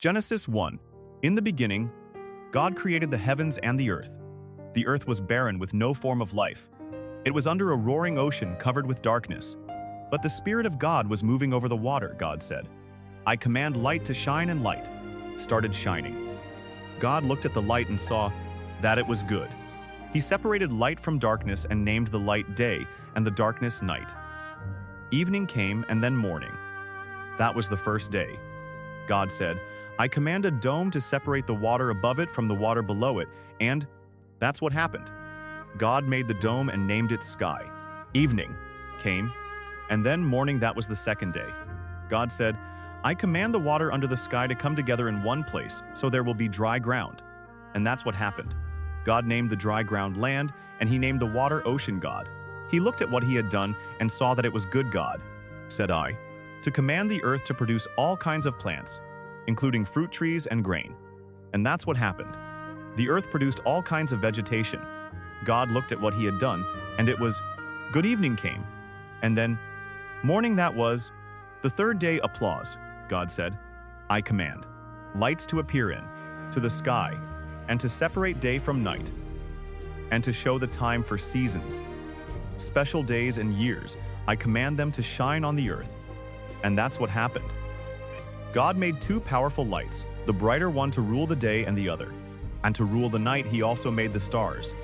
Genesis 1. In the beginning, God created the heavens and the earth. The earth was barren with no form of life. It was under a roaring ocean covered with darkness. But the Spirit of God was moving over the water, God said. I command light to shine, and light started shining. God looked at the light and saw that it was good. He separated light from darkness and named the light day and the darkness night. Evening came and then morning. That was the first day. God said, I command a dome to separate the water above it from the water below it, and that's what happened. God made the dome and named it sky. Evening came, and then morning. That was the second day. God said, I command the water under the sky to come together in one place, so there will be dry ground. And that's what happened. God named the dry ground land, and he named the water ocean. God. He looked at what he had done and saw that it was good. God said, I to command the earth to produce all kinds of plants, including fruit trees and grain. And that's what happened. The earth produced all kinds of vegetation. God looked at what he had done, and it was good. Evening came, and then morning. That was the third day. Applause. God said, I command lights to appear in to the sky, and to separate day from night, and to show the time for seasons, special days and years. I command them to shine on the earth. And that's what happened. God made two powerful lights, the brighter one to rule the day and the other. And to rule the night, he also made the stars.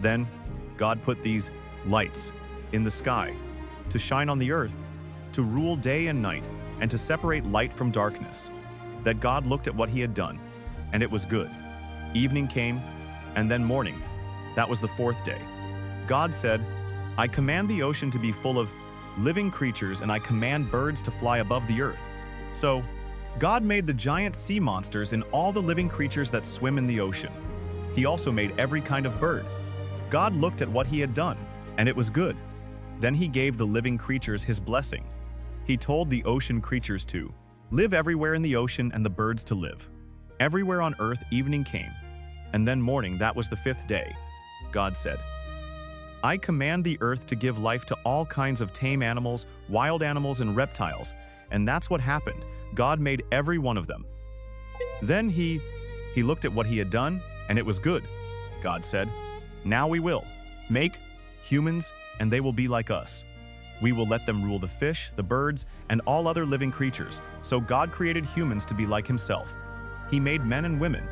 Then God put these lights in the sky to shine on the earth, to rule day and night, and to separate light from darkness. That God looked at what he had done, and it was good. Evening came, and then morning. That was the fourth day. God said, I command the ocean to be full of living creatures, and I command birds to fly above the earth. So God made the giant sea monsters and all the living creatures that swim in the ocean. He also made every kind of bird. God looked at what he had done, and it was good. Then he gave the living creatures his blessing. He told the ocean creatures to live everywhere in the ocean and the birds to live everywhere on earth. Evening came, and then morning. That was the fifth day. God said, I command the earth to give life to all kinds of tame animals, wild animals, and reptiles. And that's what happened. God made every one of them. Then he looked at what he had done, and it was good. God said, now we will make humans, and they will be like us. We will let them rule the fish, the birds, and all other living creatures. So God created humans to be like himself. He made men and women.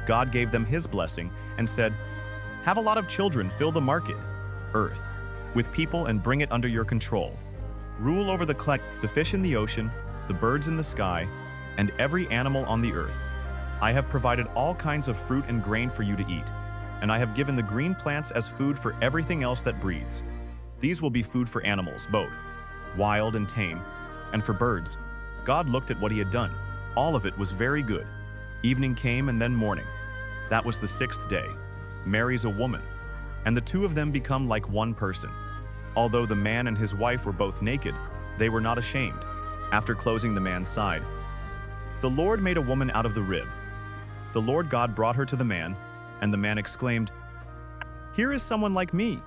God gave them his blessing and said, have a lot of children, fill the market, earth, with people, and bring it under your control. Rule over the fish in the ocean, the birds in the sky, and every animal on the earth. I have provided all kinds of fruit and grain for you to eat, and I have given the green plants as food for everything else that breeds. These will be food for animals, both wild and tame, and for birds. God looked at what he had done. All of it was very good. Evening came, and then morning. That was the sixth day. Marries a woman, and the two of them become like one person. Although the man and his wife were both naked, they were not ashamed. After closing the man's side, the Lord made a woman out of the rib. The Lord God brought her to the man, and the man exclaimed, here is someone like me.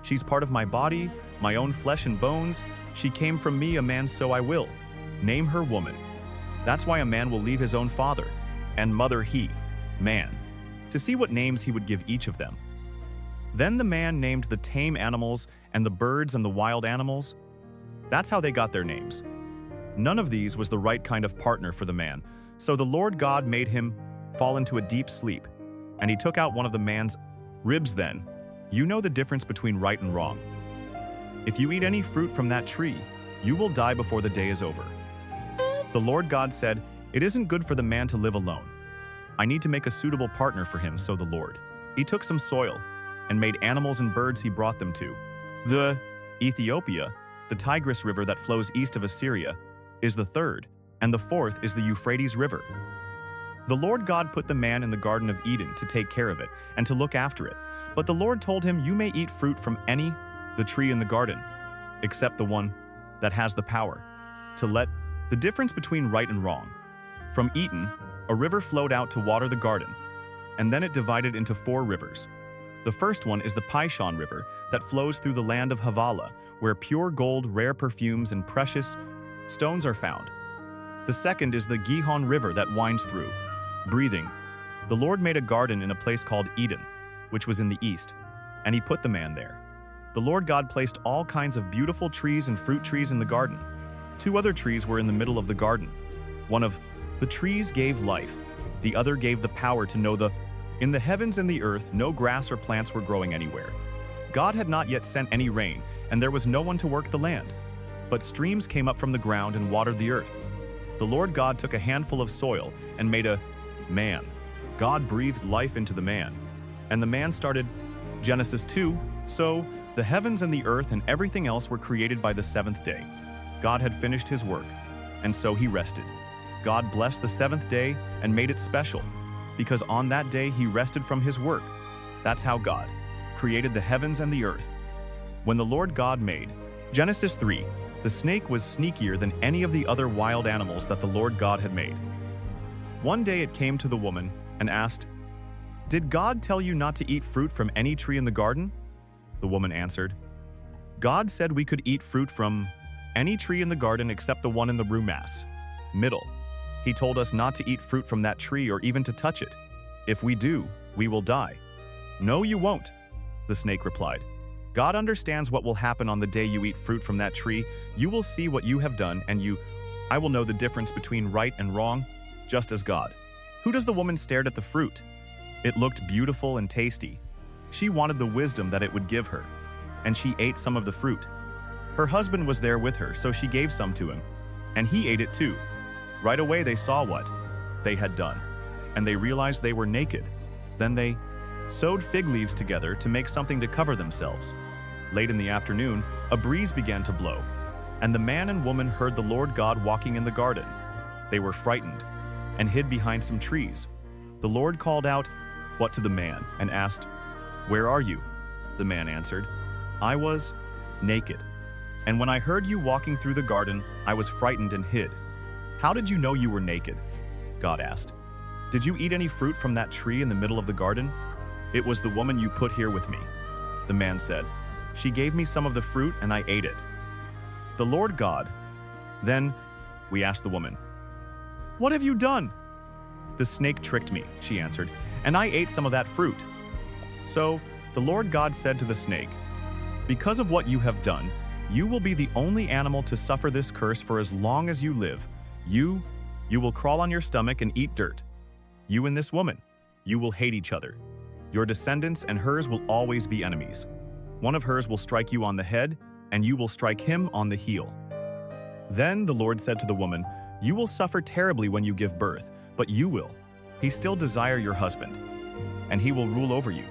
She's part of my body, my own flesh and bones. She came from me, a man, so I will name her woman. That's why a man will leave his own father and mother, man, to see what names he would give each of them. Then the man named the tame animals and the birds and the wild animals. That's how they got their names. None of these was the right kind of partner for the man, so the Lord God made him fall into a deep sleep, and he took out one of the man's ribs. Then, you know the difference between right and wrong. If you eat any fruit from that tree, you will die before the day is over. The Lord God said, it isn't good for the man to live alone. I need to make a suitable partner for him. So the Lord, he took some soil and made animals and birds. He brought them to the Ethiopia. The Tigris River that flows east of Assyria is the third, and the fourth is the Euphrates River. The Lord God put the man in the Garden of Eden to take care of it and to look after it. But the Lord told him, you may eat fruit from the tree in the garden, except the one that has the power to let the difference between right and wrong. From Eden, a river flowed out to water the garden, and then it divided into 4 rivers. The first one is the Pishon River that flows through the land of Havilah, where pure gold, rare perfumes, and precious stones are found. The second is the Gihon River that winds through. Breathing. The Lord made a garden in a place called Eden, which was in the east, and he put the man there. The Lord God placed all kinds of beautiful trees and fruit trees in the garden. 2 other trees were in the middle of the garden. One of the trees gave life. The other gave the power to know the. In the heavens and the earth, no grass or plants were growing anywhere. God had not yet sent any rain, and there was no one to work the land. But streams came up from the ground and watered the earth. The Lord God took a handful of soil and made a man. God breathed life into the man, and the man started. Genesis 2. So the heavens and the earth and everything else were created by the 7th day. God had finished his work, and so he rested. God blessed the 7th day and made it special, because on that day he rested from his work. That's how God created the heavens and the earth. When the Lord God made. Genesis 3. The snake was sneakier than any of the other wild animals that the Lord God had made. One day it came to the woman and asked, "Did God tell you not to eat fruit from any tree in the garden?" The woman answered, "God said we could eat fruit from any tree in the garden except the one in the rumas, middle. He told us not to eat fruit from that tree or even to touch it. If we do, we will die." "No, you won't," the snake replied. "God understands what will happen on the day you eat fruit from that tree. You will see what you have done, and I will know the difference between right and wrong, just as God." Who does the woman stared at the fruit? It looked beautiful and tasty. She wanted the wisdom that it would give her, and she ate some of the fruit. Her husband was there with her, so she gave some to him, and he ate it too. Right away they saw what they had done, and they realized they were naked. Then they sewed fig leaves together to make something to cover themselves. Late in the afternoon, a breeze began to blow, and the man and woman heard the Lord God walking in the garden. They were frightened and hid behind some trees. The Lord called out, "What?" to the man and asked, "Where are you?" The man answered, "I was naked, and when I heard you walking through the garden, I was frightened and hid." "How did you know you were naked?" God asked. "Did you eat any fruit from that tree in the middle of the garden?" "It was the woman you put here with me," the man said. "She gave me some of the fruit and I ate it." The Lord God. Then we asked the woman, "What have you done?" "The snake tricked me," she answered, "and I ate some of that fruit." So the Lord God said to the snake, "Because of what you have done, you will be the only animal to suffer this curse for as long as you live. You will crawl on your stomach and eat dirt. You and this woman, you will hate each other. Your descendants and hers will always be enemies. One of hers will strike you on the head, and you will strike him on the heel." Then the Lord said to the woman, "You will suffer terribly when you give birth, but you will. He still desire your husband, and he will rule over you."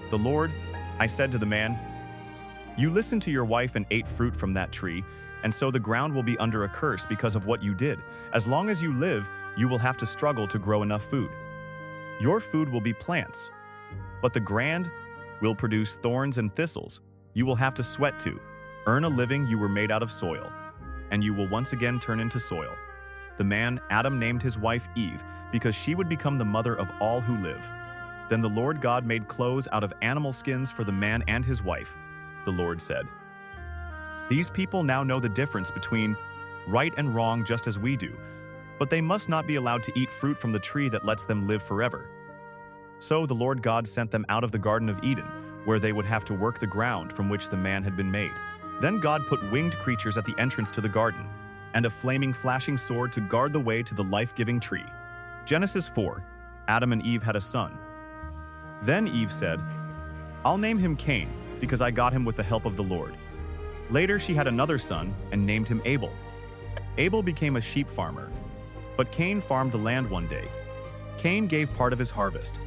The Lord, I said to the man, "You listened to your wife and ate fruit from that tree, and so the ground will be under a curse because of what you did. As long as you live, you will have to struggle to grow enough food. Your food will be plants, but the ground will produce thorns and thistles. You will have to sweat to earn a living. You were made out of soil, and you will once again turn into soil." The man, Adam, named his wife Eve because she would become the mother of all who live. Then the Lord God made clothes out of animal skins for the man and his wife. The Lord said, "These people now know the difference between right and wrong just as we do, but they must not be allowed to eat fruit from the tree that lets them live forever." So the Lord God sent them out of the Garden of Eden, where they would have to work the ground from which the man had been made. Then God put winged creatures at the entrance to the garden, and a flaming flashing sword to guard the way to the life-giving tree. Genesis 4. Adam and Eve had a son. Then Eve said, "I'll name him Cain, because I got him with the help of the Lord." Later she had another son and named him Abel. Abel became a sheep farmer, but Cain farmed the land one day. Cain gave part of his harvest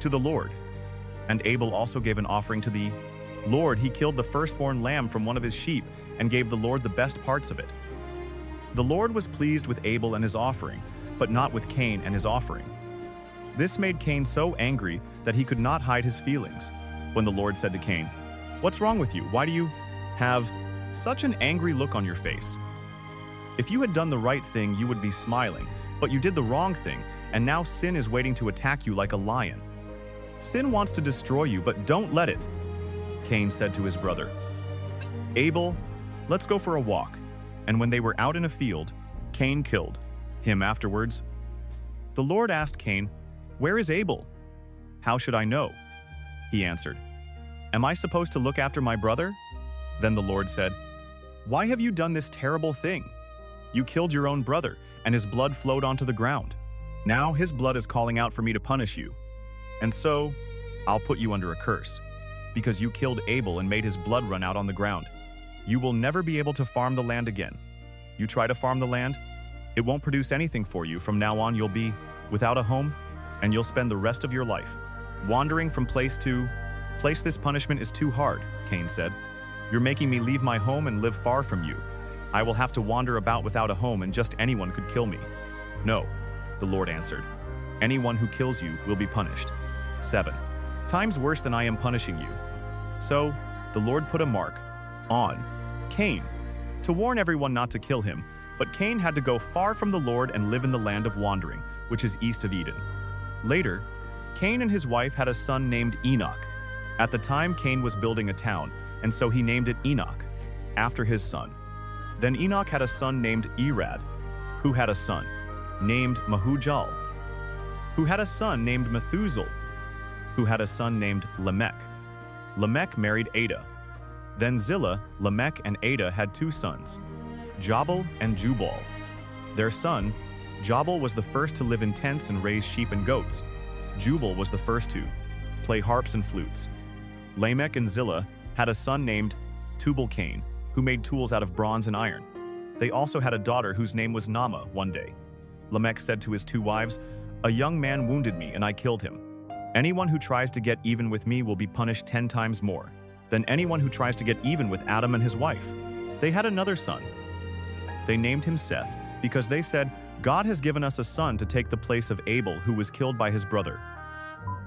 to the Lord, and Abel also gave an offering to the Lord. He killed the firstborn lamb from one of his sheep and gave the Lord the best parts of it. The Lord was pleased with Abel and his offering, but not with Cain and his offering. This made Cain so angry that he could not hide his feelings. When the Lord said to Cain, "What's wrong with you? Why do you have such an angry look on your face? If you had done the right thing, you would be smiling, but you did the wrong thing, and now sin is waiting to attack you like a lion. Sin wants to destroy you, but don't let it." Cain said to his brother, "Abel, let's go for a walk." And when they were out in a field, Cain killed him afterwards. The Lord asked Cain, "Where is Abel?" "How should I know?" He answered, "Am I supposed to look after my brother?" Then the Lord said, "Why have you done this terrible thing? You killed your own brother, and his blood flowed onto the ground. Now his blood is calling out for me to punish you. And so, I'll put you under a curse, because you killed Abel and made his blood run out on the ground. You will never be able to farm the land again. You try to farm the land, it won't produce anything for you. From now on, you'll be without a home, and you'll spend the rest of your life wandering from place to place. This punishment is too hard," Cain said. "You're making me leave my home and live far from you. I will have to wander about without a home, and just anyone could kill me." "No," the Lord answered. "Anyone who kills you will be punished 7 times worse than I am punishing you." So, the Lord put a mark on Cain to warn everyone not to kill him, but Cain had to go far from the Lord and live in the land of wandering, which is east of Eden. Later, Cain and his wife had a son named Enoch. At the time, Cain was building a town, and so he named it Enoch, after his son. Then Enoch had a son named Irad, who had a son named Mahujal, who had a son named Methuselah, who had a son named Lamech. Lamech married Ada. Then Zillah, Lamech, and Ada had 2 sons, Jabal and Jubal. Their son, Jabal, was the first to live in tents and raise sheep and goats. Jubal was the first to play harps and flutes. Lamech and Zillah had a son named Tubal-Cain, who made tools out of bronze and iron. They also had a daughter whose name was Naamah. One day, Lamech said to his 2 wives, "A young man wounded me and I killed him. Anyone who tries to get even with me will be punished 10 times more than anyone who tries to get even with Adam and his wife." They had another son. They named him Seth because they said, "God has given us a son to take the place of Abel, who was killed by his brother."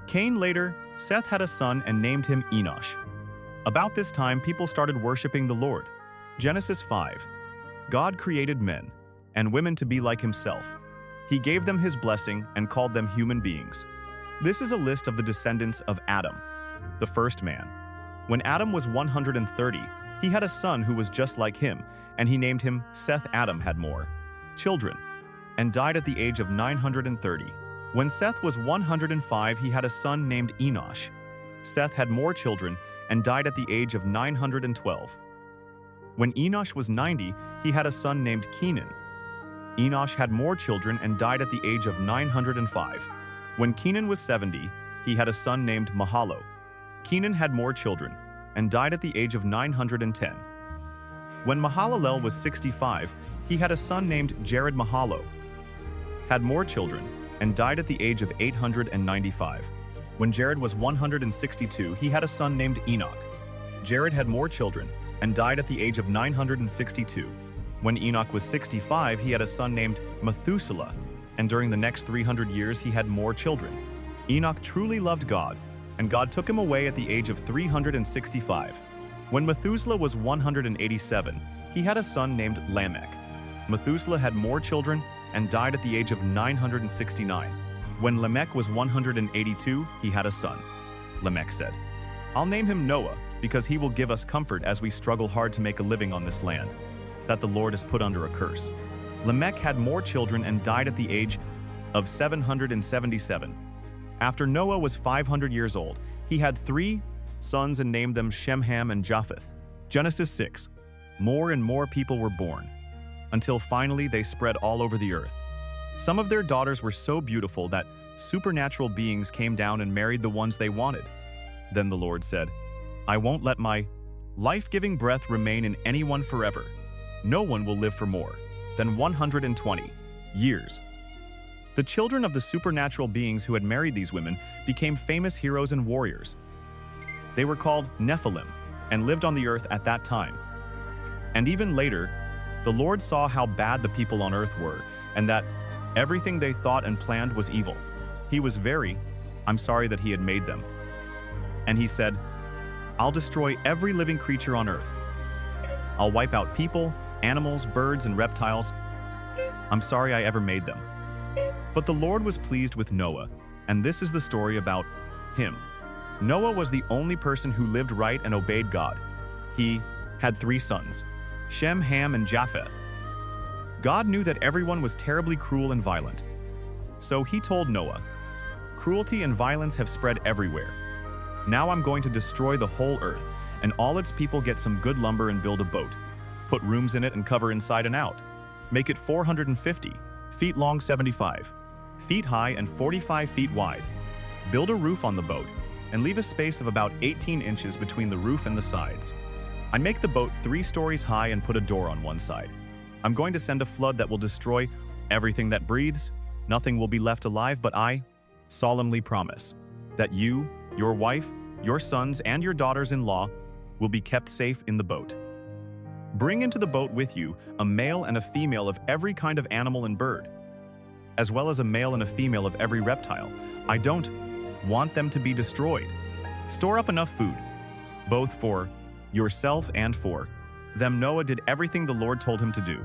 Cain later, Seth had a son and named him Enosh. About this time, people started worshiping the Lord. Genesis 5. God created men and women to be like himself. He gave them his blessing and called them human beings. This is a list of the descendants of Adam, the first man. When Adam was 130, he had a son who was just like him, and he named him Seth. Adam had more children and died at the age of 930. When Seth was 105, he had a son named Enosh. Seth had more children and died at the age of 912. When Enosh was 90, he had a son named Kenan. Enosh had more children and died at the age of 905. When Kenan was 70, he had a son named Mahalo. Kenan had more children and died at the age of 910. When Mahalalel was 65, he had a son named Jared. Mahalo had more children and died at the age of 895. When Jared was 162, he had a son named Enoch. Jared had more children and died at the age of 962. When Enoch was 65, he had a son named Methuselah, and during the next 300 years he had more children. Enoch truly loved God, and God took him away at the age of 365. When Methuselah was 187, he had a son named Lamech. Methuselah had more children and died at the age of 969. When Lamech was 182, he had a son. Lamech said, "I'll name him Noah, because he will give us comfort as we struggle hard to make a living on this land that the Lord has put under a curse." Lamech had more children and died at the age of 777. After Noah was 500 years old, he had 3 sons and named them Shem, Ham, and Japheth. Genesis 6. More and more people were born, until finally they spread all over the earth. Some of their daughters were so beautiful that supernatural beings came down and married the ones they wanted. Then the Lord said, "I won't let my life-giving breath remain in anyone forever. No one will live for more than 120 years." The children of the supernatural beings who had married these women became famous heroes and warriors. They were called Nephilim and lived on the earth at that time. And even later, the Lord saw how bad the people on earth were and that everything they thought and planned was evil. He was I'm sorry that he had made them. And he said, "I'll destroy every living creature on earth. I'll wipe out people, animals, birds, and reptiles. I'm sorry I ever made them." But the Lord was pleased with Noah, and this is the story about him. Noah was the only person who lived right and obeyed God. He had 3 sons, Shem, Ham, and Japheth. God knew that everyone was terribly cruel and violent. So he told Noah, "Cruelty and violence have spread everywhere. Now I'm going to destroy the whole earth, and all its people get some good lumber and build a boat. Put rooms in it and cover inside and out. Make it 450 feet long, 75 feet high, and 45 feet wide. Build a roof on the boat, and leave a space of about 18 inches between the roof and the sides. I make the boat 3 stories high and put a door on one side. I'm going to send a flood that will destroy everything that breathes. Nothing will be left alive, but I solemnly promise that you, your wife, your sons, and your daughters-in-law will be kept safe in the boat. Bring into the boat with you a male and a female of every kind of animal and bird, as well as a male and a female of every reptile. I don't want them to be destroyed. Store up enough food, both for yourself and for them." Noah did everything the Lord told him to do.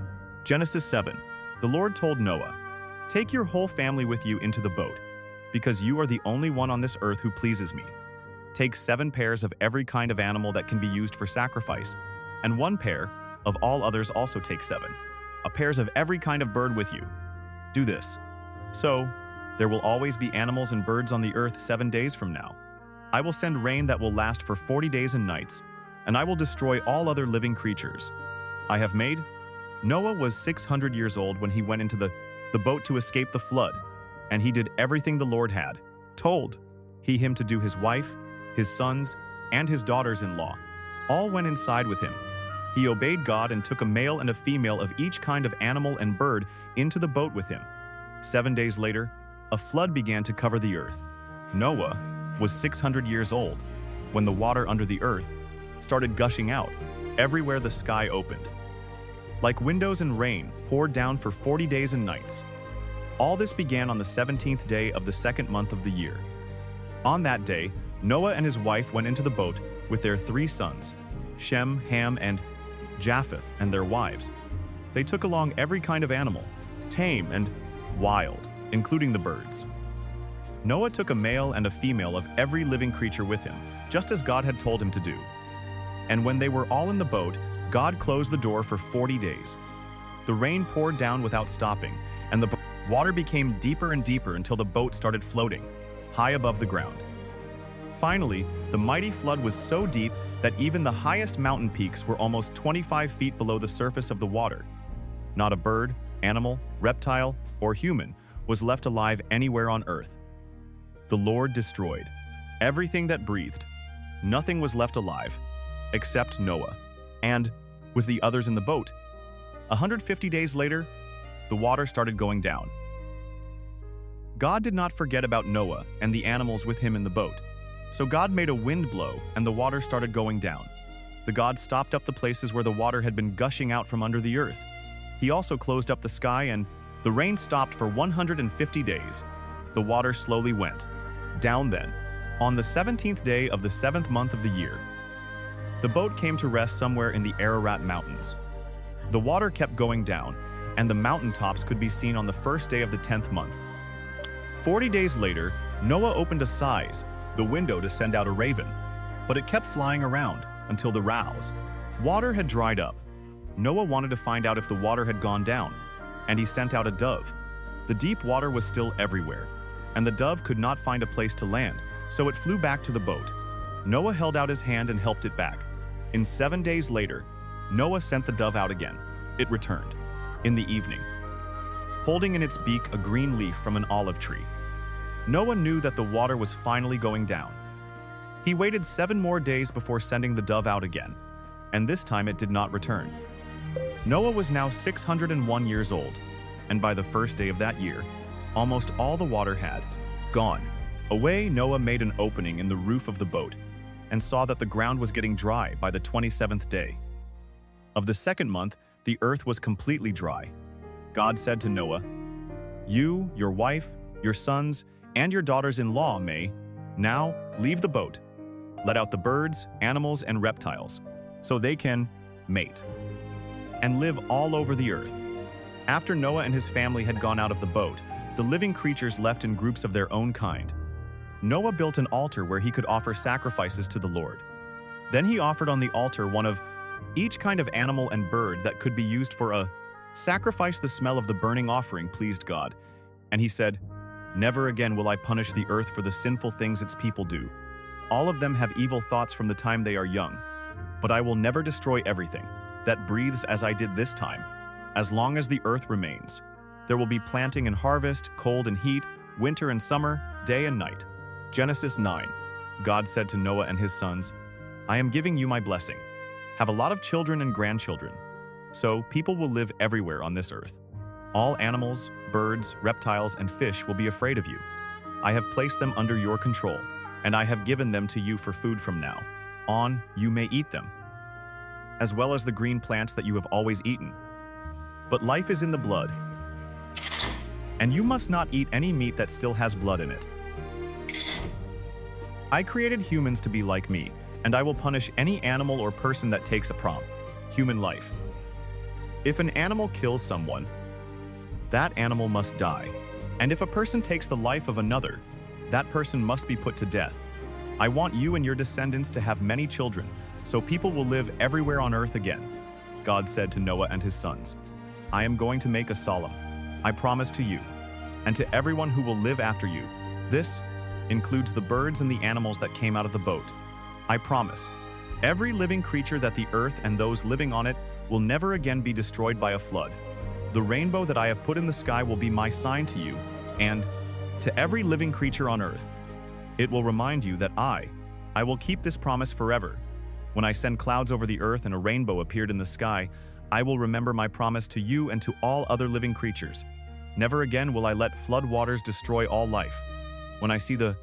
Genesis 7. The Lord told Noah, "Take your whole family with you into the boat, because you are the only one on this earth who pleases me. Take 7 pairs of every kind of animal that can be used for sacrifice, and 1 pair of all others. Also take 7 pairs of every kind of bird with you. Do this, so there will always be animals and birds on the earth 7 days from now. I will send rain that will last for 40 days and nights, and I will destroy all other living creatures I have made." Noah was 600 years old when he went into the boat to escape the flood, and he did everything the Lord had told him to do. His wife, his sons, and his daughters-in-law all went inside with him. He obeyed God and took a male and a female of each kind of animal and bird into the boat with him. 7 days later, a flood began to cover the earth. Noah was 600 years old when the water under the earth started gushing out everywhere the sky opened. Like windows, and rain poured down for 40 days and nights. All this began on the 17th day of the 2nd month of the year. On that day, Noah and his wife went into the boat with their 3 sons, Shem, Ham, and Japheth, and their wives. They took along every kind of animal, tame and wild, including the birds. Noah took a male and a female of every living creature with him, just as God had told him to do. And when they were all in the boat, God closed the door for 40 days. The rain poured down without stopping, and the water became deeper and deeper until the boat started floating, high above the ground. Finally, the mighty flood was so deep that even the highest mountain peaks were almost 25 feet below the surface of the water. Not a bird, animal, reptile, or human was left alive anywhere on earth. The Lord destroyed everything that breathed. Nothing was left alive, except Noah, and with the others in the boat. 150 days later, the water started going down. God did not forget about Noah and the animals with him in the boat. So God made a wind blow, and the water started going down. The God stopped up the places where the water had been gushing out from under the earth. He also closed up the sky, and the rain stopped for 150 days. The water slowly went down then. On the 17th day of the 7th month of the year, the boat came to rest somewhere in the Ararat Mountains. The water kept going down, and the mountain tops could be seen on the 1st day of the 10th month. 40 days later, Noah opened a size, the window, to send out a raven, but it kept flying around until the rows. Water had dried up. Noah wanted to find out if the water had gone down, and he sent out a dove. The deep water was still everywhere, and the dove could not find a place to land, so it flew back to the boat. Noah held out his hand and helped it back. 7 days later, Noah sent the dove out again. It returned in the evening, holding in its beak a green leaf from an olive tree. Noah knew that the water was finally going down. He waited 7 more days before sending the dove out again, and this time it did not return. Noah was now 601 years old, and by the 1st day of that year, almost all the water had gone away. Noah made an opening in the roof of the boat and saw that the ground was getting dry by the 27th day of the 2nd month. The earth was completely dry. God said to Noah, "You, your wife, your sons, and your daughters-in-law may now leave the boat. Let out the birds, animals, and reptiles, so they can mate and live all over the earth." After Noah and his family had gone out of the boat, the living creatures left in groups of their own kind. Noah built an altar where he could offer sacrifices to the Lord. Then he offered on the altar one of each kind of animal and bird that could be used for a Sacrifice the smell of the burning offering pleased God, and he said, "Never again will I punish the earth for the sinful things its people do. All of them have evil thoughts from the time they are young, but I will never destroy everything that breathes as I did this time. As long as the earth remains, there will be planting and harvest, cold and heat, winter and summer, day and night." Genesis 9. God said to Noah and his sons, "I am giving you my blessing. Have a lot of children and grandchildren. So people will live everywhere on this earth. All animals, birds, reptiles, and fish will be afraid of you. I have placed them under your control, and I have given them to you for food from now on. You may eat them, as well as the green plants that you have always eaten. But life is in the blood, and you must not eat any meat that still has blood in it. I created humans to be like me, and I will punish any animal or person that takes a human life. If an animal kills someone, that animal must die. And if a person takes the life of another, that person must be put to death. I want you and your descendants to have many children, so people will live everywhere on earth again." God said to Noah and his sons, "I am going to make a solemn, I promise to you, and to everyone who will live after you. This includes the birds and the animals that came out of the boat. I promise, every living creature that the earth and those living on it will never again be destroyed by a flood. The rainbow that I have put in the sky will be my sign to you, and to every living creature on earth. It will remind you that I will keep this promise forever. When I send clouds over the earth and a rainbow appeared in the sky, I will remember my promise to you and to all other living creatures. Never again will I let flood waters destroy all life. When I see the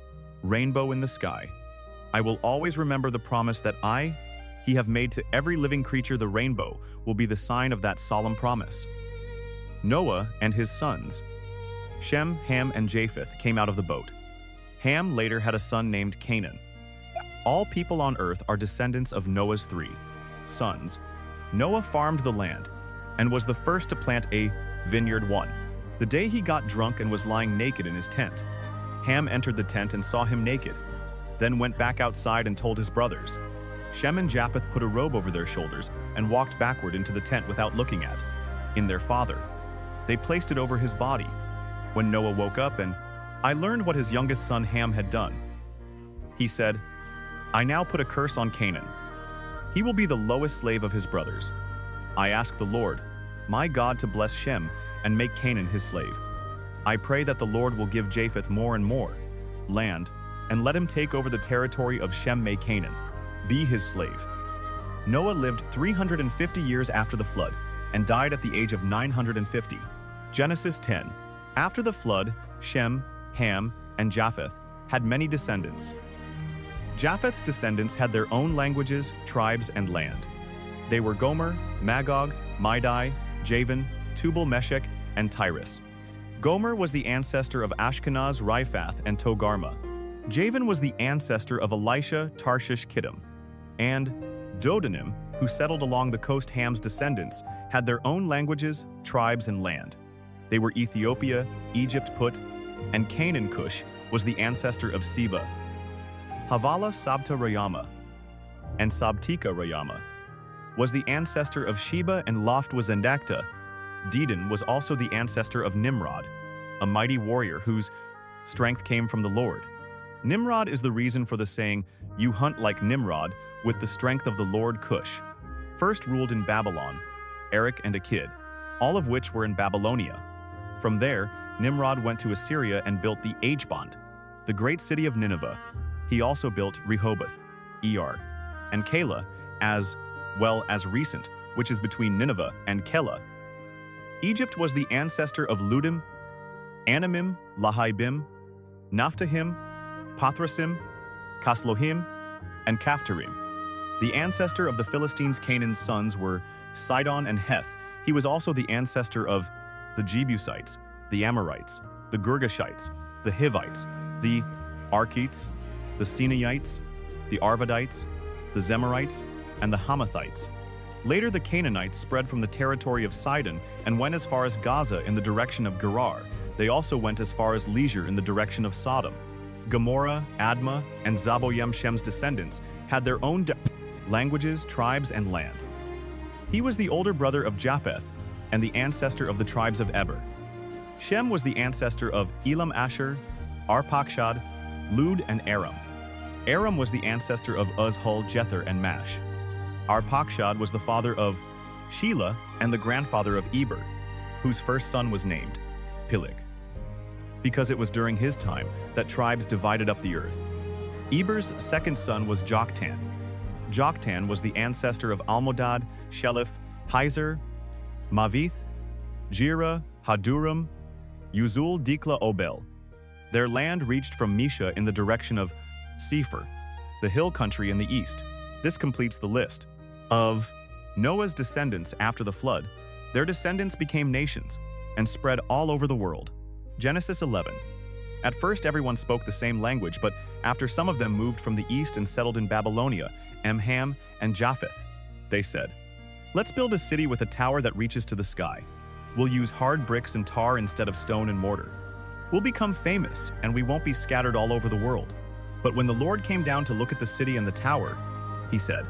rainbow in the sky, I will always remember the promise that He have made to every living creature. The rainbow will be the sign of that solemn promise." Noah and his sons, Shem, Ham, and Japheth, came out of the boat. Ham later had a son named Canaan. All people on earth are descendants of Noah's 3 sons. Noah farmed the land and was the first to plant a vineyard. The day he got drunk and was lying naked in his tent, Ham entered the tent and saw him naked, then went back outside and told his brothers. Shem and Japheth put a robe over their shoulders and walked backward into the tent without looking at their father. They placed it over his body. When Noah woke up and I learned what his youngest son Ham had done, he said, "I now put a curse on Canaan. He will be the lowest slave of his brothers. I ask the Lord, my God, to bless Shem and make Canaan his slave. I pray that the Lord will give Japheth more and more land, and let him take over the territory of Shem. May Canaan be his slave." Noah lived 350 years after the flood and died at the age of 950. Genesis 10. After the flood, Shem, Ham, and Japheth had many descendants. Japheth's descendants had their own languages, tribes, and land. They were Gomer, Magog, Madai, Javan, Tubal-Meshech, and Tyrus. Gomer was the ancestor of Ashkenaz, Riphath, and Togarmah. Javan was the ancestor of Elisha, Tarshish, Kittim. And Dodanim, who settled along the coast. Ham's descendants had their own languages, tribes, and land. They were Ethiopia, Egypt, Put, and Canaan. Cush was the ancestor of Seba, Havilah, Sabta, Rayama, and Sabtika, Rayama was the ancestor of Sheba, and Loft was Endakta. Dedan was also the ancestor of Nimrod, a mighty warrior whose strength came from the Lord. Nimrod is the reason for the saying, "You hunt like Nimrod with the strength of the Lord." Cush first ruled in Babylon, Erech and Akkad, all of which were in Babylonia. From there, Nimrod went to Assyria and built the Hbond, the great city of Nineveh. He also built Rehoboth, and Calah, as well as Recent, which is between Nineveh and Calah. Egypt was the ancestor of Ludim, Anamim, Lahaibim, Naphtahim, Pathrasim, Kaslohim, and Caphtorim. The ancestor of the Philistines. Canaan's sons were Sidon and Heth. He was also the ancestor of the Jebusites, the Amorites, the Girgashites, the Hivites, the Arkites, the Sinaites, the Arvadites, the Zemarites, and the Hamathites. Later, the Canaanites spread from the territory of Sidon and went as far as Gaza in the direction of Gerar. They also went as far as Leisure in the direction of Sodom. Gomorrah, Admah, and Zaboyim. Shem's descendants had their own languages, tribes, and land. He was the older brother of Japheth, and the ancestor of the tribes of Eber. Shem was the ancestor of Elam, Asher, Arpachshad, Lud, and Aram. Aram was the ancestor of Uz, Hul, Jether, and Mash. Arpachshad was the father of Shelah and the grandfather of Eber, whose first son was named Peleg, because it was during his time that tribes divided up the earth. Eber's second son was Joktan. Joktan was the ancestor of Almodad, Sheleph, Hizer, Mavith, Jira, Haduram, Uzul, Dikla, Obel. Their land reached from Mesha in the direction of Sephir, the hill country in the east. This completes the list of Noah's descendants after the flood. Their descendants became nations and spread all over the world. Genesis 11. At first everyone spoke the same language, but after some of them moved from the east and settled in Babylonia, Ham, and Japheth, they said, "Let's build a city with a tower that reaches to the sky. We'll use hard bricks and tar instead of stone and mortar. We'll become famous, and we won't be scattered all over the world." But when the Lord came down to look at the city and the tower, he said,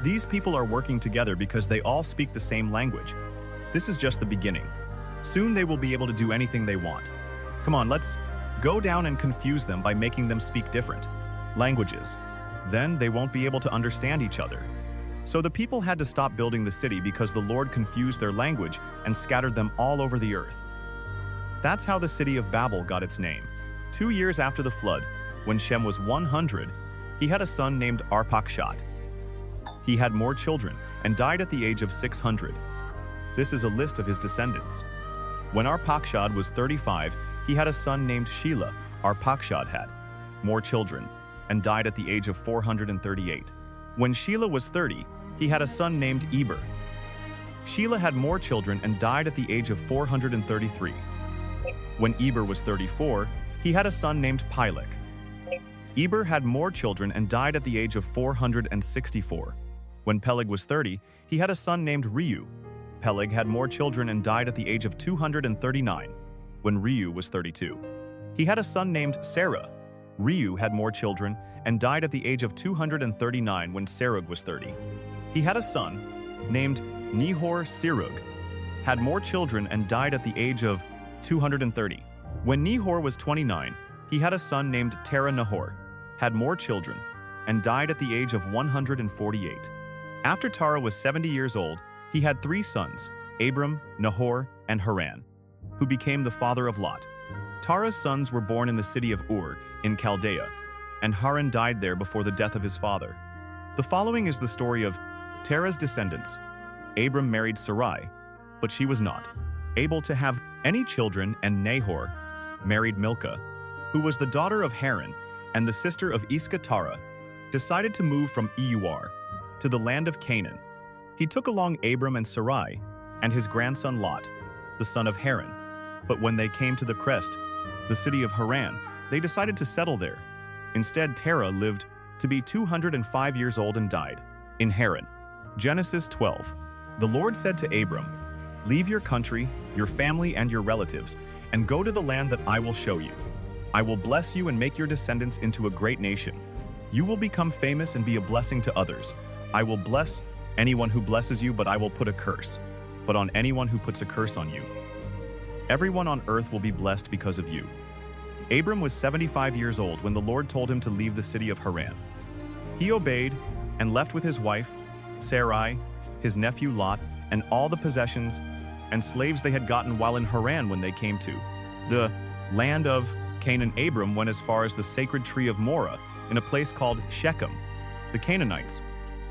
"These people are working together because they all speak the same language. This is just the beginning. Soon they will be able to do anything they want. Come on, let's go down and confuse them by making them speak different languages. Then they won't be able to understand each other." So the people had to stop building the city because the Lord confused their language and scattered them all over the earth. That's how the city of Babel got its name. 2 years after the flood, when Shem was 100, he had a son named Arpachshad. He had more children and died at the age of 600. This is a list of his descendants. When Arpachshad was 35, he had a son named Shelah. Arpachshad had more children and died at the age of 438. When Shelah was 30, he had a son named Eber. Shelah had more children and died at the age of 433. When Eber was 34, he had a son named Peleg. Eber had more children and died at the age of 464. When Peleg was 30, he had a son named Reu. Peleg had more children and died at the age of 239. When Reu was 32, he had a son named Serug. Reu had more children and died at the age of 239 when Serug was 30. He had a son named Nehor. Serug had more children and died at the age of 230. When Nehor was 29, he had a son named Terah. Nahor had more children and died at the age of 148. After Terah was 70 years old, he had 3 sons, Abram, Nahor, and Haran, who became the father of Lot. Terah's sons were born in the city of Ur in Chaldea, and Haran died there before the death of his father. The following is the story of Terah's descendants. Abram married Sarai, but she was not able to have any children, and Nahor married Milcah, who was the daughter of Haran and the sister of Iscah. Terah decided to move from Eur to the land of Canaan. He took along Abram and Sarai and his grandson Lot, the son of Haran. But when they came to the crest, the city of Haran, they decided to settle there. Instead, Terah lived to be 205 years old and died in Haran. Genesis 12. The Lord said to Abram, "Leave your country, your family, and your relatives, and go to the land that I will show you. I will bless you and make your descendants into a great nation. You will become famous and be a blessing to others. I will bless anyone who blesses you, but I will put a curse. But on anyone who puts a curse on you, everyone on earth will be blessed because of you." Abram was 75 years old when the Lord told him to leave the city of Haran. He obeyed and left with his wife, Sarai, his nephew Lot, and all the possessions and slaves they had gotten while in Haran. When they came to the land of Canaan, Abram went as far as the sacred tree of Moreh in a place called Shechem. The Canaanites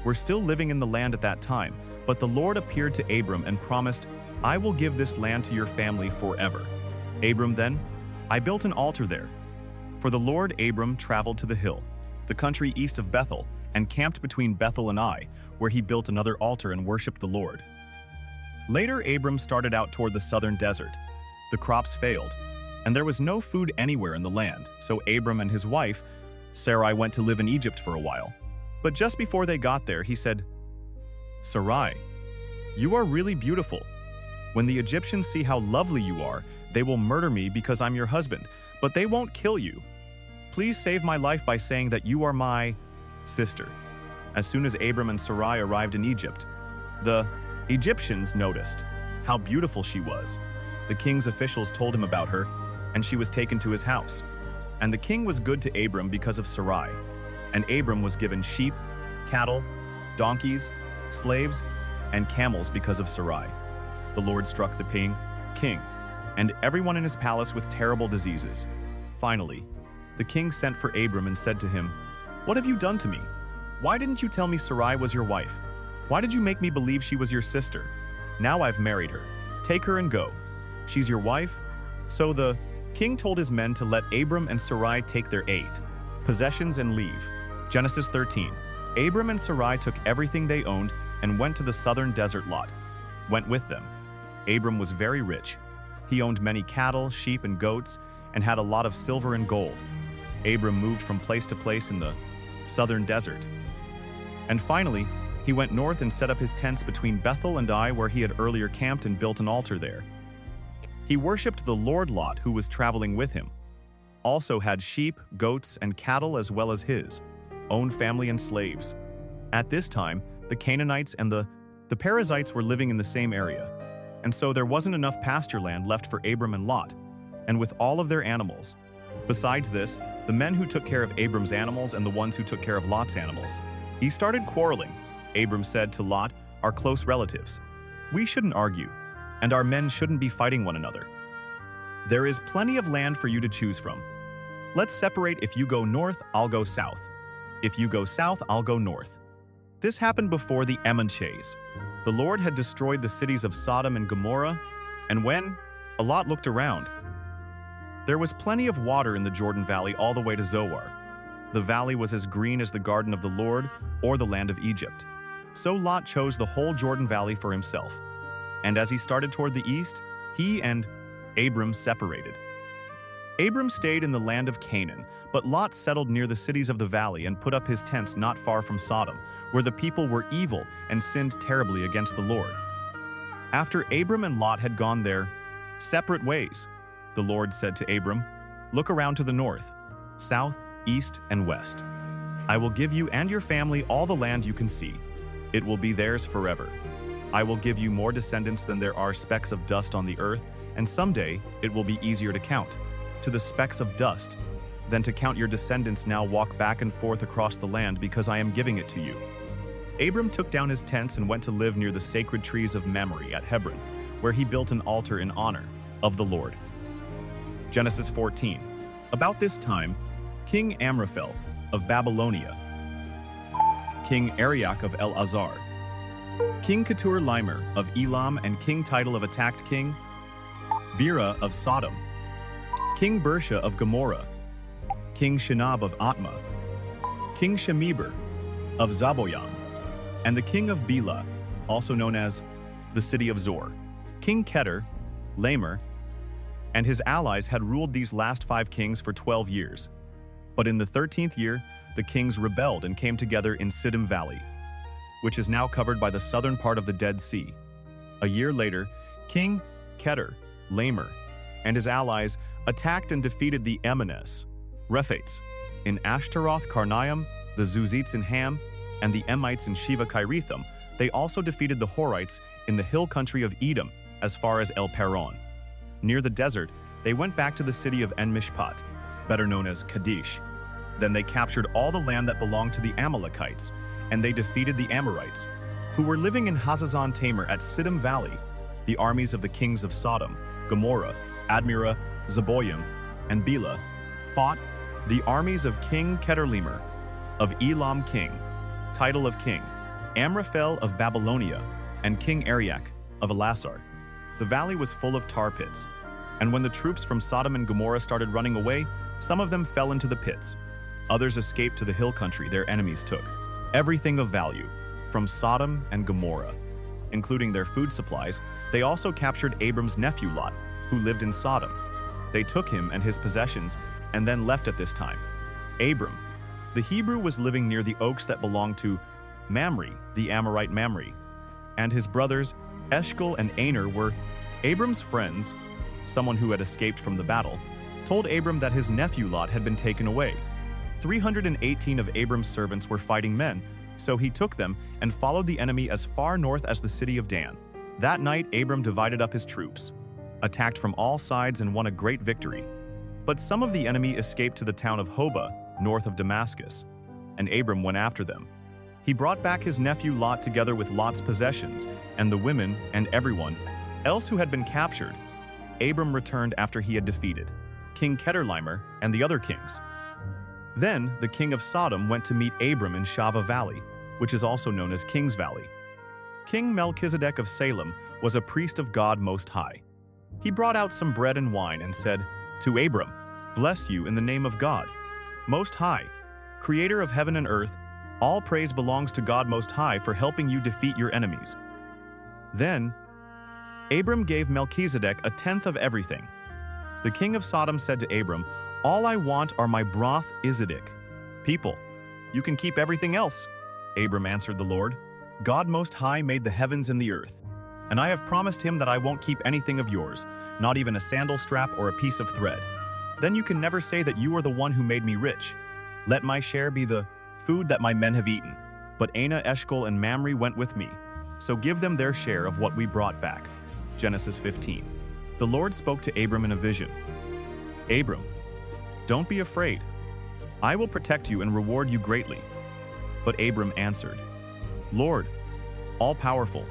were still living in the land at that time, but the Lord appeared to Abram and promised, "I will give this land to your family forever." Abram then, "I built an altar there." For the Lord, Abram traveled to the hill, the country east of Bethel, and camped between Bethel and Ai, where he built another altar and worshipped the Lord. Later, Abram started out toward the southern desert. The crops failed, and there was no food anywhere in the land, so Abram and his wife, Sarai, went to live in Egypt for a while. But just before they got there, he said, "Sarai, you are really beautiful. When the Egyptians see how lovely you are, they will murder me because I'm your husband, but they won't kill you. Please save my life by saying that you are my sister." As soon as Abram and Sarai arrived in Egypt, the Egyptians noticed how beautiful she was. The king's officials told him about her, and she was taken to his house. And the king was good to Abram because of Sarai. And Abram was given sheep, cattle, donkeys, slaves, and camels because of Sarai. The Lord struck the king, and everyone in his palace with terrible diseases. Finally, the king sent for Abram and said to him, "What have you done to me? Why didn't you tell me Sarai was your wife? Why did you make me believe she was your sister? Now I've married her. Take her and go. She's your wife?" So the king told his men to let Abram and Sarai take their possessions and leave. Genesis 13. Abram and Sarai took everything they owned and went to the southern desert. Lot went with them. Abram was very rich. He owned many cattle, sheep, and goats, and had a lot of silver and gold. Abram moved from place to place in the southern desert. And finally, he went north and set up his tents between Bethel and Ai, where he had earlier camped, and built an altar there. He worshipped the Lord. Lot, who was traveling with him, also had sheep, goats, and cattle, as well as his own family and slaves. At this time, the Canaanites and the Perizzites were living in the same area, and so there wasn't enough pasture land left for Abram and Lot, and with all of their animals. Besides this, the men who took care of Abram's animals and the ones who took care of Lot's animals, he started quarreling. Abram said to Lot, "Our close relatives, we shouldn't argue, and our men shouldn't be fighting one another. There is plenty of land for you to choose from. Let's separate. If you go north, I'll go south. If you go south, I'll go north." This happened before the Ammonites. The Lord had destroyed the cities of Sodom and Gomorrah, and when Lot looked around, there was plenty of water in the Jordan Valley all the way to Zoar. The valley was as green as the garden of the Lord or the land of Egypt. So Lot chose the whole Jordan Valley for himself. And as he started toward the east, he and Abram separated. Abram stayed in the land of Canaan, but Lot settled near the cities of the valley and put up his tents not far from Sodom, where the people were evil and sinned terribly against the Lord. After Abram and Lot had gone their separate ways, the Lord said to Abram, "Look around to the north, south, east, and west. I will give you and your family all the land you can see. It will be theirs forever. I will give you more descendants than there are specks of dust on the earth, and someday it will be easier to count to the specks of dust than to count your descendants. Now walk back and forth across the land, because I am giving it to you." Abram took down his tents and went to live near the sacred trees of Mamre at Hebron, where he built an altar in honor of the Lord. Genesis 14. About this time, King Amraphel of Babylonia, King Arioch of El-Azar, King Ketur-Limer of Elam, and King Tidal of attacked King Bera of Sodom, King Bersha of Gomorrah, King Shinab of Atma, King Shemeber of Zaboyam, and the king of Bela, also known as the city of Zor. King Keter, Lamer, and his allies had ruled these last 5 kings for 12 years. But in the 13th year, the kings rebelled and came together in Siddim Valley, which is now covered by the southern part of the Dead Sea. A year later, King Keter, Lamer, and his allies attacked and defeated the Ammonites, Rephates, in Ashtaroth Karnaim, the Zuzites in Ham, and the Emites in Sheva Kiriathim. They also defeated the Horites in the hill country of Edom as far as El Paran. Near the desert, they went back to the city of En-Mishpat, better known as Kadesh. Then they captured all the land that belonged to the Amalekites, and they defeated the Amorites, who were living in Hazazon Tamar at Siddim Valley. The armies of the kings of Sodom, Gomorrah, Admira, Zeboim, and Bela fought the armies of King Keter-Lamer, of Elam king, Tidal of king, Amraphel of Babylonia, and King Arioch of Elasar. The valley was full of tar pits, and when the troops from Sodom and Gomorrah started running away, some of them fell into the pits. Others escaped to the hill country their enemies took. Everything of value from Sodom and Gomorrah, including their food supplies. They also captured Abram's nephew Lot, who lived in Sodom. They took him and his possessions and then left at this time. Abram, the Hebrew, was living near the oaks that belonged to Mamre, the Amorite Mamre, and his brothers Eshcol and Aner were Abram's friends. Someone who had escaped from the battle told Abram that his nephew Lot had been taken away. 318 of Abram's servants were fighting men, so he took them and followed the enemy as far north as the city of Dan. That night, Abram divided up his troops, attacked from all sides and won a great victory. But some of the enemy escaped to the town of Hobah, north of Damascus, and Abram went after them. He brought back his nephew Lot together with Lot's possessions, and the women and everyone else who had been captured. Abram returned after he had defeated King Kedorlaomer and the other kings. Then the king of Sodom went to meet Abram in Shaveh Valley, which is also known as King's Valley. King Melchizedek of Salem was a priest of God Most High. He brought out some bread and wine and said to Abram, "Bless you in the name of God, Most High, Creator of heaven and earth. All praise belongs to God Most High for helping you defeat your enemies." Then Abram gave Melchizedek a tenth of everything. The king of Sodom said to Abram, "All I want are my broth Izadek. People, you can keep everything else." Abram answered the Lord, "God Most High made the heavens and the earth, and I have promised him that I won't keep anything of yours, not even a sandal strap or a piece of thread. Then you can never say that you are the one who made me rich. Let my share be the food that my men have eaten." But Anah, Eshcol, and Mamre went with me, so give them their share of what we brought back. Genesis 15. The Lord spoke to Abram in a vision. "Abram, don't be afraid. I will protect you and reward you greatly." But Abram answered, "Lord, all-powerful,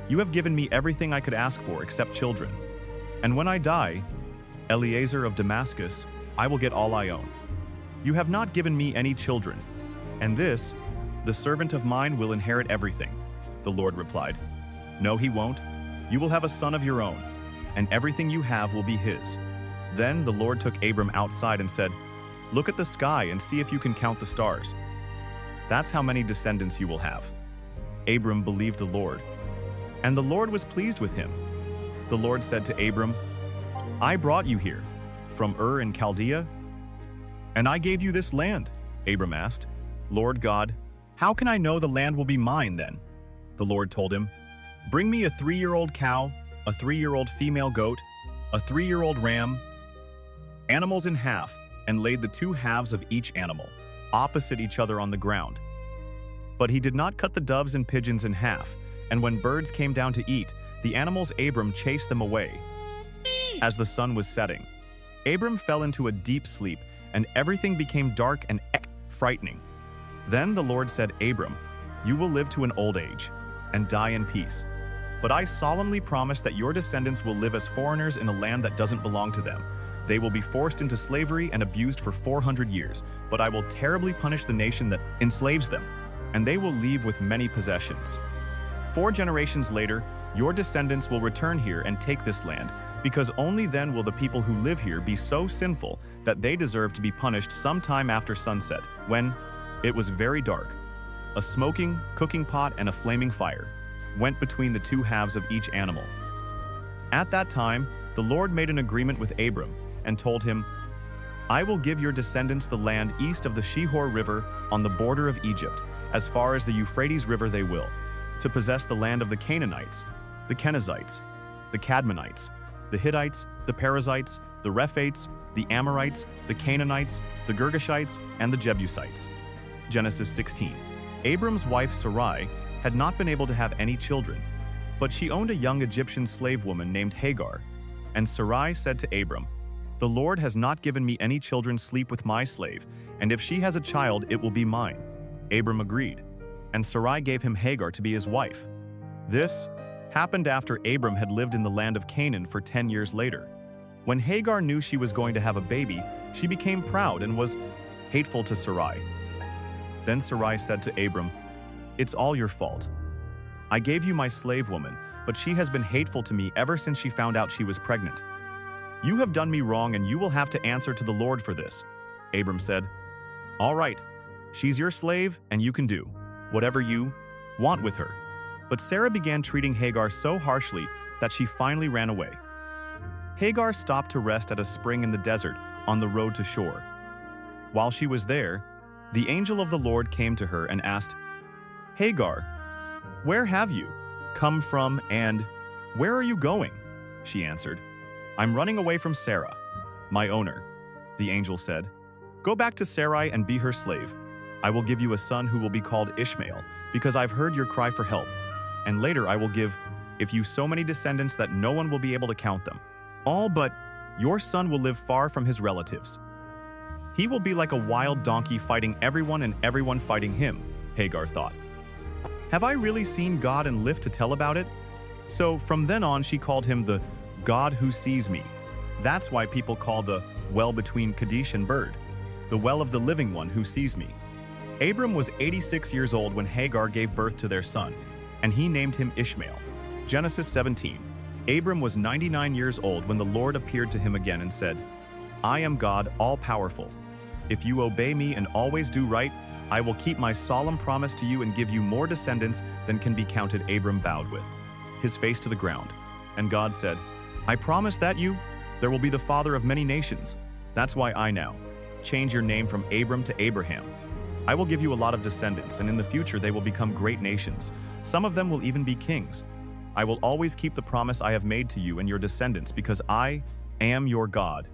you have given me everything I could ask for except children. And when I die, Eliezer of Damascus, I will get all I own. You have not given me any children, and this, the servant of mine, will inherit everything." The Lord replied, "No, he won't. You will have a son of your own, and everything you have will be his." Then the Lord took Abram outside and said, "Look at the sky and see if you can count the stars. That's how many descendants you will have." Abram believed the Lord, and the Lord was pleased with him. The Lord said to Abram, "I brought you here from Ur in Chaldea, and I gave you this land." Abram asked, "Lord God, how can I know the land will be mine then?" The Lord told him, "Bring me a 3-year-old cow, a 3-year-old female goat, a 3-year-old ram, animals in half, and laid the 2 halves of each animal opposite each other on the ground. But he did not cut the doves and pigeons in half, and when birds came down to eat, the animals Abram chased them away. As the sun was setting, Abram fell into a deep sleep, and everything became dark and frightening. Then the Lord said, "Abram, you will live to an old age and die in peace. But I solemnly promise that your descendants will live as foreigners in a land that doesn't belong to them. They will be forced into slavery and abused for 400 years, but I will terribly punish the nation that enslaves them, and they will leave with many possessions. 4 generations later, your descendants will return here and take this land, because only then will the people who live here be so sinful that they deserve to be punished sometime after sunset, when it was very dark. A smoking, cooking pot and a flaming fire went between the 2 halves of each animal." At that time, the Lord made an agreement with Abram and told him, "I will give your descendants the land east of the Shihor River on the border of Egypt, as far as the Euphrates River they will, to possess the land of the Canaanites, the Kenizzites, the Cadmonites, the Hittites, the Perizzites, the Rephaites, the Amorites, the Canaanites, the Girgashites, and the Jebusites." Genesis 16. Abram's wife Sarai had not been able to have any children, but she owned a young Egyptian slave woman named Hagar. And Sarai said to Abram, "The Lord has not given me any children. Sleep with my slave, and if she has a child, it will be mine." Abram agreed, and Sarai gave him Hagar to be his wife. This happened after Abram had lived in the land of Canaan for 10 years later. When Hagar knew she was going to have a baby, she became proud and was hateful to Sarai. Then Sarai said to Abram, "It's all your fault. I gave you my slave woman, but she has been hateful to me ever since she found out she was pregnant. You have done me wrong, and you will have to answer to the Lord for this." Abram said, "All right, she's your slave, and you can do whatever you want with her." But Sarah began treating Hagar so harshly that she finally ran away. Hagar stopped to rest at a spring in the desert on the road to shore. While she was there, the angel of the Lord came to her and asked, "Hagar, where have you come from and where are you going?" She answered, "I'm running away from Sarah, my owner." The angel said, "Go back to Sarai and be her slave. I will give you a son who will be called Ishmael, because I've heard your cry for help, and later I will give if you so many descendants that no one will be able to count them. All but your son will live far from his relatives. He will be like a wild donkey fighting everyone and everyone fighting him, Hagar thought. Have I really seen God and lived to tell about it? So from then on she called him the God who sees me. That's why people call the well between Kadesh and Bird, the well of the living one who sees me. Abram was 86 years old when Hagar gave birth to their son, and he named him Ishmael. Genesis 17. Abram was 99 years old when the Lord appeared to him again and said, I am God, all-powerful. If you obey me and always do right, I will keep my solemn promise to you and give you more descendants than can be counted. Abram bowed with his face to the ground. And God said, I promise that there will be the father of many nations. That's why I now change your name from Abram to Abraham. I will give you a lot of descendants, and in the future they will become great nations. Some of them will even be kings. I will always keep the promise I have made to you and your descendants, because I am your God,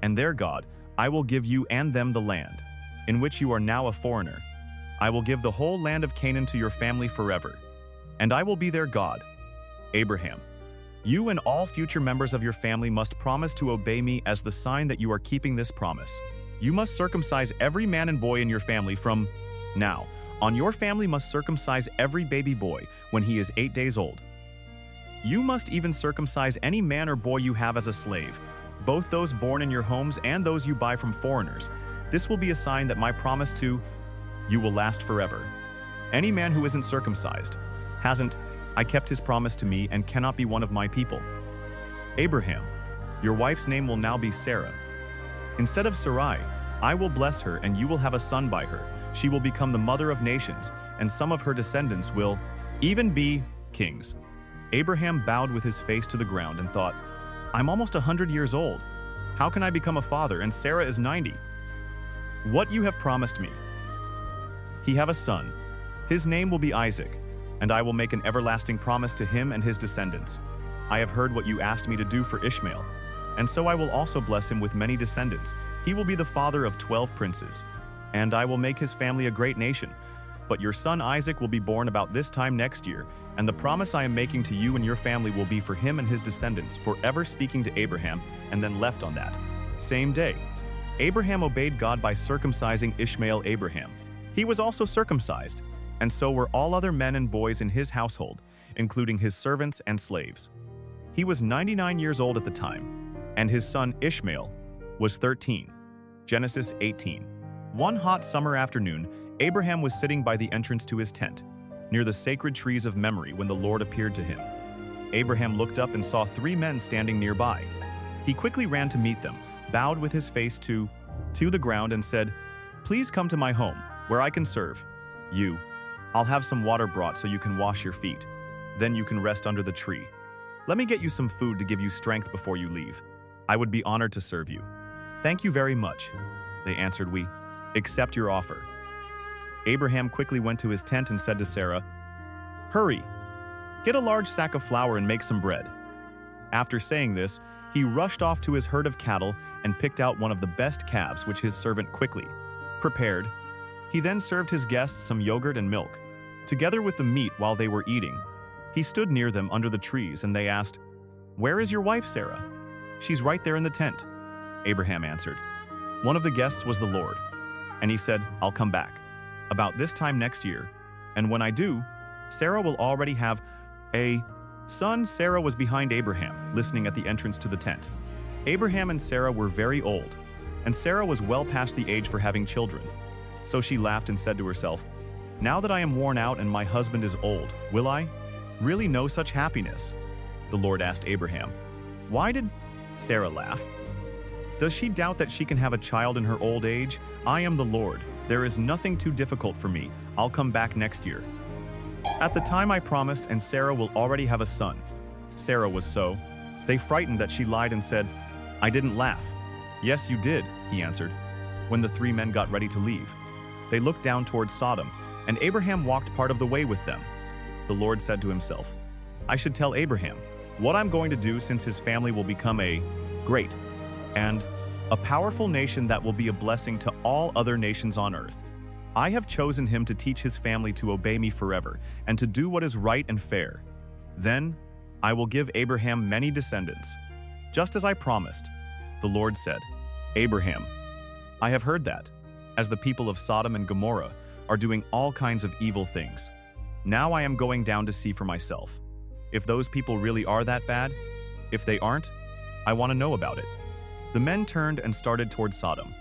and their God. I will give you and them the land, in which you are now a foreigner. I will give the whole land of Canaan to your family forever, and I will be their God. Abraham, you and all future members of your family must promise to obey me as the sign that you are keeping this promise. You must circumcise every man and boy in your family from now on. Your family must circumcise every baby boy when he is 8 days old. You must even circumcise any man or boy you have as a slave, both those born in your homes and those you buy from foreigners. This will be a sign that my promise to you will last forever. Any man who isn't circumcised I kept his promise to me and cannot be one of my people. Abraham, your wife's name will now be Sarah. Instead of Sarai, I will bless her and you will have a son by her. She will become the mother of nations, and some of her descendants will even be kings. Abraham bowed with his face to the ground and thought, I'm almost 100 years old. How can I become a father, and Sarah is 90? What you have promised me. He have a son. His name will be Isaac, and I will make an everlasting promise to him and his descendants. I have heard what you asked me to do for Ishmael, and so I will also bless him with many descendants. He will be the father of 12 princes, and I will make his family a great nation. But your son Isaac will be born about this time next year, and the promise I am making to you and your family will be for him and his descendants, forever. Speaking to Abraham, and then left on that same day. Abraham obeyed God by circumcising Ishmael. Abraham, he was also circumcised, and so were all other men and boys in his household, including his servants and slaves. He was 99 years old at the time, and his son Ishmael was 13. Genesis 18. One hot summer afternoon, Abraham was sitting by the entrance to his tent, near the sacred trees of memory, when the Lord appeared to him. Abraham looked up and saw 3 men standing nearby. He quickly ran to meet them, bowed with his face to the ground, and said, Please come to my home, where I can serve you. I'll have some water brought so you can wash your feet. Then you can rest under the tree. Let me get you some food to give you strength before you leave. I would be honored to serve you. Thank you very much. They answered, We accept your offer. Abraham quickly went to his tent and said to Sarah, Hurry, get a large sack of flour and make some bread. After saying this, he rushed off to his herd of cattle and picked out one of the best calves, which his servant quickly prepared. He then served his guests some yogurt and milk, together with the meat. While they were eating, he stood near them under the trees, and they asked, Where is your wife, Sarah? She's right there in the tent. Abraham answered. One of the guests was the Lord, and he said, I'll come back about this time next year, and when I do, Sarah will already have a son. Sarah was behind Abraham, listening at the entrance to the tent. Abraham and Sarah were very old, and Sarah was well past the age for having children. So she laughed and said to herself, Now that I am worn out and my husband is old, will I really know such happiness? The Lord asked Abraham, Why did Sarah laugh? Does she doubt that she can have a child in her old age? I am the Lord. There is nothing too difficult for me. I'll come back next year at the time I promised, and Sarah will already have a son. Sarah was so frightened that she lied and said, I didn't laugh. Yes, you did, he answered. When the 3 men got ready to leave, they looked down towards Sodom, and Abraham walked part of the way with them. The Lord said to himself, I should tell Abraham what I'm going to do, since his family will become a great and a powerful nation that will be a blessing to all other nations on earth. I have chosen him to teach his family to obey me forever and to do what is right and fair. Then I will give Abraham many descendants, just as I promised. The Lord said, Abraham, I have heard that, as the people of Sodom and Gomorrah are doing all kinds of evil things. Now I am going down to see for myself. If those people really are that bad, if they aren't, I want to know about it. The men turned and started toward Sodom.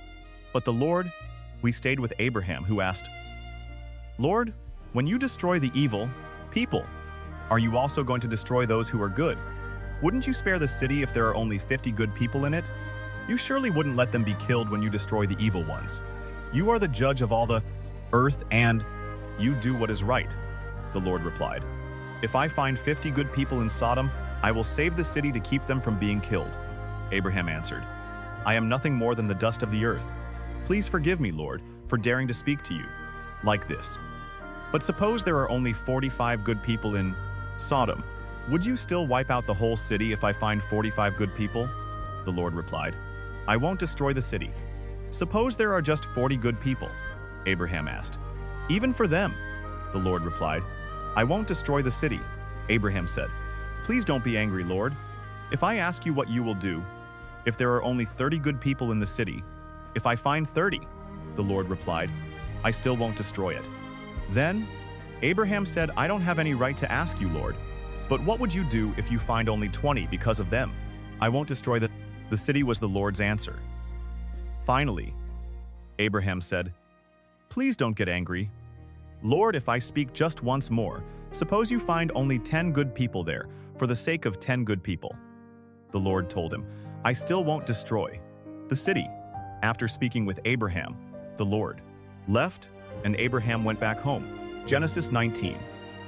But the Lord, we stayed with Abraham, who asked, Lord, when you destroy the evil people, are you also going to destroy those who are good? Wouldn't you spare the city if there are only 50 good people in it? You surely wouldn't let them be killed when you destroy the evil ones. You are the judge of all the earth, and you do what is right, the Lord replied. If I find 50 good people in Sodom, I will save the city to keep them from being killed. Abraham answered, I am nothing more than the dust of the earth. Please forgive me, Lord, for daring to speak to you like this. But suppose there are only 45 good people in Sodom. Would you still wipe out the whole city if I find 45 good people? The Lord replied, I won't destroy the city. Suppose there are just 40 good people, Abraham asked. Even for them, the Lord replied, I won't destroy the city. Abraham said, Please don't be angry, Lord. If I ask you what you will do, if there are only 30 good people in the city, if I find 30, the Lord replied, I still won't destroy it. Then Abraham said, I don't have any right to ask you, Lord, but what would you do if you find only 20 because of them? I won't destroy the city, was the Lord's answer. Finally, Abraham said, Please don't get angry. Lord, if I speak just once more, suppose you find only 10 good people there, for the sake of 10 good people. The Lord told him, I still won't destroy the city. After speaking with Abraham, the Lord left, and Abraham went back home. Genesis 19.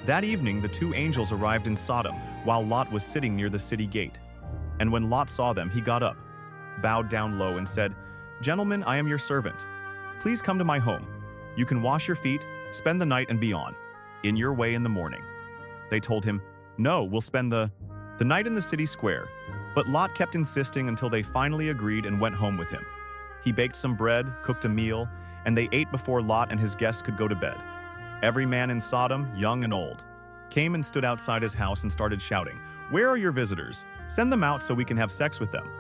That evening the two angels arrived in Sodom, while Lot was sitting near the city gate. And when Lot saw them, he got up, bowed down low, and said, Gentlemen, I am your servant. Please come to my home. You can wash your feet, spend the night, and be on your way in the morning. They told him, No, we'll spend the night in the city square. But Lot kept insisting until they finally agreed and went home with him. He baked some bread, cooked a meal, and they ate before Lot and his guests could go to bed. Every man in Sodom, young and old, came and stood outside his house and started shouting, Where are your visitors? Send them out so we can have sex with them.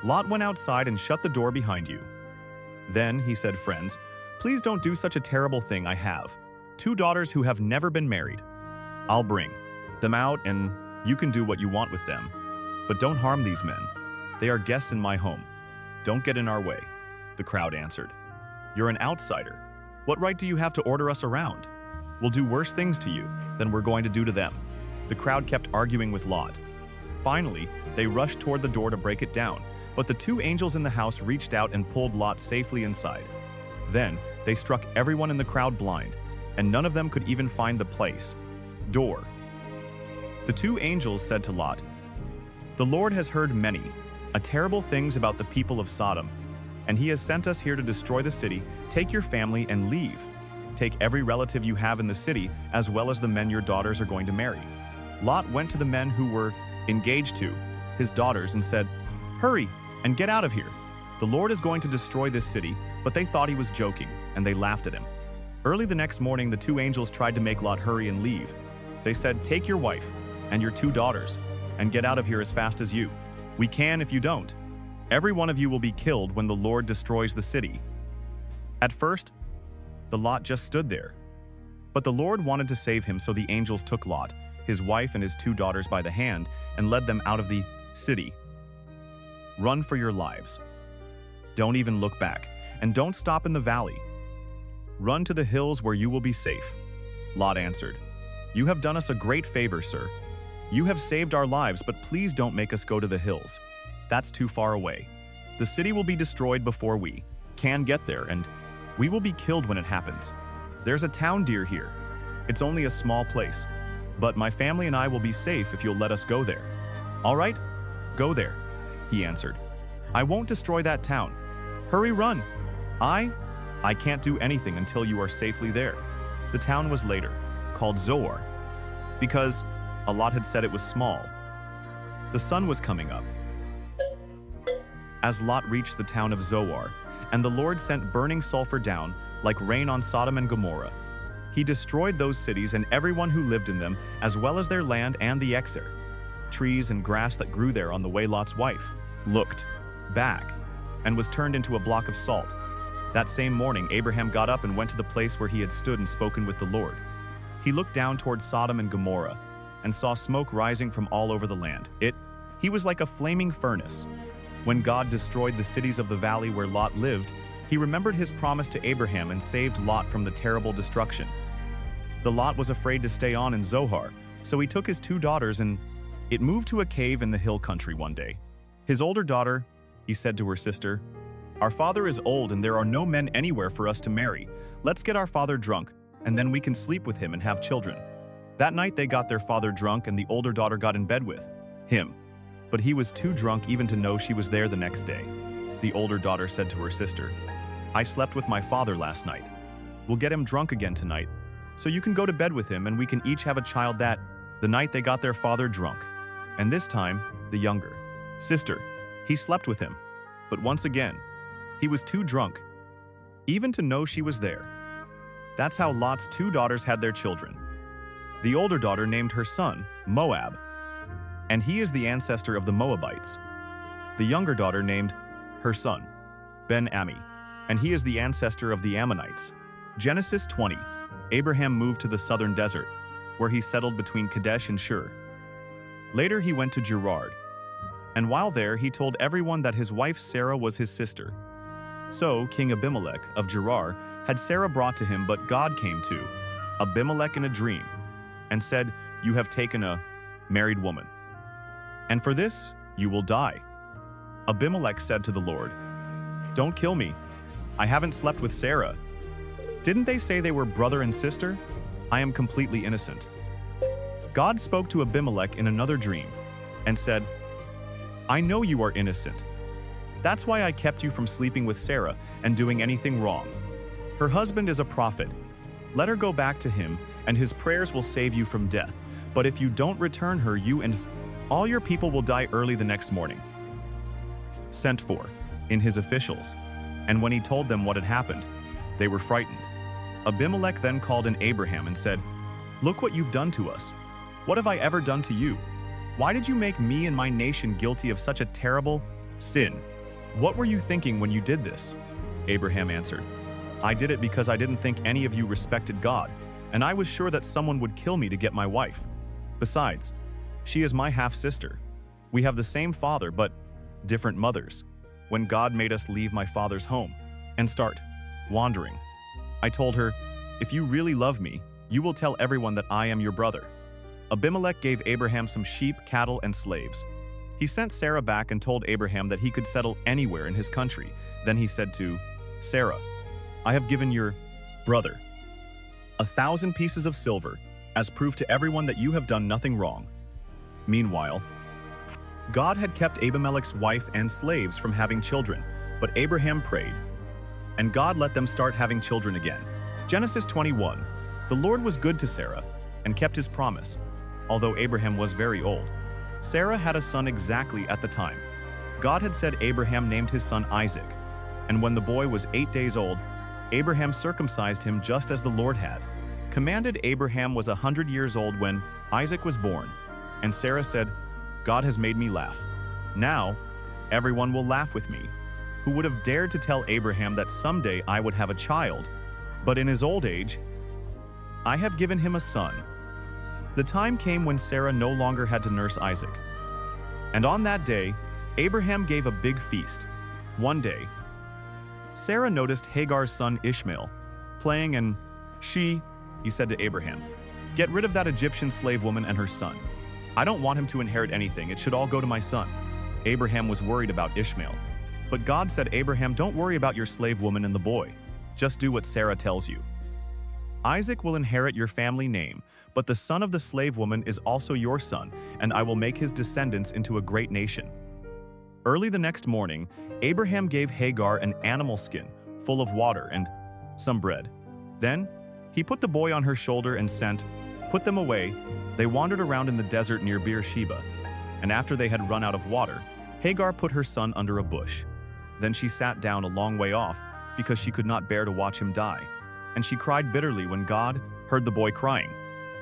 Lot went outside and shut the door behind you. Then he said, Friends, please don't do such a terrible thing. I have 2 daughters who have never been married. I'll bring them out and you can do what you want with them. But don't harm these men. They are guests in my home. Don't get in our way. The crowd answered, You're an outsider. What right do you have to order us around? We'll do worse things to you than we're going to do to them. The crowd kept arguing with Lot. Finally, they rushed toward the door to break it down, but the 2 angels in the house reached out and pulled Lot safely inside. Then they struck everyone in the crowd blind, and none of them could even find the place door. The 2 angels said to Lot, The Lord has heard many, terrible things about the people of Sodom, and he has sent us here to destroy the city. Take your family and leave. Take every relative you have in the city, as well as the men your daughters are going to marry. Lot went to the men who were engaged to his daughters and said, Hurry and get out of here. The Lord is going to destroy this city. But they thought he was joking, and they laughed at him. Early the next morning, the 2 angels tried to make Lot hurry and leave. They said, Take your wife and your 2 daughters and get out of here as fast as you. We can if you don't. Every one of you will be killed when the Lord destroys the city. At first, the Lot just stood there. But the Lord wanted to save him, so the angels took Lot, his wife, and his 2 daughters by the hand and led them out of the city. Run for your lives. Don't even look back, and don't stop in the valley. Run to the hills where you will be safe. Lot answered, You have done us a great favor, sir. You have saved our lives, but please don't make us go to the hills. That's too far away. The city will be destroyed before we can get there, and we will be killed when it happens. There's a town near here. It's only a small place, but my family and I will be safe if you'll let us go there. All right, go there, he answered. I won't destroy that town. Hurry, run. I can't do anything until you are safely there. The town was later called Zoar, because Lot had said it was small. The sun was coming up as Lot reached the town of Zoar, and the Lord sent burning sulfur down like rain on Sodom and Gomorrah. He destroyed those cities and everyone who lived in them, as well as their land and the Exer. trees, and grass that grew there on the way Lot's wife looked back and was turned into a block of salt. That same morning, Abraham got up and went to the place where he had stood and spoken with the Lord. He looked down toward Sodom and Gomorrah and saw smoke rising from all over the land. He was like a flaming furnace. When God destroyed the cities of the valley where Lot lived, he remembered his promise to Abraham and saved Lot from the terrible destruction. The Lot was afraid to stay on in Zohar, so he took his 2 daughters and moved to a cave in the hill country one day. His older daughter, he said to her sister, "Our father is old and there are no men anywhere for us to marry. Let's get our father drunk, and then we can sleep with him and have children." That night they got their father drunk and the older daughter got in bed with him. But he was too drunk even to know she was there the next day. The older daughter said to her sister, "I slept with my father last night. We'll get him drunk again tonight, so you can go to bed with him and we can each have a child." That the night they got their father drunk. And this time, the younger sister, he slept with him. But once again, he was too drunk, even to know she was there. That's how Lot's 2 daughters had their children. The older daughter named her son Moab, and he is the ancestor of the Moabites. The younger daughter named her son Ben-Ami, and he is the ancestor of the Ammonites. Genesis 20. Abraham moved to the southern desert, where he settled between Kadesh and Shur. Later he went to Gerar, and while there he told everyone that his wife Sarah was his sister. So King Abimelech of Gerar had Sarah brought to him, but God came to Abimelech in a dream and said, "You have taken a married woman, and for this you will die." Abimelech said to the Lord, "Don't kill me. I haven't slept with Sarah. Didn't they say they were brother and sister? I am completely innocent." God spoke to Abimelech in another dream and said, "I know you are innocent. That's why I kept you from sleeping with Sarah and doing anything wrong. Her husband is a prophet. Let her go back to him, and his prayers will save you from death. But if you don't return her, you and all your people will die early the next morning." Sent for in his officials, and when he told them what had happened, they were frightened. Abimelech then called in Abraham and said, "Look what you've done to us. What have I ever done to you? Why did you make me and my nation guilty of such a terrible sin? What were you thinking when you did this?" Abraham answered, "I did it because I didn't think any of you respected God, and I was sure that someone would kill me to get my wife. Besides, she is my half-sister. We have the same father, but different mothers. When God made us leave my father's home and start wandering, I told her, 'If you really love me, you will tell everyone that I am your brother.'" Abimelech gave Abraham some sheep, cattle, and slaves. He sent Sarah back and told Abraham that he could settle anywhere in his country. Then he said to Sarah, "I have given your brother 1,000 pieces of silver as proof to everyone that you have done nothing wrong." Meanwhile, God had kept Abimelech's wife and slaves from having children, but Abraham prayed, and God let them start having children again. Genesis 21. The Lord was good to Sarah and kept his promise, although Abraham was very old. Sarah had a son exactly at the time. God had said Abraham named his son Isaac, and when the boy was 8 days old, Abraham circumcised him just as the Lord had commanded. Abraham was 100 years old when Isaac was born, and Sarah said, "God has made me laugh. Now, everyone will laugh with me." Who would have dared to tell Abraham that someday I would have a child? But in his old age, I have given him a son. The time came when Sarah no longer had to nurse Isaac. And on that day, Abraham gave a big feast. One day, Sarah noticed Hagar's son Ishmael playing, and he said to Abraham, "Get rid of that Egyptian slave woman and her son. I don't want him to inherit anything. It should all go to my son." Abraham was worried about Ishmael. But God said, "Abraham, don't worry about your slave woman and the boy. Just do what Sarah tells you. Isaac will inherit your family name, but the son of the slave woman is also your son, and I will make his descendants into a great nation." Early the next morning, Abraham gave Hagar an animal skin full of water and some bread. Then he put the boy on her shoulder and put them away. They wandered around in the desert near Beersheba, and after they had run out of water, Hagar put her son under a bush. Then she sat down a long way off because she could not bear to watch him die, and she cried bitterly. When God heard the boy crying,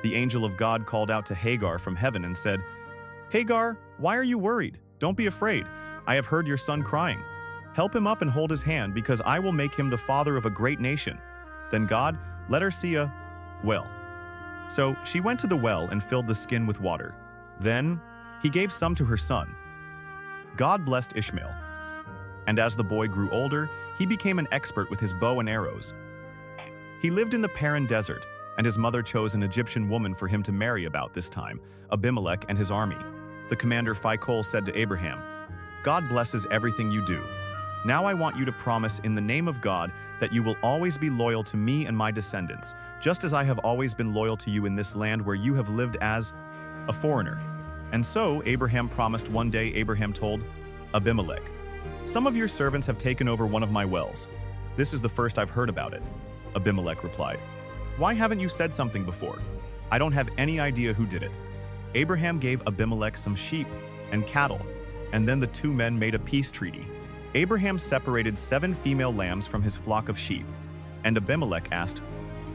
the angel of God called out to Hagar from heaven and said, Hagar, why are you worried? Don't be afraid. I have heard your son crying. Help him up and hold his hand, because I will make him the father of a great nation. Then God, let her see a well. So she went to the well and filled the skin with water. Then he gave some to her son. God blessed Ishmael. And as the boy grew older, he became an expert with his bow and arrows. He lived in the Paran desert, and his mother chose an Egyptian woman for him to marry about this time, Abimelech and his army. The commander Phicol said to Abraham, God blesses everything you do. Now I want you to promise in the name of God that you will always be loyal to me and my descendants, just as I have always been loyal to you in this land where you have lived as a foreigner. And so Abraham promised. One day Abraham told Abimelech, some of your servants have taken over one of my wells. This is the first I've heard about it. Abimelech replied, why haven't you said something before? I don't have any idea who did it. Abraham gave Abimelech some sheep and cattle, and then the two men made a peace treaty. Abraham separated 7 female lambs from his flock of sheep, and Abimelech asked,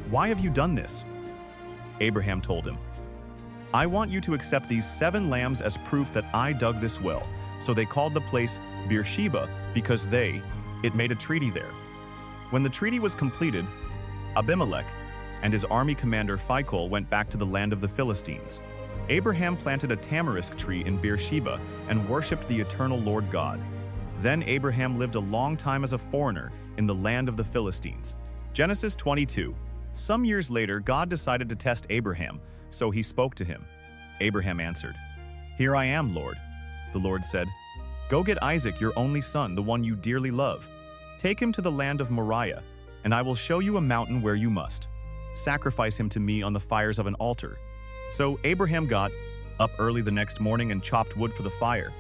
why have you done this? Abraham told him, I want you to accept these 7 lambs as proof that I dug this well. So they called the place Beersheba because it made a treaty there. When the treaty was completed, Abimelech and his army commander Phicol went back to the land of the Philistines. Abraham planted a tamarisk tree in Beersheba and worshipped the eternal Lord God. Then Abraham lived a long time as a foreigner in the land of the Philistines. Genesis 22. Some years later, God decided to test Abraham, so he spoke to him. Abraham answered, Here I am, Lord. The Lord said, Go get Isaac, your only son, the one you dearly love. Take him to the land of Moriah, and I will show you a mountain where you must sacrifice him to me on the fires of an altar. So Abraham got up early the next morning and chopped wood for the fire.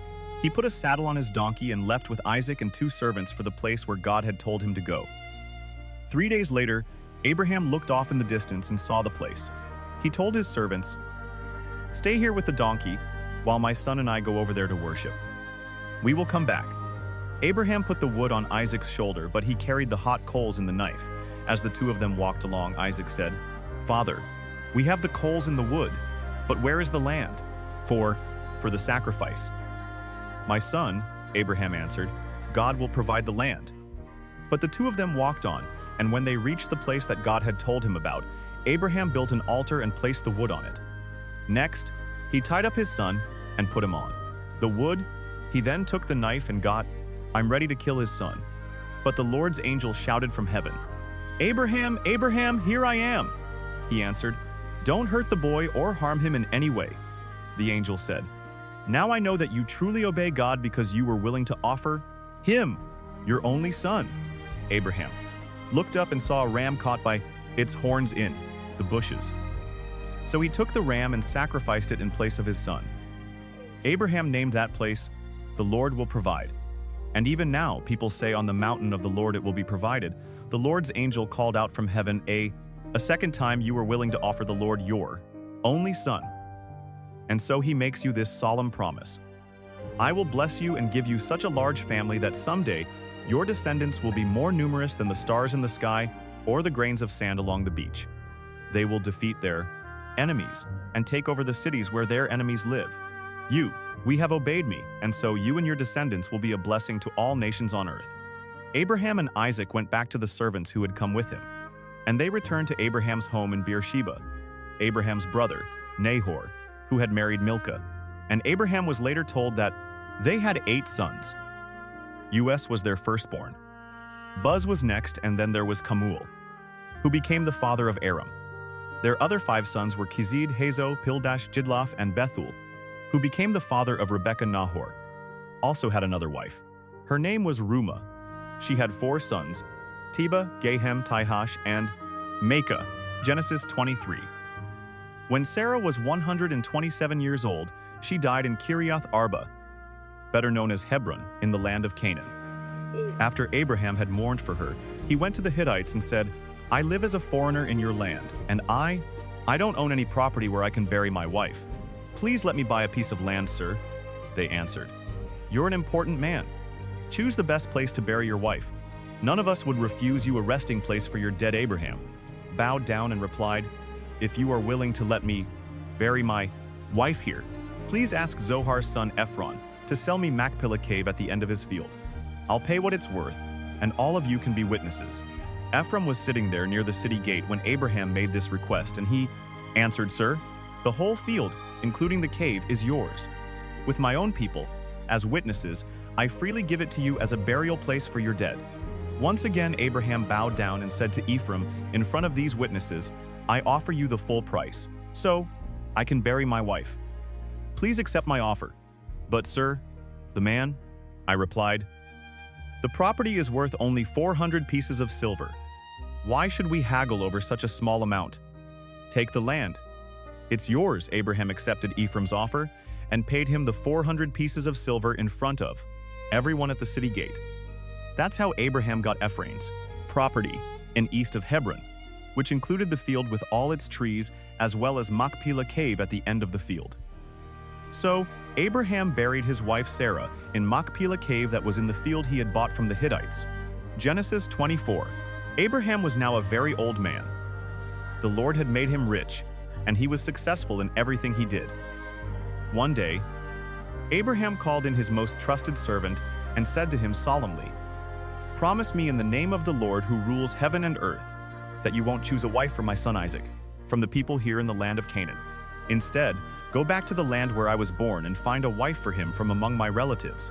He put a saddle on his donkey and left with Isaac and 2 servants for the place where God had told him to go. 3 days later, Abraham looked off in the distance and saw the place. He told his servants, Stay here with the donkey while my son and I go over there to worship. We will come back. Abraham put the wood on Isaac's shoulder, but he carried the hot coals in the knife. As the 2 of them walked along, Isaac said, Father, we have the coals in the wood, but where is the land for the sacrifice? My son, Abraham answered, God will provide the land. But the 2 of them walked on, and when they reached the place that God had told him about, Abraham built an altar and placed the wood on it. Next, he tied up his son and put him on the wood. He then took the knife and I'm ready to kill his son. But the Lord's angel shouted from heaven, Abraham, Abraham, here I am. He answered, Don't hurt the boy or harm him in any way. The angel said, Now I know that you truly obey God because you were willing to offer him, your only son. Abraham looked up and saw a ram caught by its horns in the bushes. So he took the ram and sacrificed it in place of his son. Abraham named that place, The Lord Will Provide. And even now, people say on the mountain of the Lord it will be provided. The Lord's angel called out from heaven, a second time you were willing to offer the Lord your only son. And so he makes you this solemn promise. I will bless you and give you such a large family that someday your descendants will be more numerous than the stars in the sky or the grains of sand along the beach. They will defeat their enemies and take over the cities where their enemies live. We have obeyed me, and so you and your descendants will be a blessing to all nations on earth. Abraham and Isaac went back to the servants who had come with him, and they returned to Abraham's home in Beersheba. Abraham's brother, Nahor, who had married Milcah, and Abraham was later told that they had 8 sons. Us was their firstborn. Buz was next, and then there was Kemuel, who became the father of Aram. Their other 5 sons were Kizid, Hazo, Pildash, Jidlaph, and Bethuel, who became the father of Rebekah. Nahor also had another wife. Her name was Rumah. She had 4 sons, Teba, Gahem, Tihash, and Makah. Genesis 23. When Sarah was 127 years old, she died in Kiriath Arba, better known as Hebron, in the land of Canaan. After Abraham had mourned for her, he went to the Hittites and said, I live as a foreigner in your land, and I don't own any property where I can bury my wife. Please let me buy a piece of land, sir. They answered, You're an important man. Choose the best place to bury your wife. None of us would refuse you a resting place for your dead. Abraham bowed down and replied, If you are willing to let me bury my wife here, Please ask Zohar's son Ephron to sell me Machpelah cave at the end of his field. I'll pay what it's worth, and all of you can be witnesses." Ephron was sitting there near the city gate when Abraham made this request, and he answered, "Sir, the whole field, including the cave, is yours. With my own people, as witnesses, I freely give it to you as a burial place for your dead." Once again, Abraham bowed down and said to Ephron, "In front of these witnesses, I offer you the full price, so I can bury my wife. Please accept my offer." "But sir, the man," I replied, "the property is worth only 400 pieces of silver. Why should we haggle over such a small amount? Take the land." "It's yours." Abraham accepted Ephron's offer and paid him the 400 pieces of silver in front of everyone at the city gate. That's how Abraham got Ephron's property in east of Hebron, which included the field with all its trees as well as Machpelah cave at the end of the field. So Abraham buried his wife Sarah in Machpelah cave that was in the field he had bought from the Hittites. Genesis 24. Abraham was now a very old man. The Lord had made him rich, and he was successful in everything he did. One day, Abraham called in his most trusted servant and said to him solemnly, "Promise me in the name of the Lord who rules heaven and earth that you won't choose a wife for my son Isaac from the people here in the land of Canaan. Instead, go back to the land where I was born and find a wife for him from among my relatives."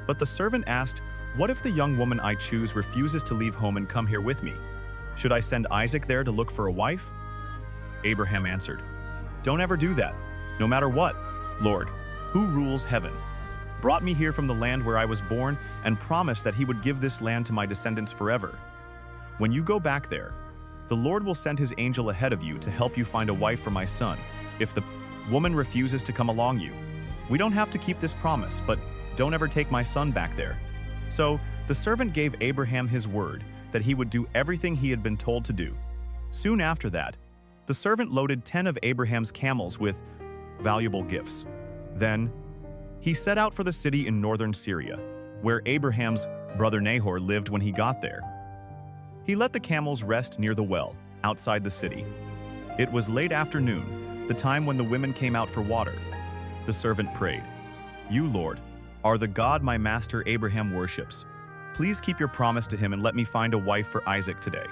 But the servant asked, "What if the young woman I choose refuses to leave home and come here with me? Should I send Isaac there to look for a wife?" Abraham answered, "Don't ever do that. No matter what, Lord, who rules heaven, brought me here from the land where I was born and promised that he would give this land to my descendants forever. When you go back there, the Lord will send his angel ahead of you to help you find a wife for my son. If the woman refuses to come along you, we don't have to keep this promise, but don't ever take my son back there." So the servant gave Abraham his word that he would do everything he had been told to do. Soon after that, the servant loaded 10 of Abraham's camels with valuable gifts. Then he set out for the city in northern Syria, where Abraham's brother Nahor lived when he got there. He let the camels rest near the well, outside the city. It was late afternoon, the time when the women came out for water. The servant prayed, "You, Lord, are the God my master Abraham worships. Please keep your promise to him and let me find a wife for Isaac today.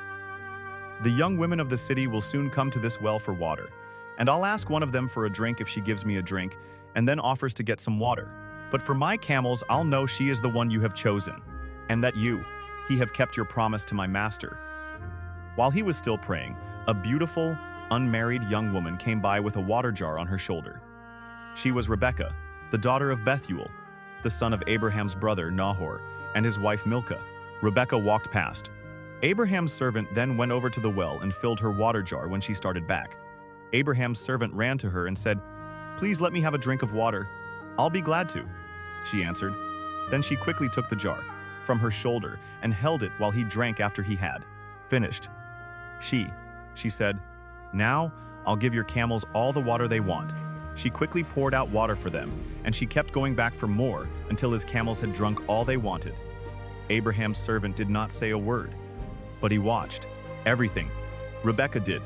The young women of the city will soon come to this well for water, and I'll ask one of them for a drink if she gives me a drink and then offers to get some water. But for my camels, I'll know she is the one you have chosen, and that he have kept your promise to my master." While he was still praying, a beautiful, unmarried young woman came by with a water jar on her shoulder. She was Rebekah, the daughter of Bethuel, the son of Abraham's brother Nahor, and his wife Milcah. Rebekah walked past. Abraham's servant then went over to the well and filled her water jar when she started back. Abraham's servant ran to her and said, "Please let me have a drink of water." "I'll be glad to," she answered. Then she quickly took the jar from her shoulder and held it while he drank after he had finished. She said, "Now I'll give your camels all the water they want." She quickly poured out water for them, and she kept going back for more until his camels had drunk all they wanted. Abraham's servant did not say a word, but he watched everything Rebekah did,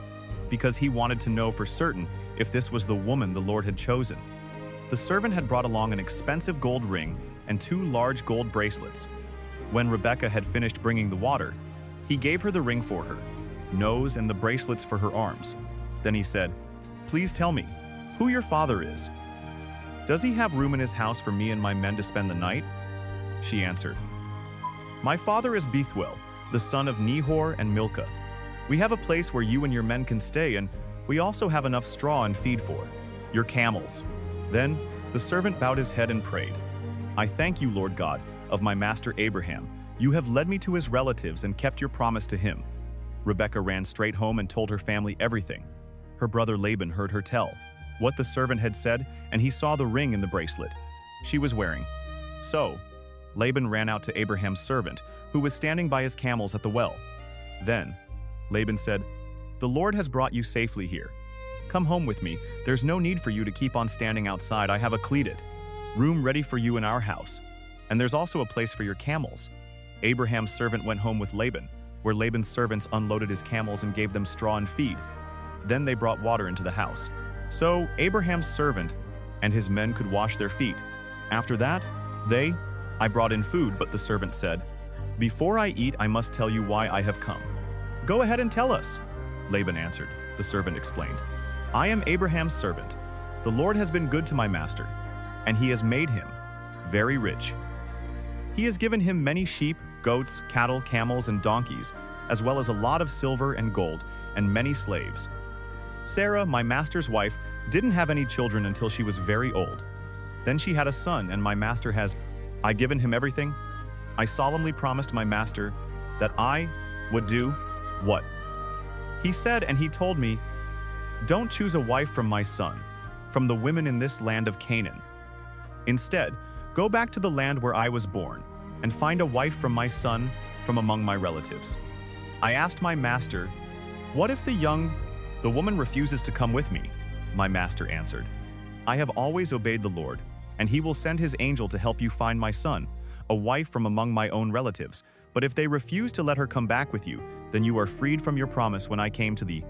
because he wanted to know for certain if this was the woman the Lord had chosen. The servant had brought along an expensive gold ring and 2 large gold bracelets. When Rebekah had finished bringing the water, he gave her the ring for her nose and the bracelets for her arms. Then he said, "Please tell me who your father is. Does he have room in his house for me and my men to spend the night?" She answered, "My father is Bethuel, the son of Nahor and Milcah. We have a place where you and your men can stay, and we also have enough straw and feed for your camels." Then the servant bowed his head and prayed, "I thank you, Lord God, of my master Abraham. You have led me to his relatives and kept your promise to him." Rebekah ran straight home and told her family everything. Her brother Laban heard her tell what the servant had said, and he saw the ring in the bracelet she was wearing. So Laban ran out to Abraham's servant, who was standing by his camels at the well. Then Laban said, "The Lord has brought you safely here. Come home with me. There's no need for you to keep on standing outside. I have a cleated room ready for you in our house, and there's also a place for your camels." Abraham's servant went home with Laban, where Laban's servants unloaded his camels and gave them straw and feed. Then they brought water into the house. So Abraham's servant and his men could wash their feet. After that, I brought in food, but the servant said, "Before I eat, I must tell you why I have come." "Go ahead and tell us," Laban answered. The servant explained, "I am Abraham's servant. The Lord has been good to my master, and he has made him very rich. He has given him many sheep, goats, cattle, camels, and donkeys, as well as a lot of silver and gold, and many slaves. Sarah, my master's wife, didn't have any children until she was very old. Then she had a son, and my master has given him everything. I solemnly promised my master that I would do what he said, and he told me, 'Don't choose a wife from my son, from the women in this land of Canaan. Instead, go back to the land where I was born, and find a wife from my son from among my relatives.' I asked my master, 'What if the woman refuses to come with me?' My master answered, 'I have always obeyed the Lord, and he will send his angel to help you find my son, a wife from among my own relatives. But if they refuse to let her come back with you, then you are freed from your promise when I came to thee.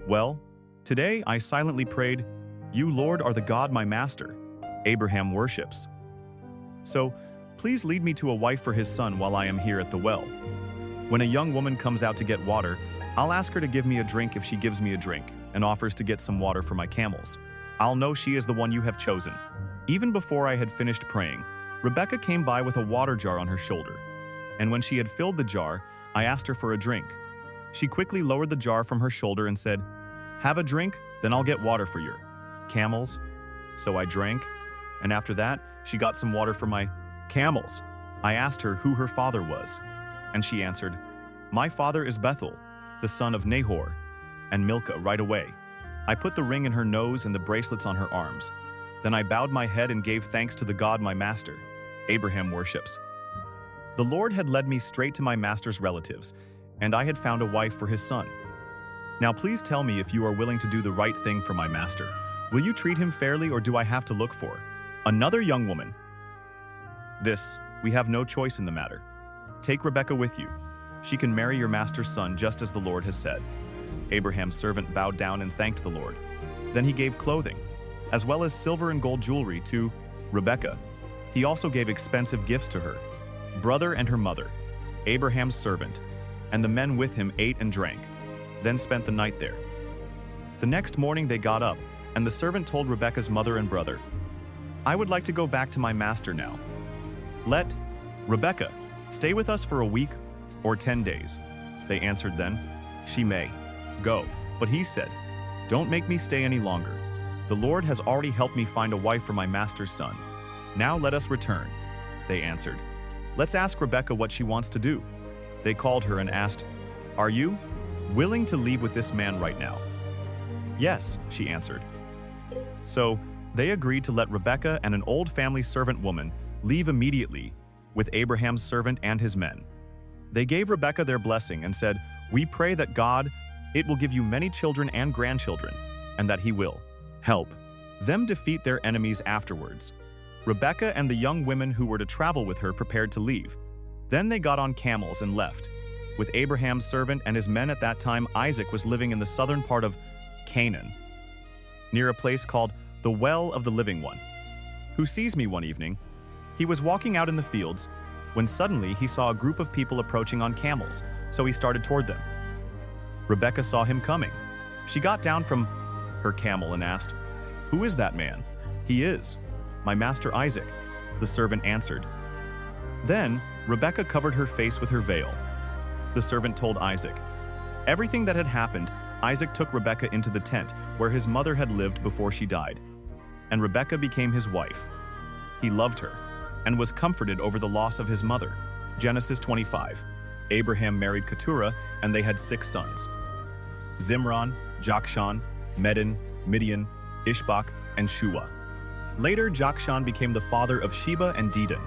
Well, today I silently prayed, 'You, Lord, are the God my master, Abraham worships. So please lead me to a wife for his son while I am here at the well. When a young woman comes out to get water, I'll ask her to give me a drink if she gives me a drink and offers to get some water for my camels. I'll know she is the one you have chosen.' Even before I had finished praying, Rebekah came by with a water jar on her shoulder. And when she had filled the jar, I asked her for a drink. She quickly lowered the jar from her shoulder and said, 'Have a drink, then I'll get water for your camels.' So I drank, and after that, she got some water for my camels. I asked her who her father was, and she answered, 'My father is Bethuel, the son of Nahor, and Milcah.' Right away, I put the ring in her nose and the bracelets on her arms. Then I bowed my head and gave thanks to the God my master, Abraham worships. The Lord had led me straight to my master's relatives, and I had found a wife for his son. Now please tell me if you are willing to do the right thing for my master. Will you treat him fairly, or do I have to look for another young woman? We have no choice in the matter. Take Rebekah with you. She can marry your master's son just as the Lord has said." Abraham's servant bowed down and thanked the Lord. Then he gave clothing, as well as silver and gold jewelry, to Rebekah. He also gave expensive gifts to her brother and her mother, Abraham's servant, and the men with him ate and drank, then spent the night there. The next morning they got up, and the servant told Rebekah's mother and brother, "I would like to go back to my master now. Let Rebekah stay with us for a week or 10 days. They answered then, "She may go." But he said, "Don't make me stay any longer. The Lord has already helped me find a wife for my master's son. Now let us return." They answered, "Let's ask Rebekah what she wants to do." They called her and asked, "Are you willing to leave with this man right now?" "Yes," she answered. So they agreed to let Rebekah and an old family servant woman leave immediately with Abraham's servant and his men. They gave Rebekah their blessing and said, "We pray that God, it will give you many children and grandchildren, and that he will help them defeat their enemies afterwards." Rebekah and the young women who were to travel with her prepared to leave. Then they got on camels and left. With Abraham's servant and his men at that time, Isaac was living in the southern part of Canaan, near a place called the Well of the Living One. Who sees me one evening? He was walking out in the fields, when suddenly he saw a group of people approaching on camels, so he started toward them. Rebekah saw him coming. She got down from her camel and asked, "Who is that man?" "He is my master Isaac," the servant answered. Then Rebekah covered her face with her veil. The servant told Isaac everything that had happened. Isaac took Rebekah into the tent where his mother had lived before she died, and Rebekah became his wife. He loved her and was comforted over the loss of his mother. Genesis 25. Abraham married Keturah, and they had 6 sons: Zimran, Jokshan, Medan, Midian, Ishbak, and Shua. Later, Jokshan became the father of Sheba and Dedan.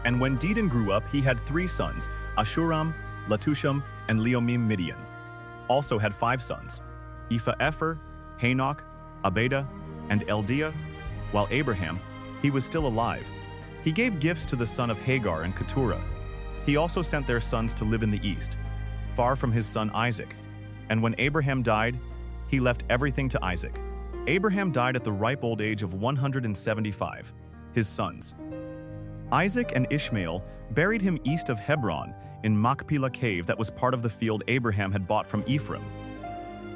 And when Dedan grew up, he had 3 sons, Ashuram, Latusham, and Leomim. Midian also had 5 sons, Epher, Hanok, Abeda, and Eldiah. While Abraham, he was still alive, he gave gifts to the son of Hagar and Keturah. He also sent their sons to live in the east, far from his son Isaac. And when Abraham died, he left everything to Isaac. Abraham died at the ripe old age of 175. His sons, Isaac and Ishmael, buried him east of Hebron in Machpelah cave that was part of the field Abraham had bought from Ephraim.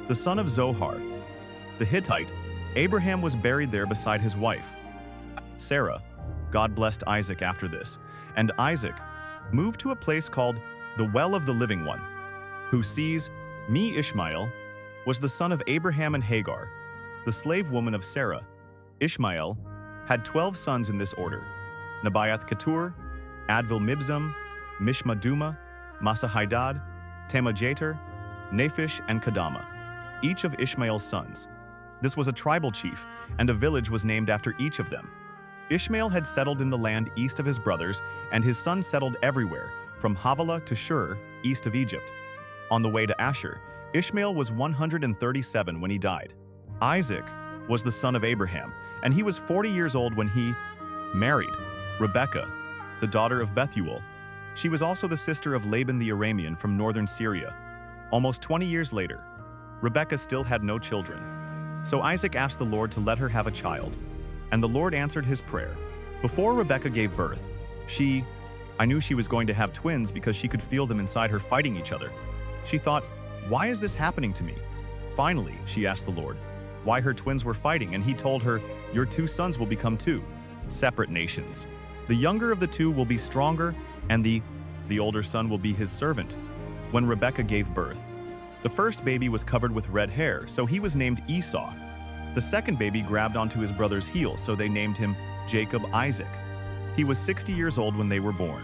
The son of Zohar, the Hittite, Abraham was buried there beside his wife, Sarah. God blessed Isaac after this, and Isaac moved to a place called the Well of the Living One, who sees me. Ishmael was the son of Abraham and Hagar, the slave woman of Sarah. Ishmael had 12 sons in this order: Nebaioth Ketur, Advil Mibzam, Mishma Duma, Masahidad, Temajater, Naphish, and Kadama, each of Ishmael's sons. This was a tribal chief, and a village was named after each of them. Ishmael had settled in the land east of his brothers, and his sons settled everywhere, from Havilah to Shur, east of Egypt. On the way to Asher, Ishmael was 137 when he died. Isaac was the son of Abraham, and he was 40 years old when he married Rebekah, the daughter of Bethuel. She was also the sister of Laban the Aramean from northern Syria. Almost 20 years later, Rebekah still had no children. So Isaac asked the Lord to let her have a child, and the Lord answered his prayer. Before Rebekah gave birth, I knew she was going to have twins because she could feel them inside her fighting each other. She thought, why is this happening to me? Finally, she asked the Lord why her twins were fighting, and he told her, your 2 sons will become 2 separate nations. The younger of the 2 will be stronger, and the older son will be his servant. When Rebekah gave birth, the first baby was covered with red hair, so he was named Esau. The second baby grabbed onto his brother's heel, so they named him Jacob Isaac. He was 60 years old when they were born.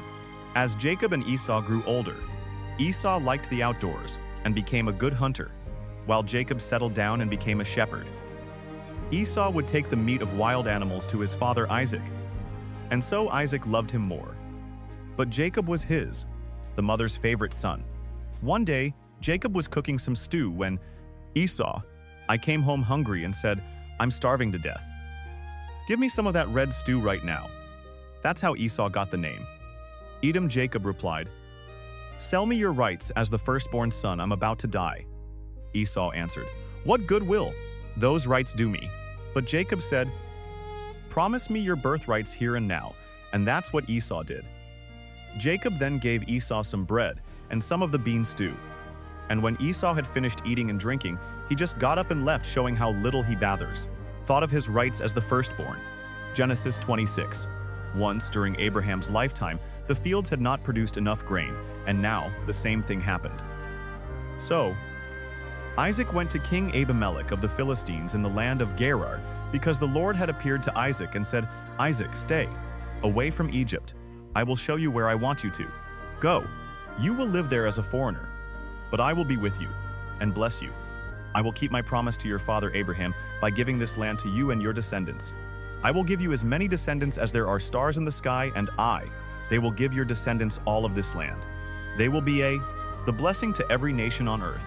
As Jacob and Esau grew older, Esau liked the outdoors and became a good hunter, while Jacob settled down and became a shepherd. Esau would take the meat of wild animals to his father Isaac, and so Isaac loved him more. But Jacob was the mother's favorite son. One day, Jacob was cooking some stew when I came home hungry and said, I'm starving to death. Give me some of that red stew right now. That's how Esau got the name. Edom. Jacob replied, sell me your rights as the firstborn son, I'm about to die. Esau answered, what good will those rights do me? But Jacob said, promise me your birthrights here and now, and that's what Esau did. Jacob then gave Esau some bread and some of the bean stew. And when Esau had finished eating and drinking, he just got up and left, showing how little he thought of his rights as the firstborn. Genesis 26. Once, during Abraham's lifetime, the fields had not produced enough grain, and now the same thing happened. So, Isaac went to King Abimelech of the Philistines in the land of Gerar, because the Lord had appeared to Isaac and said, Isaac, stay away from Egypt. I will show you where I want you to. Go, you will live there as a foreigner, but I will be with you and bless you. I will keep my promise to your father Abraham by giving this land to you and your descendants. I will give you as many descendants as there are stars in the sky, and they will give your descendants all of this land. They will be the blessing to every nation on earth.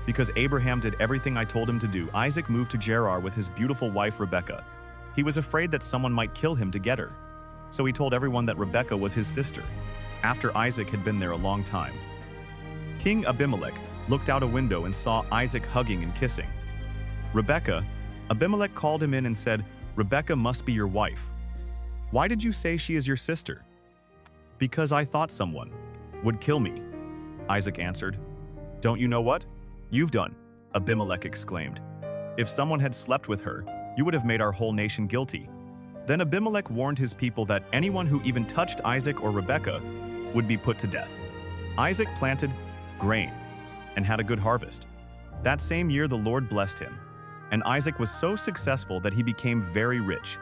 Because Abraham did everything I told him to do, Isaac moved to Gerar with his beautiful wife Rebekah. He was afraid that someone might kill him to get her, so he told everyone that Rebekah was his sister, after Isaac had been there a long time. King Abimelech looked out a window and saw Isaac hugging and kissing Rebekah. Abimelech called him in and said, Rebekah must be your wife. Why did you say she is your sister? Because I thought someone would kill me, Isaac answered. Don't you know what you've done? Abimelech exclaimed. If someone had slept with her, you would have made our whole nation guilty. Then Abimelech warned his people that anyone who even touched Isaac or Rebekah would be put to death. Isaac planted grain and had a good harvest. That same year the Lord blessed him, and Isaac was so successful that he became very rich.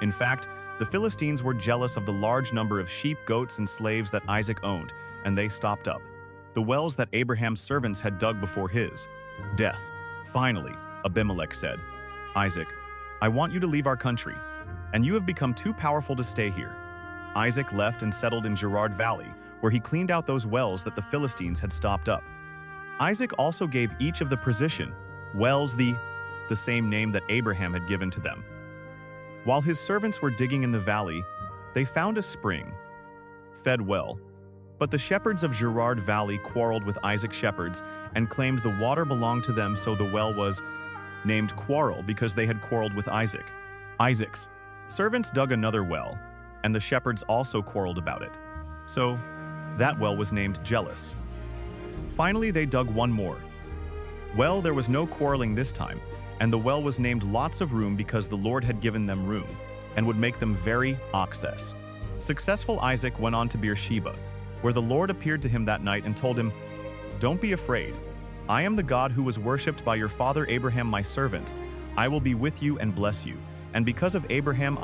In fact, the Philistines were jealous of the large number of sheep, goats, and slaves that Isaac owned, and they stopped up the wells that Abraham's servants had dug before his death. Finally, Abimelech said, Isaac, I want you to leave our country, and you have become too powerful to stay here. Isaac left and settled in Gerar Valley, where he cleaned out those wells that the Philistines had stopped up. Isaac also gave each of the position wells the same name that Abraham had given to them. While his servants were digging in the valley, they found a spring, fed well. But the shepherds of Gerar Valley quarreled with Isaac's shepherds and claimed the water belonged to them, so the well was named Quarrel because they had quarreled with Isaac. Isaac's servants dug another well, and the shepherds also quarreled about it. So that well was named Jealous. Finally, they dug one more. Well, there was no quarreling this time, and the well was named Lots of Room because the Lord had given them room and would make them very access. Successful Isaac went on to Beersheba, where the Lord appeared to him that night and told him, "Don't be afraid. I am the God who was worshipped by your father Abraham, my servant. I will be with you and bless you, and because of Abraham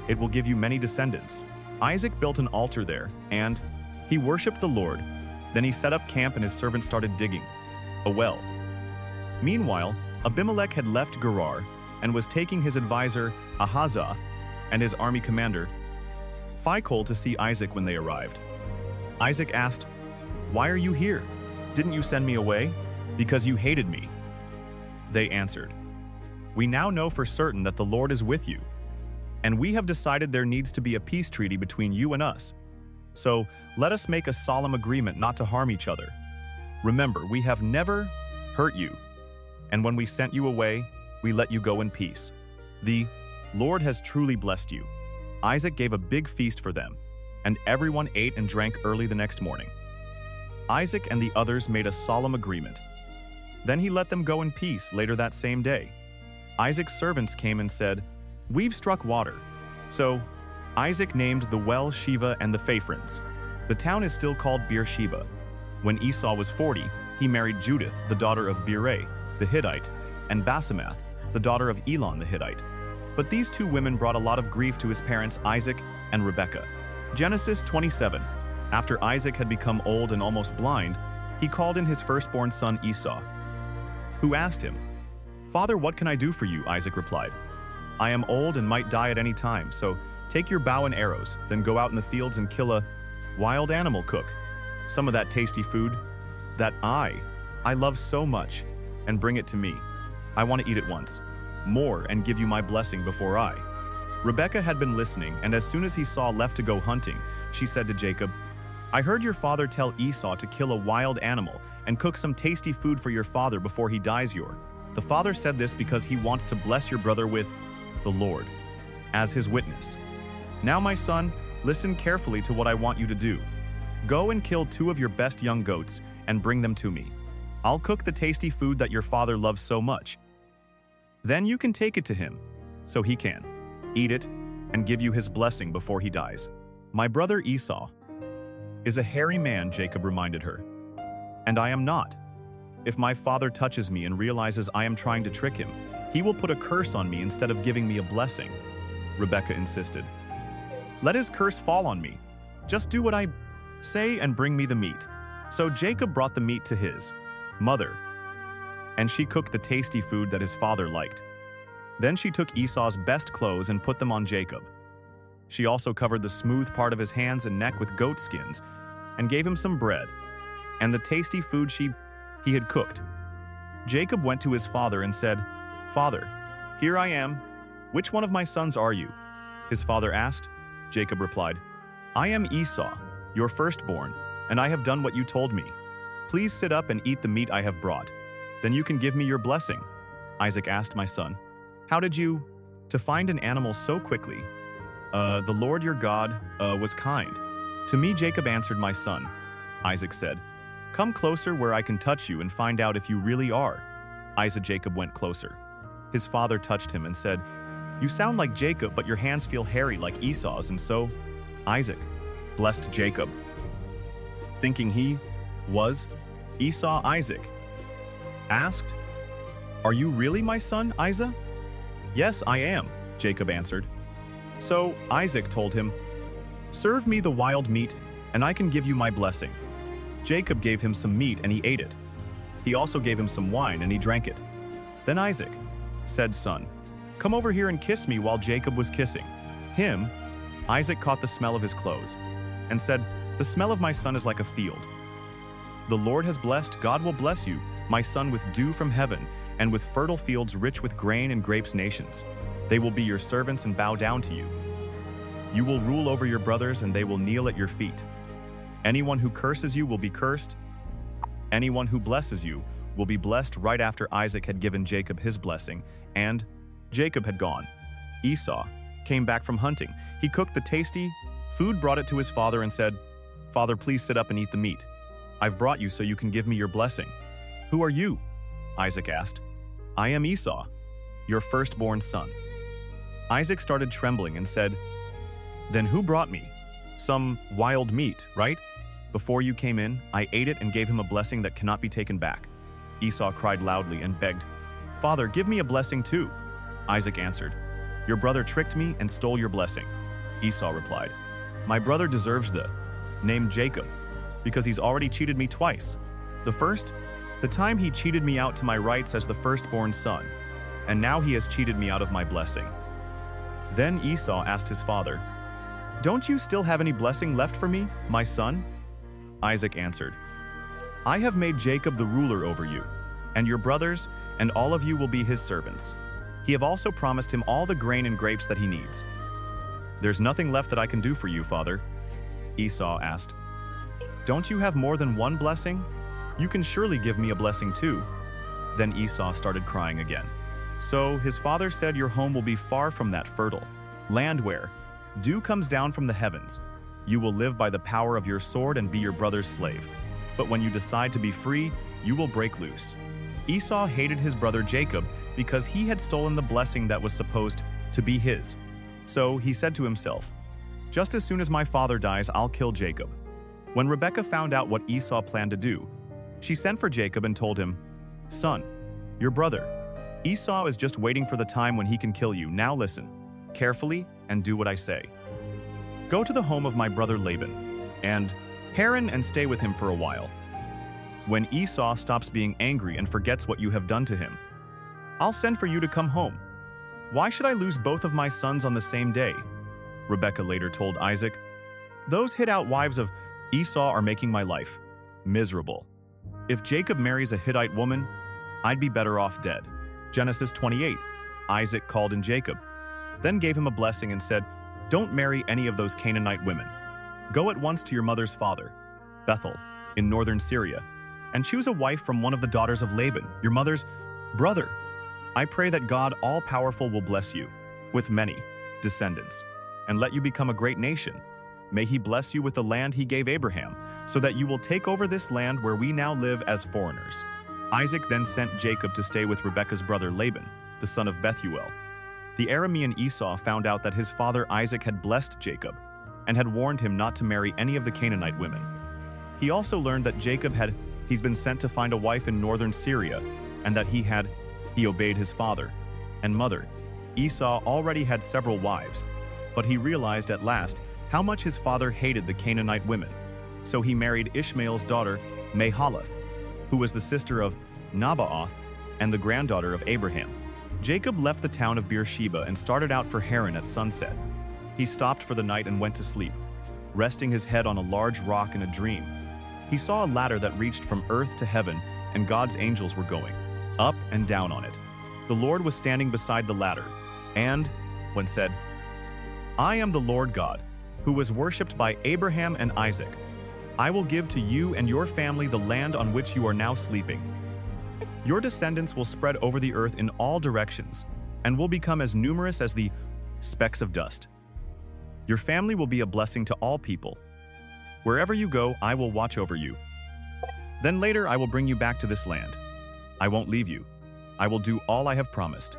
it will give you many descendants." Isaac built an altar there, and he worshipped the Lord. Then he set up camp and his servant started digging a well. Meanwhile, Abimelech had left Gerar and was taking his advisor Ahazoth and his army commander Phicol to see Isaac when they arrived. Isaac asked, "Why are you here? Didn't you send me away? Because you hated me." They answered, "We now know for certain that the Lord is with you, and we have decided there needs to be a peace treaty between you and us. So let us make a solemn agreement not to harm each other. Remember, we have never hurt you, and when we sent you away, we let you go in peace. The Lord has truly blessed you." Isaac gave a big feast for them, and everyone ate and drank early the next morning. Isaac and the others made a solemn agreement. Then he let them go in peace later that same day. Isaac's servants came and said, "We've struck water." So Isaac named the well Sheva and the Phaphrims. The town is still called Beersheba. When Esau was 40, he married Judith, the daughter of Beeri, the Hittite, and Basemath, the daughter of Elon the Hittite. But these two women brought a lot of grief to his parents Isaac and Rebekah. Genesis 27. After Isaac had become old and almost blind, he called in his firstborn son Esau, who asked him, "Father, what can I do for you?" Isaac replied, "I am old and might die at any time, so take your bow and arrows, then go out in the fields and kill a wild animal, cook some of that tasty food that I love so much, and bring it to me. I want to eat it once more and give you my blessing before I." Rebekah had been listening, and as soon as he saw left to go hunting, she said to Jacob, "I heard your father tell Esau to kill a wild animal and cook some tasty food for your father before he dies. The father said this because he wants to bless your brother with the Lord as his witness. Now, my son, listen carefully to what I want you to do. Go and kill 2 of your best young goats and bring them to me. I'll cook the tasty food that your father loves so much. Then you can take it to him, so he can eat it and give you his blessing before he dies." "My brother Esau is a hairy man," Jacob reminded her, "and I am not. If my father touches me and realizes I am trying to trick him, he will put a curse on me instead of giving me a blessing." Rebekah insisted, "Let his curse fall on me. Just do what I say and bring me the meat." So Jacob brought the meat to his mother, and she cooked the tasty food that his father liked. Then she took Esau's best clothes and put them on Jacob. She also covered the smooth part of his hands and neck with goat skins and gave him some bread and the tasty food he had cooked. Jacob went to his father and said, "Father, here I am. Which one of my sons are you?" His father asked. Jacob replied, "I am Esau, your firstborn, and I have done what you told me. Please sit up and eat the meat I have brought. Then you can give me your blessing." Isaac asked, "My son, how did you to find an animal so quickly?" The Lord your God was kind to me," Jacob answered. "My son," Isaac said, "come closer where I can touch you and find out if you really are." Jacob went closer. His father touched him and said, "You sound like Jacob, but your hands feel hairy like Esau's." And so Isaac blessed Jacob, thinking he was Esau. Isaac asked, "Are you really my son, Isaac?" "Yes, I am," Jacob answered. So Isaac told him, "Serve me the wild meat, and I can give you my blessing." Jacob gave him some meat, and he ate it. He also gave him some wine, and he drank it. Then Isaac said, "Son, come over here and kiss me," while Jacob was kissing him. Isaac caught the smell of his clothes and said, "The smell of my son is like a field. The Lord has blessed, God will bless you, my son, with dew from heaven, and with fertile fields rich with grain and grapes nations. They will be your servants and bow down to you. You will rule over your brothers, and they will kneel at your feet. Anyone who curses you will be cursed. Anyone who blesses you will be blessed right after Isaac had given Jacob his blessing, and Jacob had gone. Esau came back from hunting. He cooked the tasty food, brought it to his father, and said, "Father, please sit up and eat the meat. I've brought you so you can give me your blessing." "Who are you?" Isaac asked. "I am Esau, your firstborn son." Isaac started trembling and said, "Then who brought me? Some wild meat, right? Before you came in, I ate it and gave him a blessing that cannot be taken back." Esau cried loudly and begged, "Father, give me a blessing too." Isaac answered, "Your brother tricked me and stole your blessing." Esau replied, "My brother deserves the name Jacob, because he's already cheated me twice. The first, the time he cheated me out to my rights as the firstborn son, and now he has cheated me out of my blessing." Then Esau asked his father, "Don't you still have any blessing left for me, my son?" Isaac answered, "I have made Jacob the ruler over you, and your brothers and all of you will be his servants. He have also promised him all the grain and grapes that he needs." "There's nothing left that I can do for you, father," Esau asked. "Don't you have more than one blessing? You can surely give me a blessing too." Then Esau started crying again. So his father said, "Your home will be far from that fertile land where dew comes down from the heavens. You will live by the power of your sword and be your brother's slave. But when you decide to be free, you will break loose." Esau hated his brother Jacob because he had stolen the blessing that was supposed to be his. So he said to himself, "Just as soon as my father dies, I'll kill Jacob." When Rebekah found out what Esau planned to do, she sent for Jacob and told him, "Son, your brother, Esau is just waiting for the time when he can kill you. Now listen carefully and do what I say. Go to the home of my brother Laban and Haran and stay with him for a while. When Esau stops being angry and forgets what you have done to him, I'll send for you to come home. Why should I lose both of my sons on the same day?" Rebekah later told Isaac, "Those hid-out wives of Esau are making my life miserable. If Jacob marries a Hittite woman, I'd be better off dead." Genesis 28. Isaac called in Jacob, then gave him a blessing and said, "Don't marry any of those Canaanite women. Go at once to your mother's father, Bethel, in northern Syria, and choose a wife from one of the daughters of Laban, your mother's brother. I pray that God all-powerful will bless you with many descendants and let you become a great nation. May he bless you with the land he gave Abraham, so that you will take over this land where we now live as foreigners." Isaac then sent Jacob to stay with Rebekah's brother Laban, the son of Bethuel. The Aramean Esau found out that his father Isaac had blessed Jacob and had warned him not to marry any of the Canaanite women. He also learned that he's been sent to find a wife in northern Syria, and that he obeyed his father and mother. Esau already had several wives, but he realized at last how much his father hated the Canaanite women. So he married Ishmael's daughter, Mahalath, who was the sister of Nabaoth and the granddaughter of Abraham. Jacob left the town of Beersheba and started out for Haran at sunset. He stopped for the night and went to sleep, resting his head on a large rock in a dream. He saw a ladder that reached from earth to heaven, and God's angels were going up and down on it. The Lord was standing beside the ladder, and, when said, "I am the Lord God, who was worshipped by Abraham and Isaac. I will give to you and your family the land on which you are now sleeping. Your descendants will spread over the earth in all directions, and will become as numerous as the specks of dust. Your family will be a blessing to all people. Wherever you go, I will watch over you. Then later I will bring you back to this land. I won't leave you. I will do all I have promised."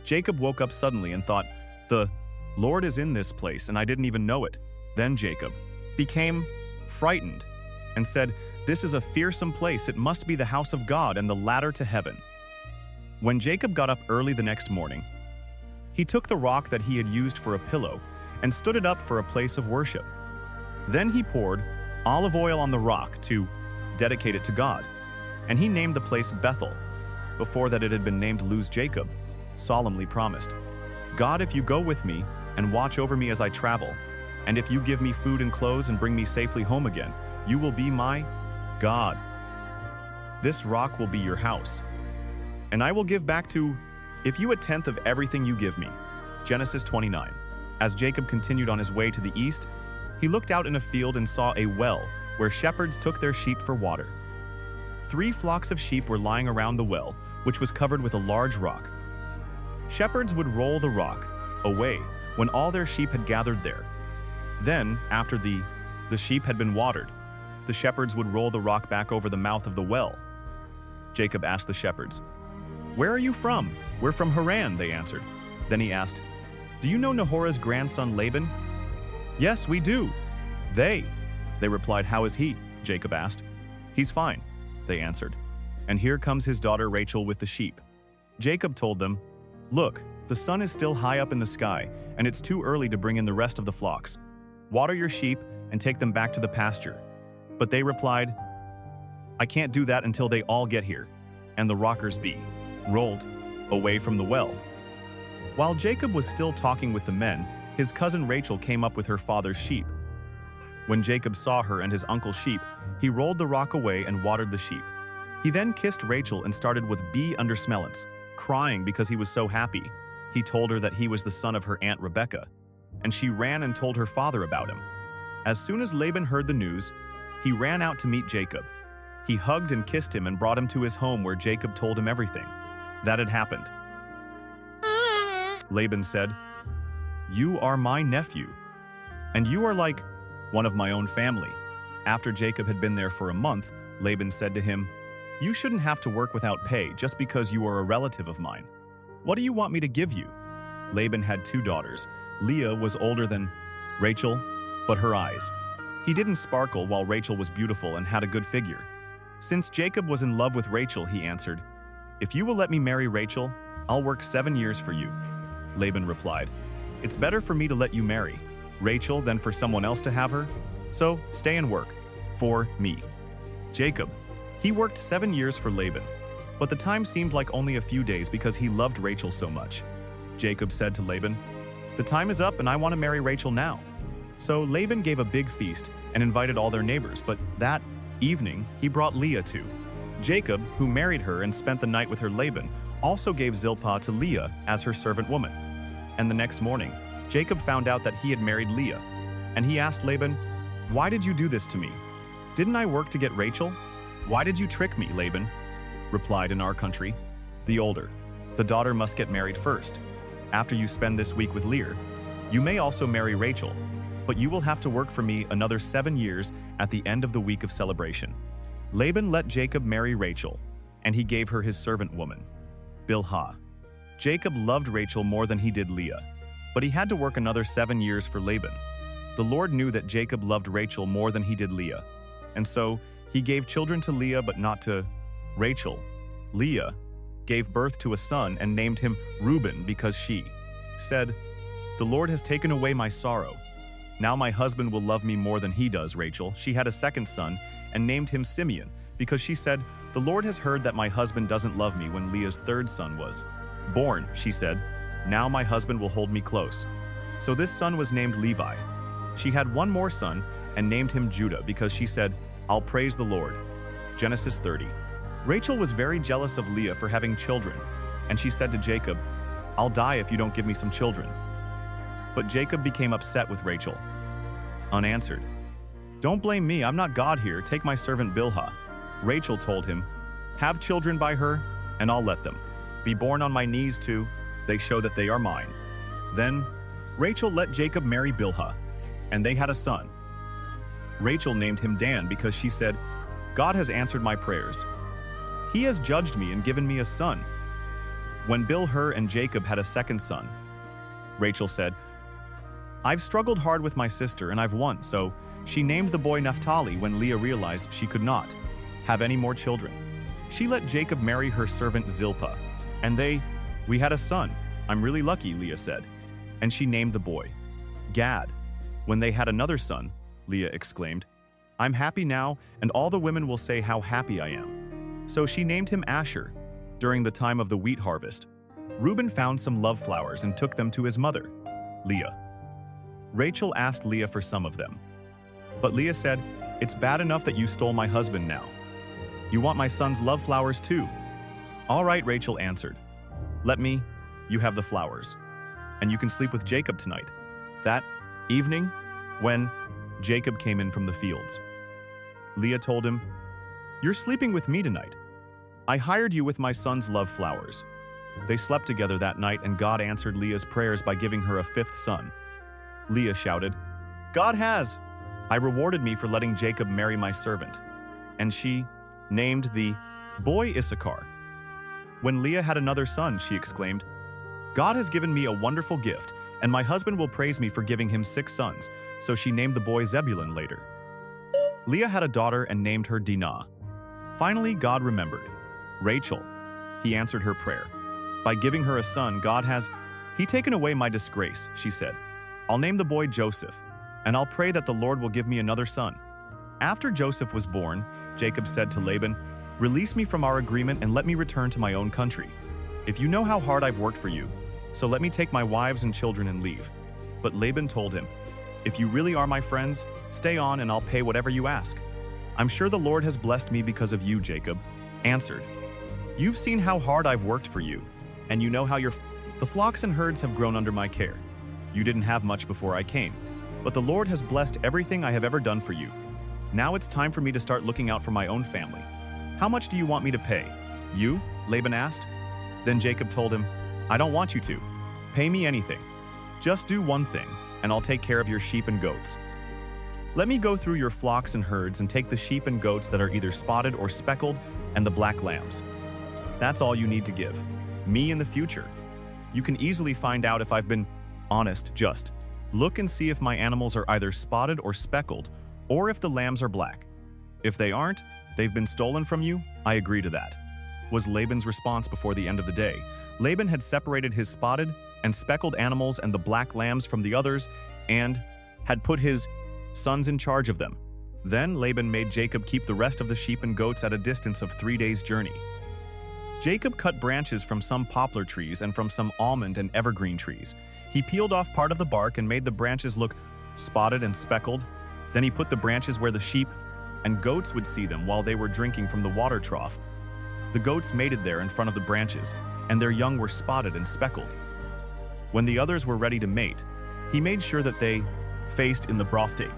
Jacob woke up suddenly and thought, "The Lord is in this place, and I didn't even know it." Then Jacob became frightened and said, "This is a fearsome place. It must be the house of God and the ladder to heaven." When Jacob got up early the next morning, he took the rock that he had used for a pillow and stood it up for a place of worship. Then he poured olive oil on the rock to dedicate it to God, and he named the place Bethel. Before that it had been named Luz. Jacob solemnly promised, "God, if you go with me and watch over me as I travel, and if you give me food and clothes and bring me safely home again, you will be my God. This rock will be your house, and I will give back to you a tenth of everything you give me." Genesis 29. As Jacob continued on his way to the east, he looked out in a field and saw a well where shepherds took their sheep for water. 3 flocks of sheep were lying around the well, which was covered with a large rock. Shepherds would roll the rock away when all their sheep had gathered there. Then, after the sheep had been watered, the shepherds would roll the rock back over the mouth of the well. Jacob asked the shepherds, "Where are you from?" "We're from Haran," they answered. Then he asked, "Do you know Nahor's grandson Laban?" "Yes, we do." They replied, "How is he?" Jacob asked. "He's fine," they answered. "And here comes his daughter Rachel with the sheep." Jacob told them, "Look, the sun is still high up in the sky, and it's too early to bring in the rest of the flocks. Water your sheep and take them back to the pasture." But they replied, "I can't do that until they all get here, and the rockers be rolled away from the well." While Jacob was still talking with the men, his cousin Rachel came up with her father's sheep. When Jacob saw her and his uncle's sheep, he rolled the rock away and watered the sheep. He then kissed Rachel and started with B under smellance, crying because he was so happy. He told her that he was the son of her aunt Rebekah, and she ran and told her father about him. As soon as Laban heard the news, he ran out to meet Jacob. He hugged and kissed him and brought him to his home, where Jacob told him everything that had happened. Laban said, "You are my nephew, and you are like one of my own family." After Jacob had been there for a month, Laban said to him, "You shouldn't have to work without pay just because you are a relative of mine. What do you want me to give you?" Laban had 2 daughters. Leah was older than Rachel, but her eyes. He didn't sparkle, while Rachel was beautiful and had a good figure. Since Jacob was in love with Rachel, he answered, "If you will let me marry Rachel, I'll work 7 years for you." Laban replied, "It's better for me to let you marry Rachel than for someone else to have her, so stay and work for me." Jacob, he worked 7 years for Laban, but the time seemed like only a few days because he loved Rachel so much. Jacob said to Laban, "The time is up and I want to marry Rachel now." So Laban gave a big feast and invited all their neighbors, but that evening he brought Leah too. Jacob, who married her and spent the night with her Laban, also gave Zilpah to Leah as her servant woman. And the next morning, Jacob found out that he had married Leah, and he asked Laban, "Why did you do this to me? Didn't I work to get Rachel? Why did you trick me?" Laban replied, "In our country, the older, the daughter must get married first. After you spend this week with Leah, you may also marry Rachel, but you will have to work for me another 7 years at the end of the week of celebration." Laban let Jacob marry Rachel, and he gave her his servant woman, Bilhah. Jacob loved Rachel more than he did Leah, but he had to work another 7 years for Laban. The Lord knew that Jacob loved Rachel more than he did Leah, and so he gave children to Leah but not to Rachel. Leah gave birth to a son and named him Reuben because she said, "The Lord has taken away my sorrow. Now my husband will love me more than he does." Rachel, she had a second son and named him Simeon because she said, "The Lord has heard that my husband doesn't love me." When Leah's third son was born, she said, "Now my husband will hold me close." So this son was named Levi. She had one more son and named him Judah because she said, "I'll praise the Lord." Genesis 30. Rachel was very jealous of Leah for having children, and she said to Jacob, "I'll die if you don't give me some children." But Jacob became upset with Rachel. Unanswered. "Don't blame me, I'm not God here, take my servant Bilhah." Rachel told him, "Have children by her, and I'll let them be born on my knees too. They show that they are mine." Then Rachel let Jacob marry Bilhah, and they had a son. Rachel named him Dan because she said, "God has answered my prayers. He has judged me and given me a son." When Bilhah and Jacob had a second son, Rachel said, "I've struggled hard with my sister and I've won," so she named the boy Naphtali when Leah realized she could not have any more children. She let Jacob marry her servant Zilpah, and we had a son. "I'm really lucky," Leah said, and she named the boy Gad. When they had another son, Leah exclaimed, "I'm happy now, and all the women will say how happy I am." So she named him Asher. During the time of the wheat harvest, Reuben found some love flowers and took them to his mother, Leah. Rachel asked Leah for some of them, but Leah said, "It's bad enough that you stole my husband now. You want my son's love flowers too?" "All right," Rachel answered. You have the flowers, and you can sleep with Jacob tonight." That evening, when Jacob came in from the fields, Leah told him, "You're sleeping with me tonight. I hired you with my son's love flowers." They slept together that night, and God answered Leah's prayers by giving her a fifth son. Leah shouted, "God has! I rewarded me for letting Jacob marry my servant." And she named the boy Issachar. When Leah had another son, she exclaimed, "God has given me a wonderful gift, and my husband will praise me for giving him 6 sons." So she named the boy Zebulun later. Leah had a daughter and named her Dinah. Finally, God remembered Rachel. He answered her prayer. By giving her a son, He taken away my disgrace, she said. "I'll name the boy Joseph, and I'll pray that the Lord will give me another son." After Joseph was born, Jacob said to Laban, "Release me from our agreement and let me return to my own country. If you know how hard I've worked for you, so let me take my wives and children and leave." But Laban told him, "If you really are my friends, stay on and I'll pay whatever you ask." "I'm sure the Lord has blessed me because of you," Jacob answered. "You've seen how hard I've worked for you, and you know how the flocks and herds have grown under my care. You didn't have much before I came, but the Lord has blessed everything I have ever done for you. Now it's time for me to start looking out for my own family. How much do you want me to pay?" "You?" Laban asked. Then Jacob told him, "I don't want you to. Pay me anything. Just do one thing, and I'll take care of your sheep and goats. Let me go through your flocks and herds and take the sheep and goats that are either spotted or speckled and the black lambs. That's all you need to give me in the future. You can easily find out if I've been honest. Just look and see if my animals are either spotted or speckled, or if the lambs are black. If they aren't, they've been stolen from you. I agree to that," was Laban's response before the end of the day. Laban had separated his spotted and speckled animals and the black lambs from the others and had put his sons in charge of them. Then Laban made Jacob keep the rest of the sheep and goats at a distance of 3 days' journey. Jacob cut branches from some poplar trees and from some almond and evergreen trees. He peeled off part of the bark and made the branches look spotted and speckled. Then he put the branches where the sheep and goats would see them while they were drinking from the water trough. The goats mated there in front of the branches, and their young were spotted and speckled. When the others were ready to mate, he made sure that they faced in the brothte,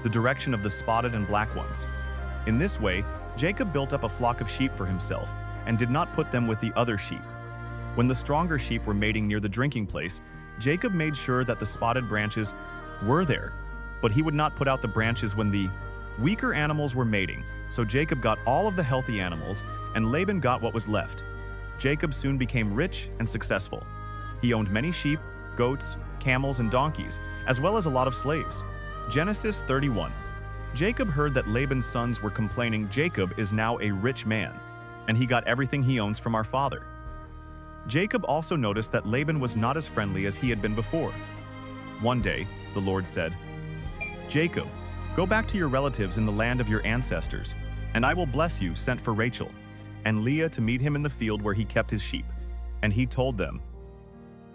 the direction of the spotted and black ones. In this way, Jacob built up a flock of sheep for himself and did not put them with the other sheep. When the stronger sheep were mating near the drinking place, Jacob made sure that the spotted branches were there, but he would not put out the branches when the weaker animals were mating. So Jacob got all of the healthy animals, and Laban got what was left. Jacob soon became rich and successful. He owned many sheep, goats, camels, and donkeys, as well as a lot of slaves. Genesis 31. Jacob heard that Laban's sons were complaining, "Jacob is now a rich man, and he got everything he owns from our father." Jacob also noticed that Laban was not as friendly as he had been before. One day, the Lord said, "Jacob, go back to your relatives in the land of your ancestors, and I will bless you," sent for Rachel and Leah to meet him in the field where he kept his sheep. And he told them,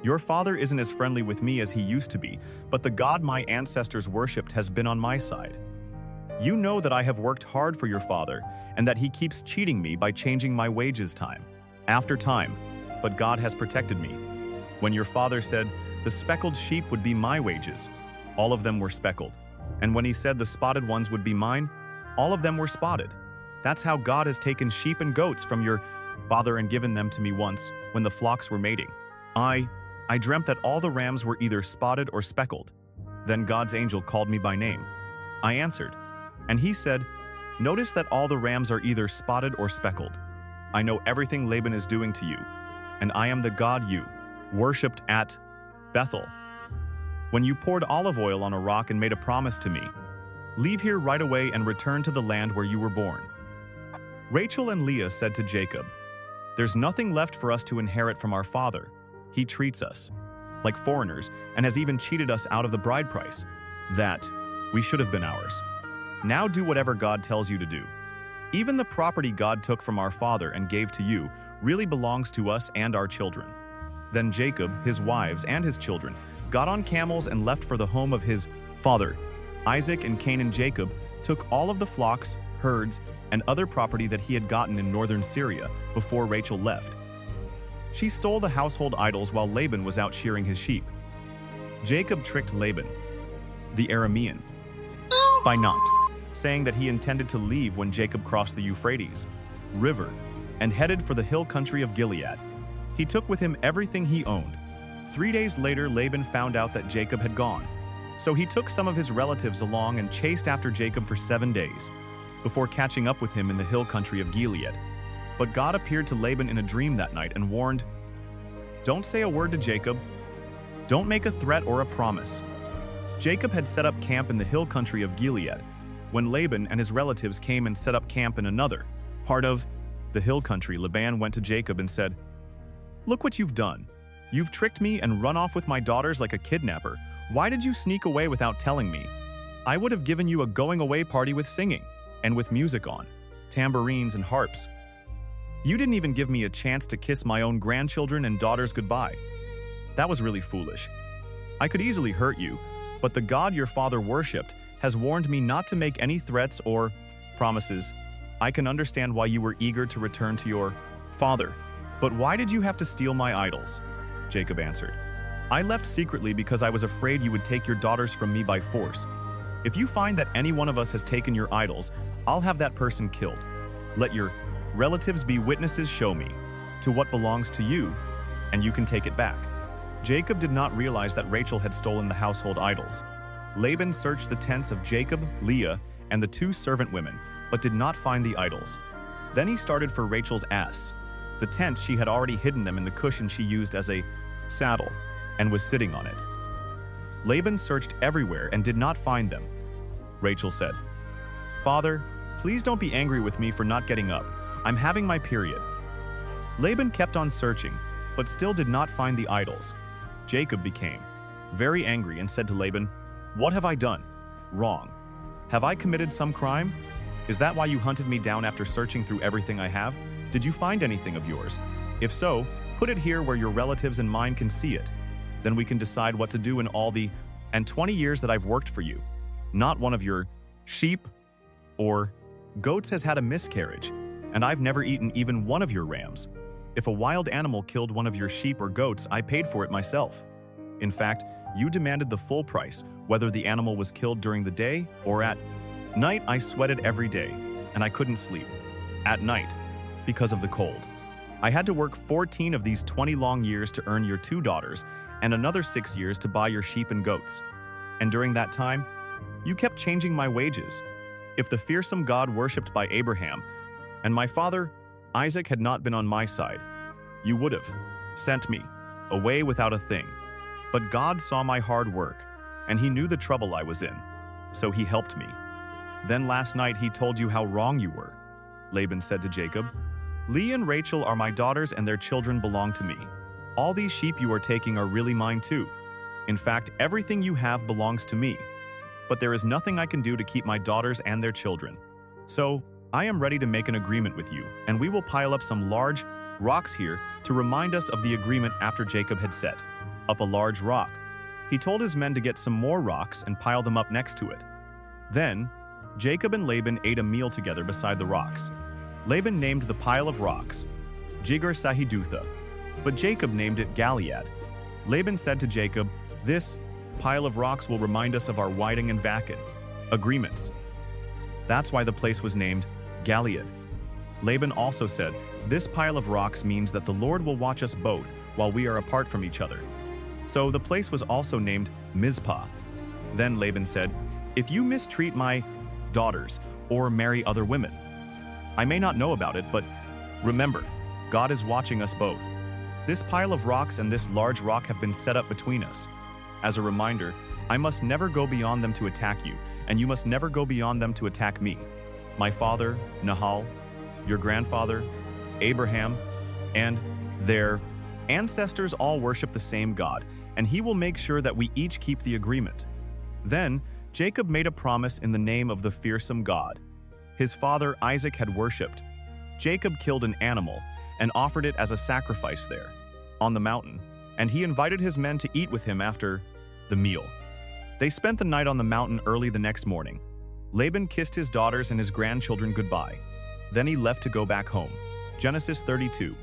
"Your father isn't as friendly with me as he used to be, but the God my ancestors worshipped has been on my side. You know that I have worked hard for your father, and that he keeps cheating me by changing my wages time after time, but God has protected me. When your father said, 'The speckled sheep would be my wages,' all of them were speckled. And when he said the spotted ones would be mine, all of them were spotted. That's how God has taken sheep and goats from your father and given them to me once, when the flocks were mating. I dreamt that all the rams were either spotted or speckled. Then God's angel called me by name. I answered, and he said, 'Notice that all the rams are either spotted or speckled. I know everything Laban is doing to you, and I am the God you worshipped at Bethel. When you poured olive oil on a rock and made a promise to me, leave here right away and return to the land where you were born.' Rachel and Leah said to Jacob, 'There's nothing left for us to inherit from our father. He treats us like foreigners and has even cheated us out of the bride price. That we should have been ours. Now do whatever God tells you to do. Even the property God took from our father and gave to you really belongs to us and our children.' Then Jacob, his wives, and his children got on camels and left for the home of his father. Isaac and Canaan. Jacob took all of the flocks, herds, and other property that he had gotten in northern Syria before Rachel left. She stole the household idols while Laban was out shearing his sheep. Jacob tricked Laban, the Aramean, by not saying that he intended to leave when Jacob crossed the Euphrates River and headed for the hill country of Gilead. He took with him everything he owned. 3 days later, Laban found out that Jacob had gone. So he took some of his relatives along and chased after Jacob for 7 days, before catching up with him in the hill country of Gilead. But God appeared to Laban in a dream that night and warned, "Don't say a word to Jacob. Don't make a threat or a promise." Jacob had set up camp in the hill country of Gilead, when Laban and his relatives came and set up camp in another part of the hill country. Laban went to Jacob and said, "Look what you've done. You've tricked me and run off with my daughters like a kidnapper. Why did you sneak away without telling me? I would have given you a going-away party with singing, and with music on, tambourines and harps. You didn't even give me a chance to kiss my own grandchildren and daughters goodbye. That was really foolish. I could easily hurt you, but the God your father worshipped has warned me not to make any threats or promises. I can understand why you were eager to return to your father. But why did you have to steal my idols?" Jacob answered, "I left secretly because I was afraid you would take your daughters from me by force. If you find that any one of us has taken your idols, I'll have that person killed. Let your relatives be witnesses. Show me to what belongs to you, and you can take it back." Jacob did not realize that Rachel had stolen the household idols. Laban searched the tents of Jacob, Leah, and the 2 servant women, but did not find the idols. Then he started for Rachel's ass. The tent, she had already hidden them in the cushion she used as a saddle, and was sitting on it. Laban searched everywhere and did not find them. Rachel said, "Father, please don't be angry with me for not getting up. I'm having my period." Laban kept on searching, but still did not find the idols. Jacob became very angry and said to Laban, "What have I done wrong? Have I committed some crime? Is that why you hunted me down after searching through everything I have? Did you find anything of yours? If so, put it here where your relatives and mine can see it. Then we can decide what to do in all the 20 years that I've worked for you. Not one of your sheep or goats has had a miscarriage, and I've never eaten even one of your rams. If a wild animal killed one of your sheep or goats, I paid for it myself. In fact, you demanded the full price, whether the animal was killed during the day or at night. I sweated every day, and I couldn't sleep at night because of the cold. I had to work 14 of these 20 long years to earn your 2 daughters and another 6 years to buy your sheep and goats. And during that time, you kept changing my wages. If the fearsome God worshipped by Abraham and my father Isaac had not been on my side, you would have sent me away without a thing. But God saw my hard work, and he knew the trouble I was in, so he helped me. Then last night he told you how wrong you were." Laban said to Jacob, "Leah and Rachel are my daughters and their children belong to me. All these sheep you are taking are really mine too. In fact, everything you have belongs to me. But there is nothing I can do to keep my daughters and their children. So I am ready to make an agreement with you, and we will pile up some large rocks here to remind us of the agreement." After Jacob had set up a large rock, he told his men to get some more rocks and pile them up next to it. Then Jacob and Laban ate a meal together beside the rocks. Laban named the pile of rocks Jigar-Sahidutha, but Jacob named it Gilead. Laban said to Jacob, "This pile of rocks will remind us of our Whiting and Vacan agreements. That's why the place was named Gilead." Laban also said, "This pile of rocks means that the Lord will watch us both while we are apart from each other." So the place was also named Mizpah. Then Laban said, "If you mistreat my daughters or marry other women, I may not know about it, but remember, God is watching us both. This pile of rocks and this large rock have been set up between us. As a reminder, I must never go beyond them to attack you, and you must never go beyond them to attack me. My father, Nahal, your grandfather, Abraham, and their ancestors all worship the same God, and he will make sure that we each keep the agreement." Then Jacob made a promise in the name of the fearsome God his father Isaac had worshipped. Jacob killed an animal and offered it as a sacrifice there, on the mountain, and he invited his men to eat with him after the meal. They spent the night on the mountain. Early the next morning, Laban kissed his daughters and his grandchildren goodbye. Then he left to go back home. Genesis 32.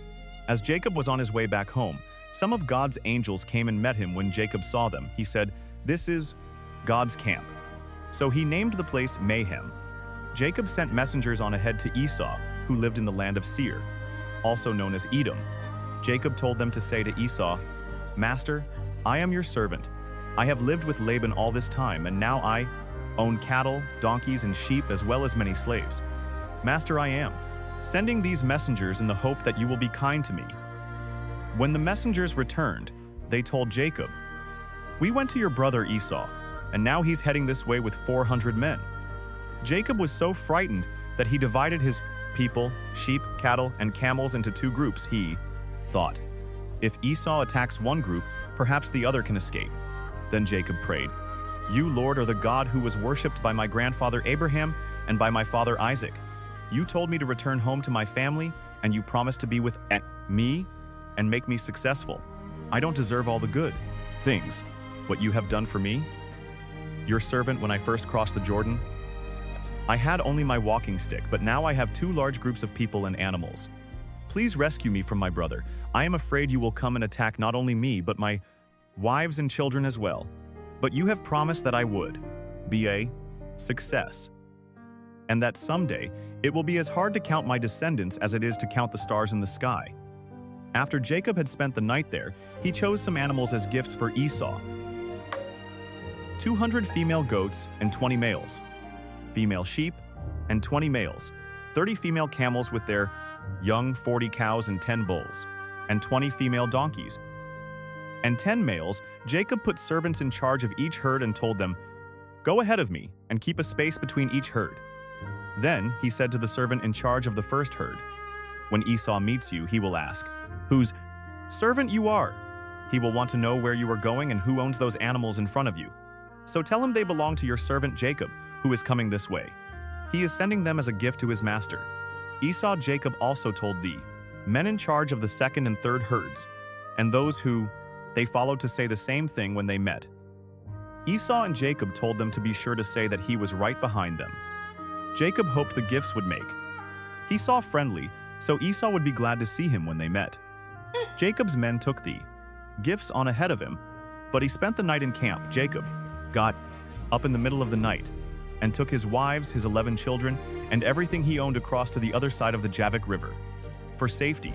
As Jacob was on his way back home, some of God's angels came and met him. When Jacob saw them, he said, "This is God's camp." So he named the place Mayhem. Jacob sent messengers on ahead to Esau, who lived in the land of Seir, also known as Edom. Jacob told them to say to Esau, "Master, I am your servant. I have lived with Laban all this time, and now I own cattle, donkeys, and sheep, as well as many slaves. Master, I am sending these messengers in the hope that you will be kind to me." When the messengers returned, they told Jacob, "We went to your brother Esau, and now he's heading this way with 400 men." Jacob was so frightened that he divided his people, sheep, cattle, and camels into two groups. He thought, "If Esau attacks one group, perhaps the other can escape." Then Jacob prayed, "You, Lord, are the God who was worshipped by my grandfather Abraham and by my father Isaac. You told me to return home to my family, and you promised to be with me and make me successful. I don't deserve all the good things what you have done for me, your servant, when I first crossed the Jordan. I had only my walking stick, but now I have two large groups of people and animals. Please rescue me from my brother. I am afraid you will come and attack not only me, but my wives and children as well. But you have promised that I would be a success, and that someday it will be as hard to count my descendants as it is to count the stars in the sky." After Jacob had spent the night there, he chose some animals as gifts for Esau: 200 female goats and 20 males, female sheep and 20 males, 30 female camels with their young, 40 cows and 10 bulls, and 20 female donkeys, and 10 males. Jacob put servants in charge of each herd and told them, "Go ahead of me and keep a space between each herd." Then he said to the servant in charge of the first herd, "When Esau meets you, he will ask whose servant you are. He will want to know where you are going and who owns those animals in front of you. So tell him they belong to your servant Jacob, who is coming this way. He is sending them as a gift to his master." Esau Jacob also told the men in charge of the second and third herds, and those who they followed, to say the same thing when they met. Esau and Jacob told them to be sure to say that he was right behind them. Jacob hoped the gifts would make he saw friendly, so Esau would be glad to see him when they met. Jacob's men took the gifts on ahead of him, but he spent the night in camp. Jacob got up in the middle of the night and took his wives, his 11 children, and everything he owned across to the other side of the Jabbok River for safety.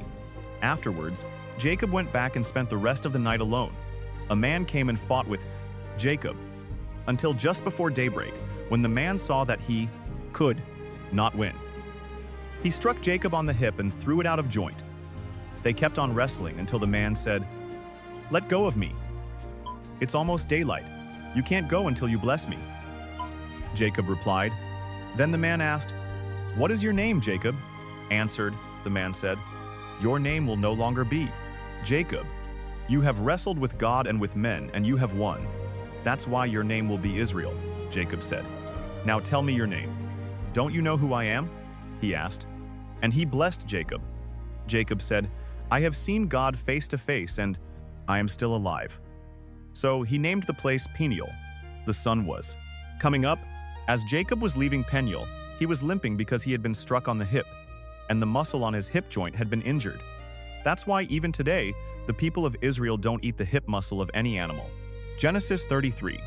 Afterwards, Jacob went back and spent the rest of the night alone. A man came and fought with Jacob until just before daybreak, when the man saw that he could not win. He struck Jacob on the hip and threw it out of joint. They kept on wrestling until the man said, "Let go of me. It's almost daylight. You can't go until you bless me." Jacob replied. Then the man asked, "What is your name, Jacob?" Answered, the man said, "Your name will no longer be Jacob. You have wrestled with God and with men, and you have won. That's why your name will be Israel," Jacob said. "Now tell me your name." "Don't you know who I am?" he asked. And he blessed Jacob. Jacob said, "I have seen God face to face, and I am still alive." So he named the place Peniel. The sun was coming up. As Jacob was leaving Peniel, he was limping because he had been struck on the hip, and the muscle on his hip joint had been injured. That's why even today, the people of Israel don't eat the hip muscle of any animal. Genesis 33.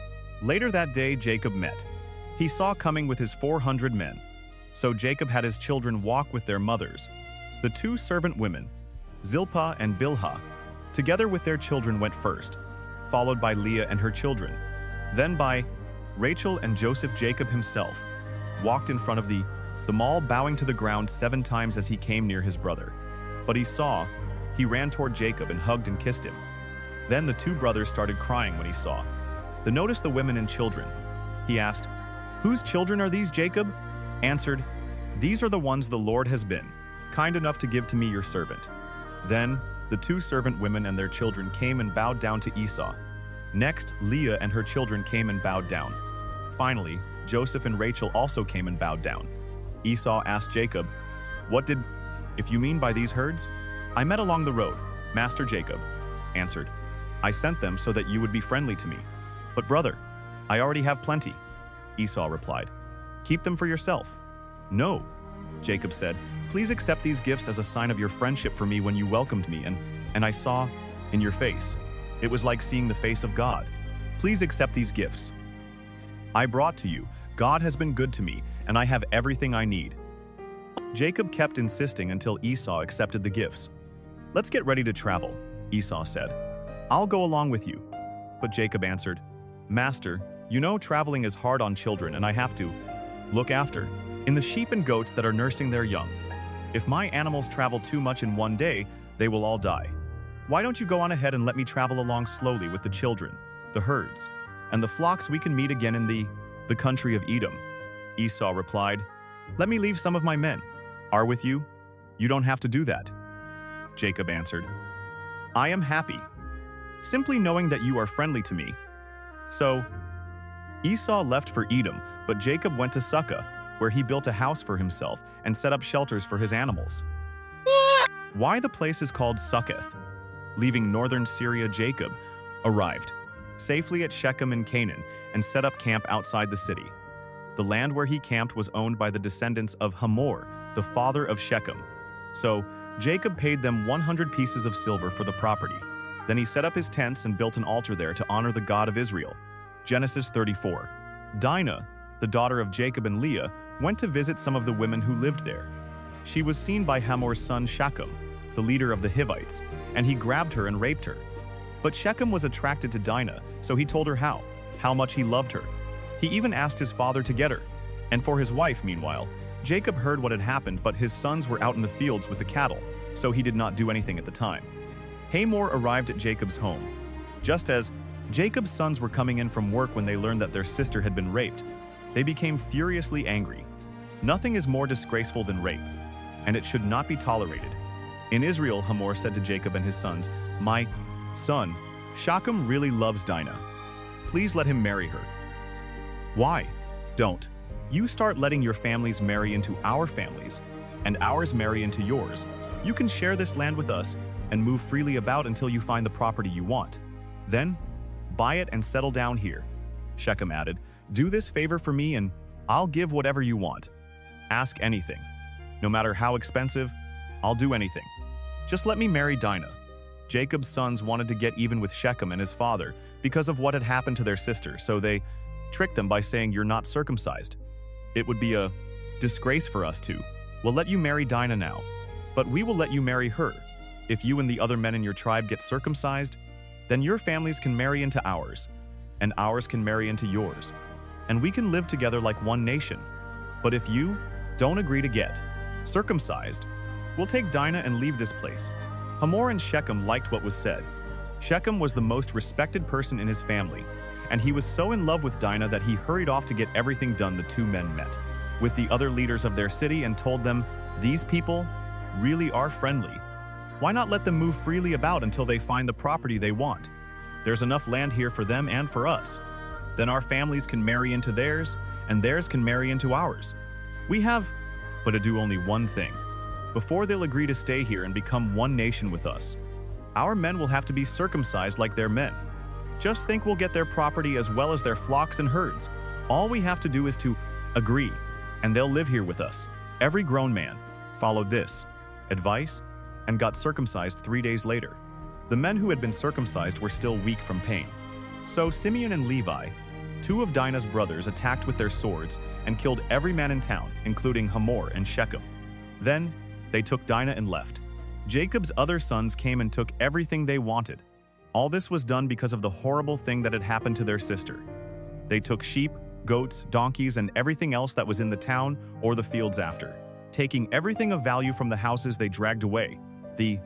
Later that day, Jacob met he saw coming with his 400 men. So Jacob had his children walk with their mothers. The two servant women, Zilpah and Bilhah, together with their children went first, followed by Leah and her children. Then by Rachel and Joseph. Jacob himself walked in front of them all, bowing to the ground 7 times as he came near his brother. But he ran toward Jacob and hugged and kissed him. Then the two brothers started crying when he saw. They noticed the women and children. He asked, "Whose children are these?" Jacob answered, "These are the ones the Lord has been kind enough to give to me, your servant." Then the two servant women and their children came and bowed down to Esau. Next, Leah and her children came and bowed down. Finally, Joseph and Rachel also came and bowed down. Esau asked Jacob, "If you mean by these herds?" "I met along the road," Master Jacob answered. "I sent them so that you would be friendly to me." "But brother, I already have plenty," Esau replied. "Keep them for yourself." "No," Jacob said. "Please accept these gifts as a sign of your friendship for me when you welcomed me, and I saw in your face. It was like seeing the face of God. Please accept these gifts I brought to you. God has been good to me, and I have everything I need." Jacob kept insisting until Esau accepted the gifts. "Let's get ready to travel," Esau said. "I'll go along with you." But Jacob answered, "Master, you know traveling is hard on children, and I have to look after in the sheep and goats that are nursing their young. If my animals travel too much in one day, they will all die. Why don't you go on ahead and let me travel along slowly with the children, the herds, and the flocks? We can meet again in the country of Edom." Esau replied, "Let me leave some of my men are with you. You don't have to do that." Jacob answered, "I am happy, simply knowing that you are friendly to me." So Esau left for Edom, but Jacob went to Sukkah, where he built a house for himself and set up shelters for his animals. Why the place is called Succoth? Leaving northern Syria, Jacob arrived safely at Shechem in Canaan and set up camp outside the city. The land where he camped was owned by the descendants of Hamor, the father of Shechem. So Jacob paid them 100 pieces of silver for the property. Then he set up his tents and built an altar there to honor the God of Israel. Genesis 34. Dinah, the daughter of Jacob and Leah, went to visit some of the women who lived there. She was seen by Hamor's son Shechem, the leader of the Hivites, and he grabbed her and raped her. But Shechem was attracted to Dinah, so he told her how much he loved her. He even asked his father to get her. And for his wife, meanwhile, Jacob heard what had happened, but his sons were out in the fields with the cattle, so he did not do anything at the time. Hamor arrived at Jacob's home. Just as Jacob's sons were coming in from work when they learned that their sister had been raped, they became furiously angry. Nothing is more disgraceful than rape, and it should not be tolerated. In Israel, Hamor said to Jacob and his sons, "My son, Shechem really loves Dinah. Please let him marry her." "Why? Don't. You start letting your families marry into our families, and ours marry into yours. You can share this land with us and move freely about until you find the property you want. Then, buy it and settle down here." Shechem added, "Do this favor for me and I'll give whatever you want. Ask anything. No matter how expensive, I'll do anything. Just let me marry Dinah." Jacob's sons wanted to get even with Shechem and his father because of what had happened to their sister, so they tricked them by saying, "You're not circumcised. It would be a disgrace for us to. We'll let you marry Dinah now, but we will let you marry her. If you and the other men in your tribe get circumcised, then your families can marry into ours, and ours can marry into yours, and we can live together like one nation. But if you don't agree to get circumcised, we'll take Dinah and leave this place." Hamor and Shechem liked what was said. Shechem was the most respected person in his family, and he was so in love with Dinah that he hurried off to get everything done. The two men met with the other leaders of their city and told them, "These people really are friendly. Why not let them move freely about until they find the property they want? There's enough land here for them and for us. Then our families can marry into theirs, and theirs can marry into ours. We have but to do only one thing. Before they'll agree to stay here and become one nation with us, our men will have to be circumcised like their men. Just think, we'll get their property as well as their flocks and herds. All we have to do is to agree, and they'll live here with us." Every grown man followed this advice and got circumcised 3 days later. The men who had been circumcised were still weak from pain. So Simeon and Levi, two of Dinah's brothers, attacked with their swords and killed every man in town, including Hamor and Shechem. Then they took Dinah and left. Jacob's other sons came and took everything they wanted. All this was done because of the horrible thing that had happened to their sister. They took sheep, goats, donkeys, and everything else that was in the town or the fields after. Taking everything of value from the houses, they dragged away the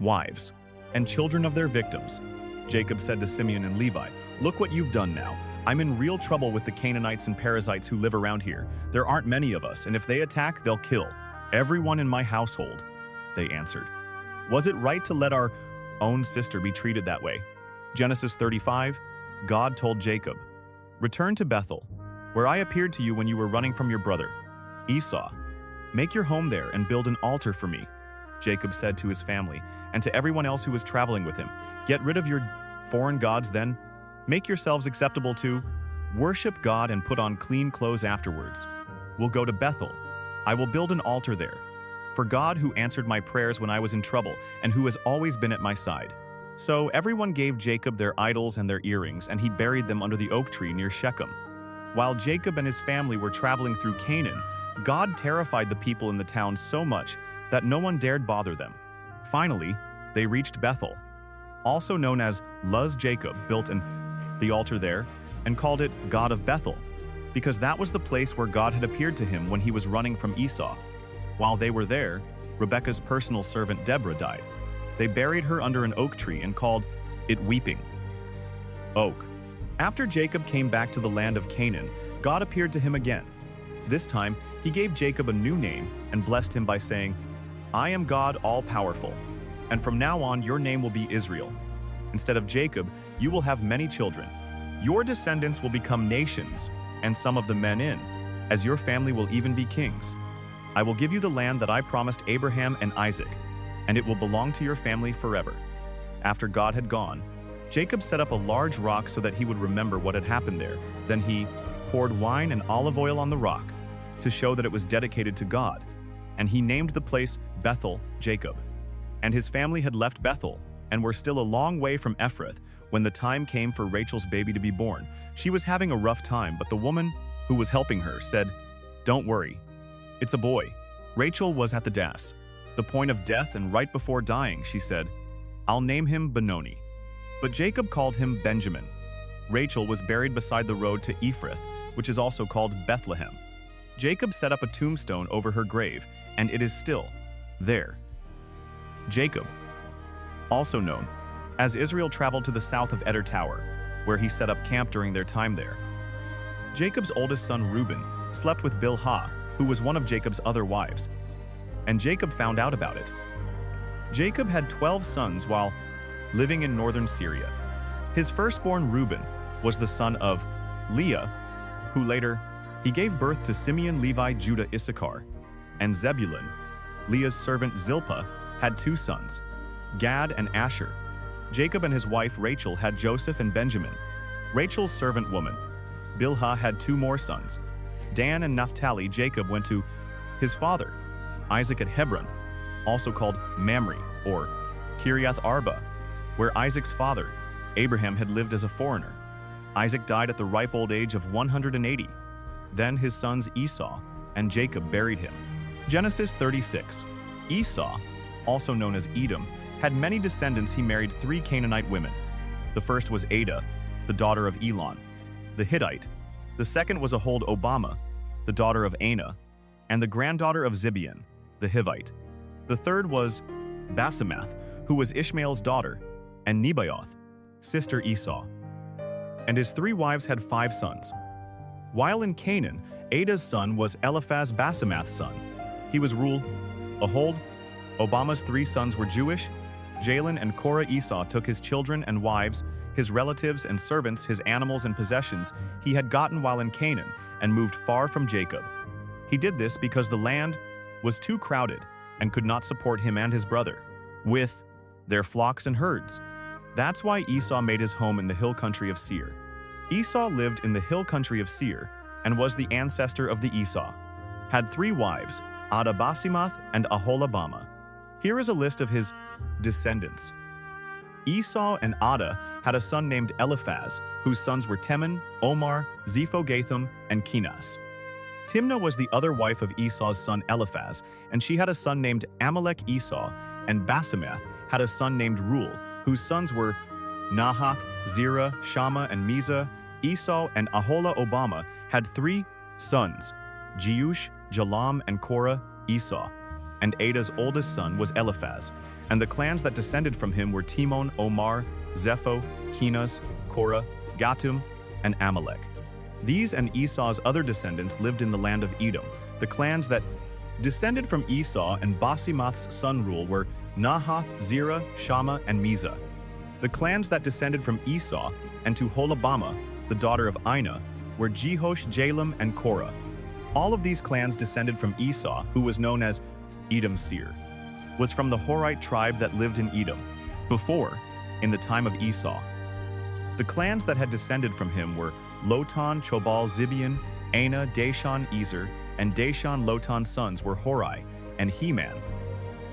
wives and children of their victims. Jacob said to Simeon and Levi, "Look what you've done now. I'm in real trouble with the Canaanites and Perizzites who live around here. There aren't many of us, and if they attack, they'll kill everyone in my household." They answered, "Was it right to let our own sister be treated that way?" Genesis 35, God told Jacob, "Return to Bethel, where I appeared to you when you were running from your brother Esau. Make your home there and build an altar for me." Jacob said to his family and to everyone else who was traveling with him, "Get rid of your foreign gods then. Make yourselves acceptable to worship God and put on clean clothes afterwards. We'll go to Bethel. I will build an altar there for God, who answered my prayers when I was in trouble and who has always been at my side." So everyone gave Jacob their idols and their earrings, and he buried them under the oak tree near Shechem. While Jacob and his family were traveling through Canaan, God terrified the people in the town so much that no one dared bother them. Finally, they reached Bethel, also known as Luz. Jacob built the altar there and called it God of Bethel, because that was the place where God had appeared to him when he was running from Esau. While they were there, Rebekah's personal servant Deborah died. They buried her under an oak tree and called it Weeping Oak. After Jacob came back to the land of Canaan, God appeared to him again. This time, he gave Jacob a new name and blessed him by saying, "I am God all-powerful, and from now on your name will be Israel. Instead of Jacob, you will have many children. Your descendants will become nations, and some of the men as your family will even be kings. I will give you the land that I promised Abraham and Isaac, and it will belong to your family forever." After God had gone, Jacob set up a large rock so that he would remember what had happened there. Then he poured wine and olive oil on the rock to show that it was dedicated to God, and he named the place Bethel Jacob. And his family had left Bethel and were still a long way from Ephrath when the time came for Rachel's baby to be born. She was having a rough time, but the woman who was helping her said, "Don't worry, it's a boy." Rachel was at the point of death, and right before dying, she said, "I'll name him Benoni." But Jacob called him Benjamin. Rachel was buried beside the road to Ephrath, which is also called Bethlehem. Jacob set up a tombstone over her grave, and it is still there. Jacob, also known as Israel, traveled to the south of Eder Tower, where he set up camp during their time there. Jacob's oldest son Reuben slept with Bilhah, who was one of Jacob's other wives, and Jacob found out about it. Jacob had 12 sons while living in northern Syria. His firstborn Reuben was the son of Leah, who later he gave birth to Simeon, Levi, Judah, Issachar, and Zebulun. Leah's servant Zilpah had 2 sons, Gad and Asher. Jacob and his wife Rachel had Joseph and Benjamin. Rachel's servant woman, Bilhah, had 2 more sons, Dan and Naphtali. Jacob went to his father, Isaac, at Hebron, also called Mamre or Kiriath Arba, where Isaac's father, Abraham, had lived as a foreigner. Isaac died at the ripe old age of 180. Then his sons Esau and Jacob buried him. Genesis 36. Esau, also known as Edom, had many descendants. He married 3 Canaanite women. The first was Adah, the daughter of Elon, the Hittite. The second was Aholibamah, the daughter of Anah, and the granddaughter of Zibeon, the Hivite. The third was Basemath, who was Ishmael's daughter, and Nebaioth, sister Esau. And his 3 wives had 5 sons. While in Canaan, Adah's son was Eliphaz, Basemath's son. He was Reuel. Aholibamah's 3 sons were Jewish, Jalon and Korah. Esau took his children and wives, his relatives and servants, his animals and possessions he had gotten while in Canaan, and moved far from Jacob. He did this because the land was too crowded and could not support him and his brother, with their flocks and herds. That's why Esau made his home in the hill country of Seir. Esau lived in the hill country of Seir and was the ancestor of the Esau. Had 3 wives, Adah, Basemath, and Aholibamah. Here is a list of his descendants. Esau and Adah had a son named Eliphaz, whose sons were Teman, Omar, Zepho, Gatham, and Kenas. Timnah was the other wife of Esau's son Eliphaz, and she had a son named Amalek. Esau and Basemath had a son named Reuel, whose sons were Nahath, Zerah, Shammah, and Mizah. Esau and Aholibamah had 3 sons, Jeush, Jalam, and Korah. Esau and Adah's oldest son was Eliphaz, and the clans that descended from him were Timon, Omar, Zepho, Kenas, Korah, Gatum, and Amalek. These and Esau's other descendants lived in the land of Edom. The clans that descended from Esau and Basemath's son Reuel were Nahath, Zerah, Shammah, and Mizah. The clans that descended from Esau and to Aholibamah, the daughter of Ainah, were Jehosh, Jalam, and Korah. All of these clans descended from Esau, who was known as Edom. Seir was from the Horite tribe that lived in Edom before, in the time of Esau. The clans that had descended from him were Lotan, Chobal, Zibeon, Anah, Dashon, Ezer, and Dashon. Lotan's sons were Horai and Heman.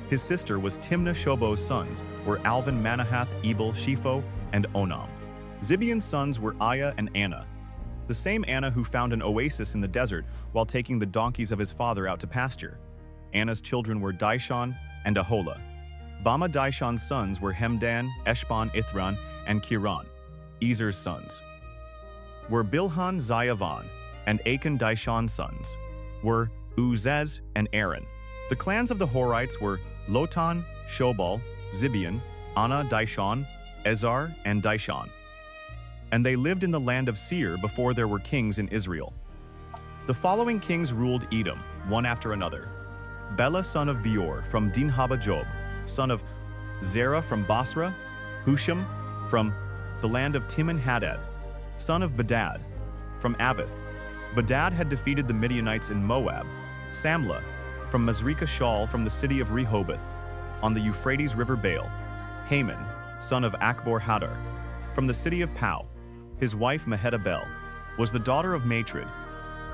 His sister was Timnah. Shobo's sons were Alvan, Manahath, Ebal, Shepho, and Onam. Zibeon's sons were Aiah and Anah. the same Anna who found an oasis in the desert while taking the donkeys of his father out to pasture. Anna's children were Dishon and Aholah. Bama Dishon's sons were Hemdan, Eshban, Ithran, and Kiran. Ezer's sons were Bilhan, Zayavan, and Achan. Dishon's sons were Uzez and Aaron. The clans of the Horites were Lotan, Shobal, Zibeon, Anna, Dishon, Ezar, and Dishon. And they lived in the land of Seir before there were kings in Israel. The following kings ruled Edom, one after another. Bela son of Beor from Dinhaba, Job, son of Zerah from Basra, Husham from the land of Timon-Hadad, son of Badad from Avith. Badad had defeated the Midianites in Moab. Samlah from Masrekah Shaul from the city of Rehoboth, on the Euphrates River Baal. Haman, son of Akbor Hadar, from the city of Pau. His wife Mehetabel was the daughter of Matred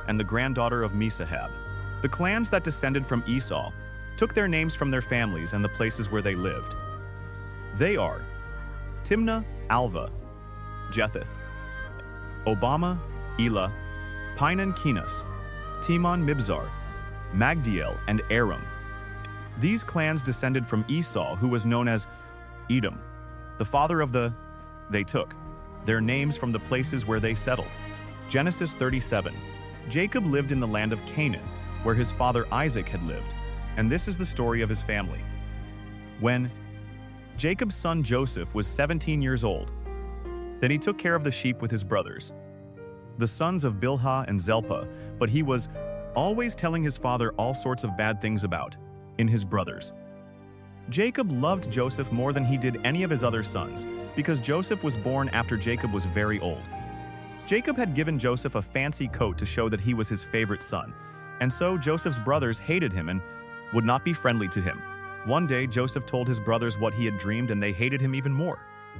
and the granddaughter of Mesahab. The clans that descended from Esau took their names from their families and the places where they lived. They are Timnah, Alva, Jetheth, Obama, Elah, Pinan, Kenas, Timon, Mibzar, Magdiel, and Aram. These clans descended from Esau, who was known as Edom, the father of the. They took their names from the places where they settled. Genesis 37. Jacob lived in the land of Canaan, where his father Isaac had lived, and this is the story of his family. When Jacob's son Joseph was 17 years old, then he took care of the sheep with his brothers, the sons of Bilhah and Zelpah, but he was always telling his father all sorts of bad things about his brothers. Jacob loved Joseph more than he did any of his other sons, because Joseph was born after Jacob was very old. Jacob had given Joseph a fancy coat to show that he was his favorite son, and so Joseph's brothers hated him and would not be friendly to him. One day, Joseph told his brothers what he had dreamed, and they hated him even more.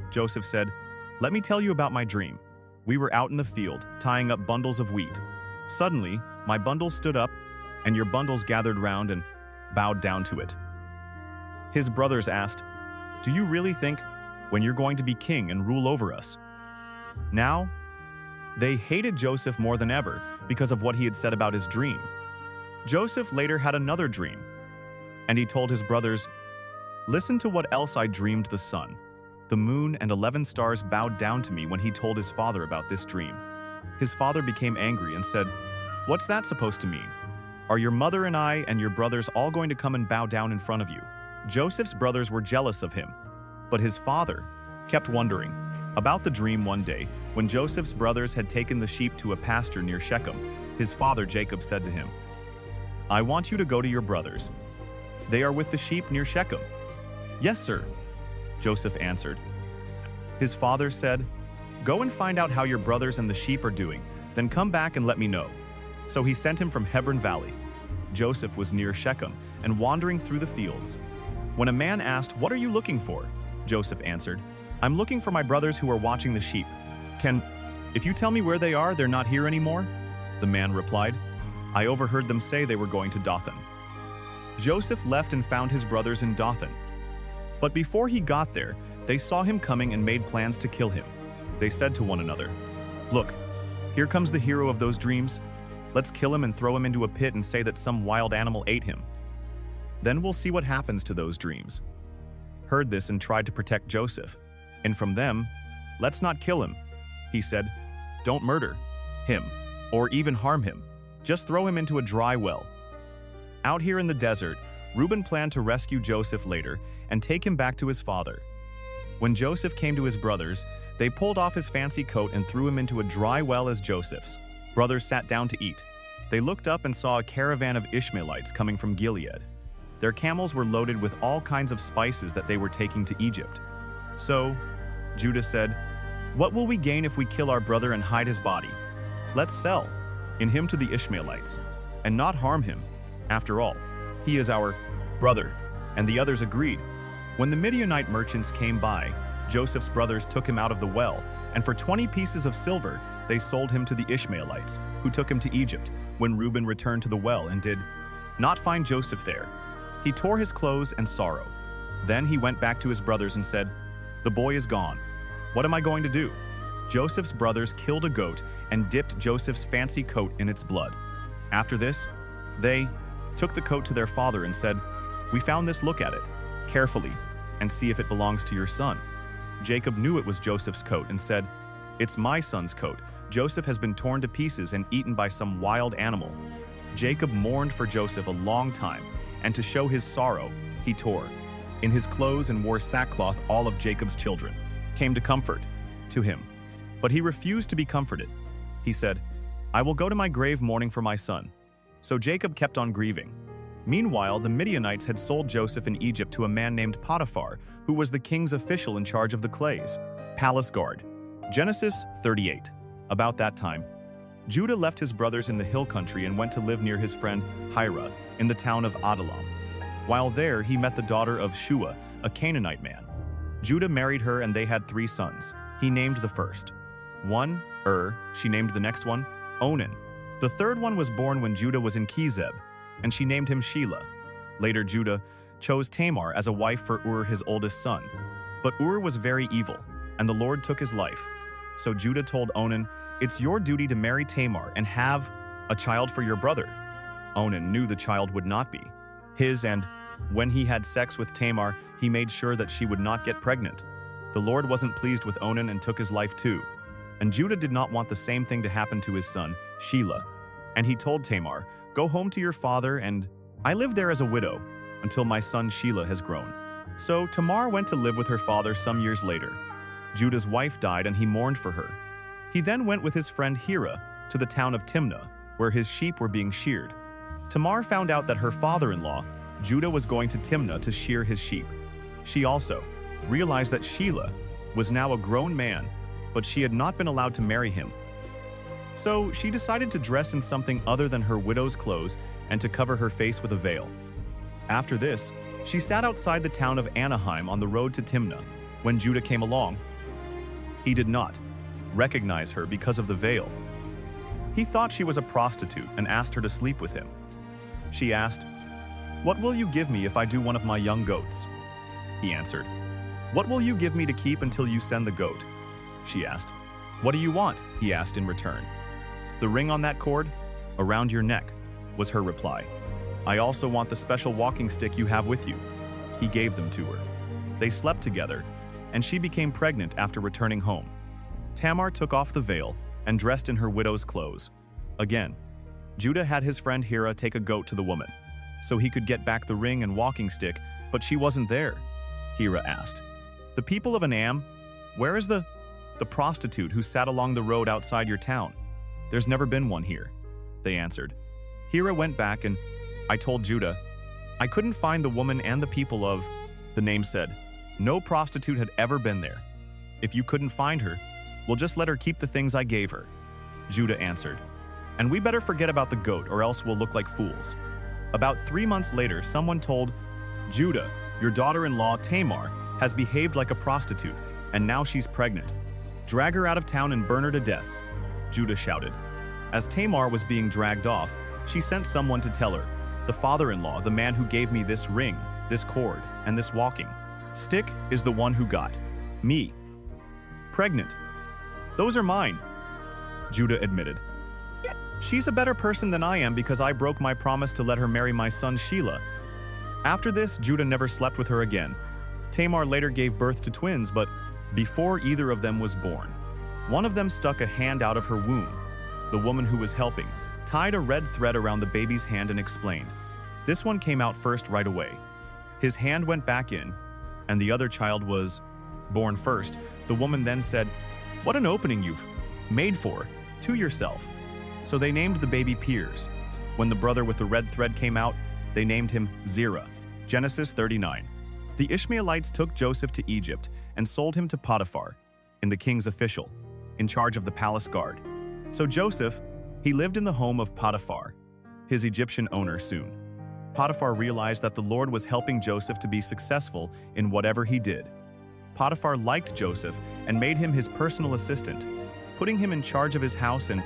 Joseph said, "Let me tell you about my dream. We were out in the field, tying up bundles of wheat. Suddenly, my bundle stood up, and your bundles gathered round and bowed down to it." His brothers asked, "Do you really think when you're going to be king and rule over us?" Now, they hated Joseph more than ever because of what he had said about his dream. Joseph later had another dream, and he told his brothers, "Listen to what else I dreamed. The sun, the moon, and 11 stars bowed down to me when he told his father about this dream." His father became angry and said, "What's that supposed to mean? Are your mother and I and your brothers all going to come and bow down in front of you?" Joseph's brothers were jealous of him, but his father kept wondering about the dream. One day, when Joseph's brothers had taken the sheep to a pasture near Shechem, his father Jacob said to him, "I want you to go to your brothers. They are with the sheep near Shechem." "Yes, sir," Joseph answered. His father said, "Go and find out how your brothers and the sheep are doing, then come back and let me know." So he sent him from Hebron Valley. Joseph was near Shechem and wandering through the fields. When a man asked, "What are you looking for?" Joseph answered, "I'm looking for my brothers who are watching the sheep. If you tell me where they are, they're not here anymore?" The man replied, "I overheard them say they were going to Dothan." Joseph left and found his brothers in Dothan. But before he got there, they saw him coming and made plans to kill him. They said to one another, "Look, here comes the hero of those dreams. Let's kill him and throw him into a pit and say that some wild animal ate him. Then we'll see what happens to those dreams." Heard this and tried to protect Joseph. And from them, "Let's not kill him," he said. "Don't murder him or even harm him. Just throw him into a dry well." Out here in the desert, Reuben planned to rescue Joseph later and take him back to his father. When Joseph came to his brothers, they pulled off his fancy coat and threw him into a dry well as Joseph's brothers sat down to eat. They looked up and saw a caravan of Ishmaelites coming from Gilead. Their camels were loaded with all kinds of spices that they were taking to Egypt. So Judah said, "What will we gain if we kill our brother and hide his body? Let's sell him to the Ishmaelites and not harm him. After all, he is our brother." And the others agreed. When the Midianite merchants came by, Joseph's brothers took him out of the well, and for 20 pieces of silver, they sold him to the Ishmaelites, who took him to Egypt. When Reuben returned to the well and did not find Joseph there, he tore his clothes in sorrow. Then he went back to his brothers and said, "The boy is gone. What am I going to do?" Joseph's brothers killed a goat and dipped Joseph's fancy coat in its blood. After this, they took the coat to their father and said, "We found this, look at it carefully and see if it belongs to your son." Jacob knew it was Joseph's coat and said, "It's my son's coat. Joseph has been torn to pieces and eaten by some wild animal." Jacob mourned for Joseph a long time, and to show his sorrow, he tore in his clothes and wore sackcloth. All of Jacob's children came to comfort to him, but he refused to be comforted. He said, "I will go to my grave mourning for my son." So Jacob kept on grieving. Meanwhile, the Midianites had sold Joseph in Egypt to a man named Potiphar, who was the king's official in charge of the clay's palace guard. Genesis 38. About that time, Judah left his brothers in the hill country and went to live near his friend Hira in the town of Adullam. While there, he met the daughter of Shua, a Canaanite man. Judah married her and they had 3 sons. He named the first one she named the next one Onan. The third one was born when Judah was in Kezeb, and she named him Shelah. Later, Judah chose Tamar as a wife for his oldest son. But was very evil, and the Lord took his life. So Judah told Onan, "It's your duty to marry Tamar and have a child for your brother." Onan knew the child would not be his, and when he had sex with Tamar, he made sure that she would not get pregnant. The Lord wasn't pleased with Onan and took his life too. And Judah did not want the same thing to happen to his son, Shelah. And he told Tamar, "Go home to your father, and I live there as a widow until my son Shelah has grown." So Tamar went to live with her father some years later. Judah's wife died and he mourned for her. He then went with his friend Hira to the town of Timnah, where his sheep were being sheared. Tamar found out that her father-in-law, Judah, was going to Timnah to shear his sheep. She also realized that Shelah was now a grown man, but she had not been allowed to marry him. So she decided to dress in something other than her widow's clothes and to cover her face with a veil. After this, she sat outside the town of Anaheim on the road to Timnah. When Judah came along, he did not recognize her because of the veil. He thought she was a prostitute and asked her to sleep with him. She asked, "What will you give me if I do one of my young goats?" He answered, "What will you give me to keep until you send the goat?" She asked. "What do you want?" he asked in return. "The ring on that cord, around your neck," was her reply. "I also want the special walking stick you have with you." He gave them to her. They slept together, and she became pregnant after returning home. Tamar took off the veil and dressed in her widow's clothes. Again, Judah had his friend Hira take a goat to the woman, so he could get back the ring and walking stick, but she wasn't there. Hira asked, "The people of Anam, where is the prostitute who sat along the road outside your town?" "There's never been one here," they answered. Hira went back and I told Judah, "I couldn't find the woman and the people of," the name said, "no prostitute had ever been there. If you couldn't find her, we'll just let her keep the things I gave her." Judah answered, "And we better forget about the goat or else we'll look like fools." About 3 months later, someone told Judah, "Your daughter-in-law Tamar has behaved like a prostitute, and now she's pregnant. Drag her out of town and burn her to death," Judah shouted. As Tamar was being dragged off, she sent someone to tell her, "The father-in-law, the man who gave me this ring, this cord, and this walking stick, is the one who got me pregnant. Those are mine," Judah admitted. "She's a better person than I am because I broke my promise to let her marry my son Shelah." After this, Judah never slept with her again. Tamar later gave birth to twins, but before either of them was born, one of them stuck a hand out of her womb. The woman who was helping tied a red thread around the baby's hand and explained, "This one came out first right away. His hand went back in, and the other child was born first." The woman then said, "What an opening you've made to yourself." So they named the baby Piers. When the brother with the red thread came out, they named him Zerah. Genesis 39. The Ishmaelites took Joseph to Egypt and sold him to Potiphar, in the king's official, in charge of the palace guard. So Joseph, he lived in the home of Potiphar, his Egyptian owner soon. Potiphar realized that the Lord was helping Joseph to be successful in whatever he did. Potiphar liked Joseph and made him his personal assistant, putting him in charge of his house and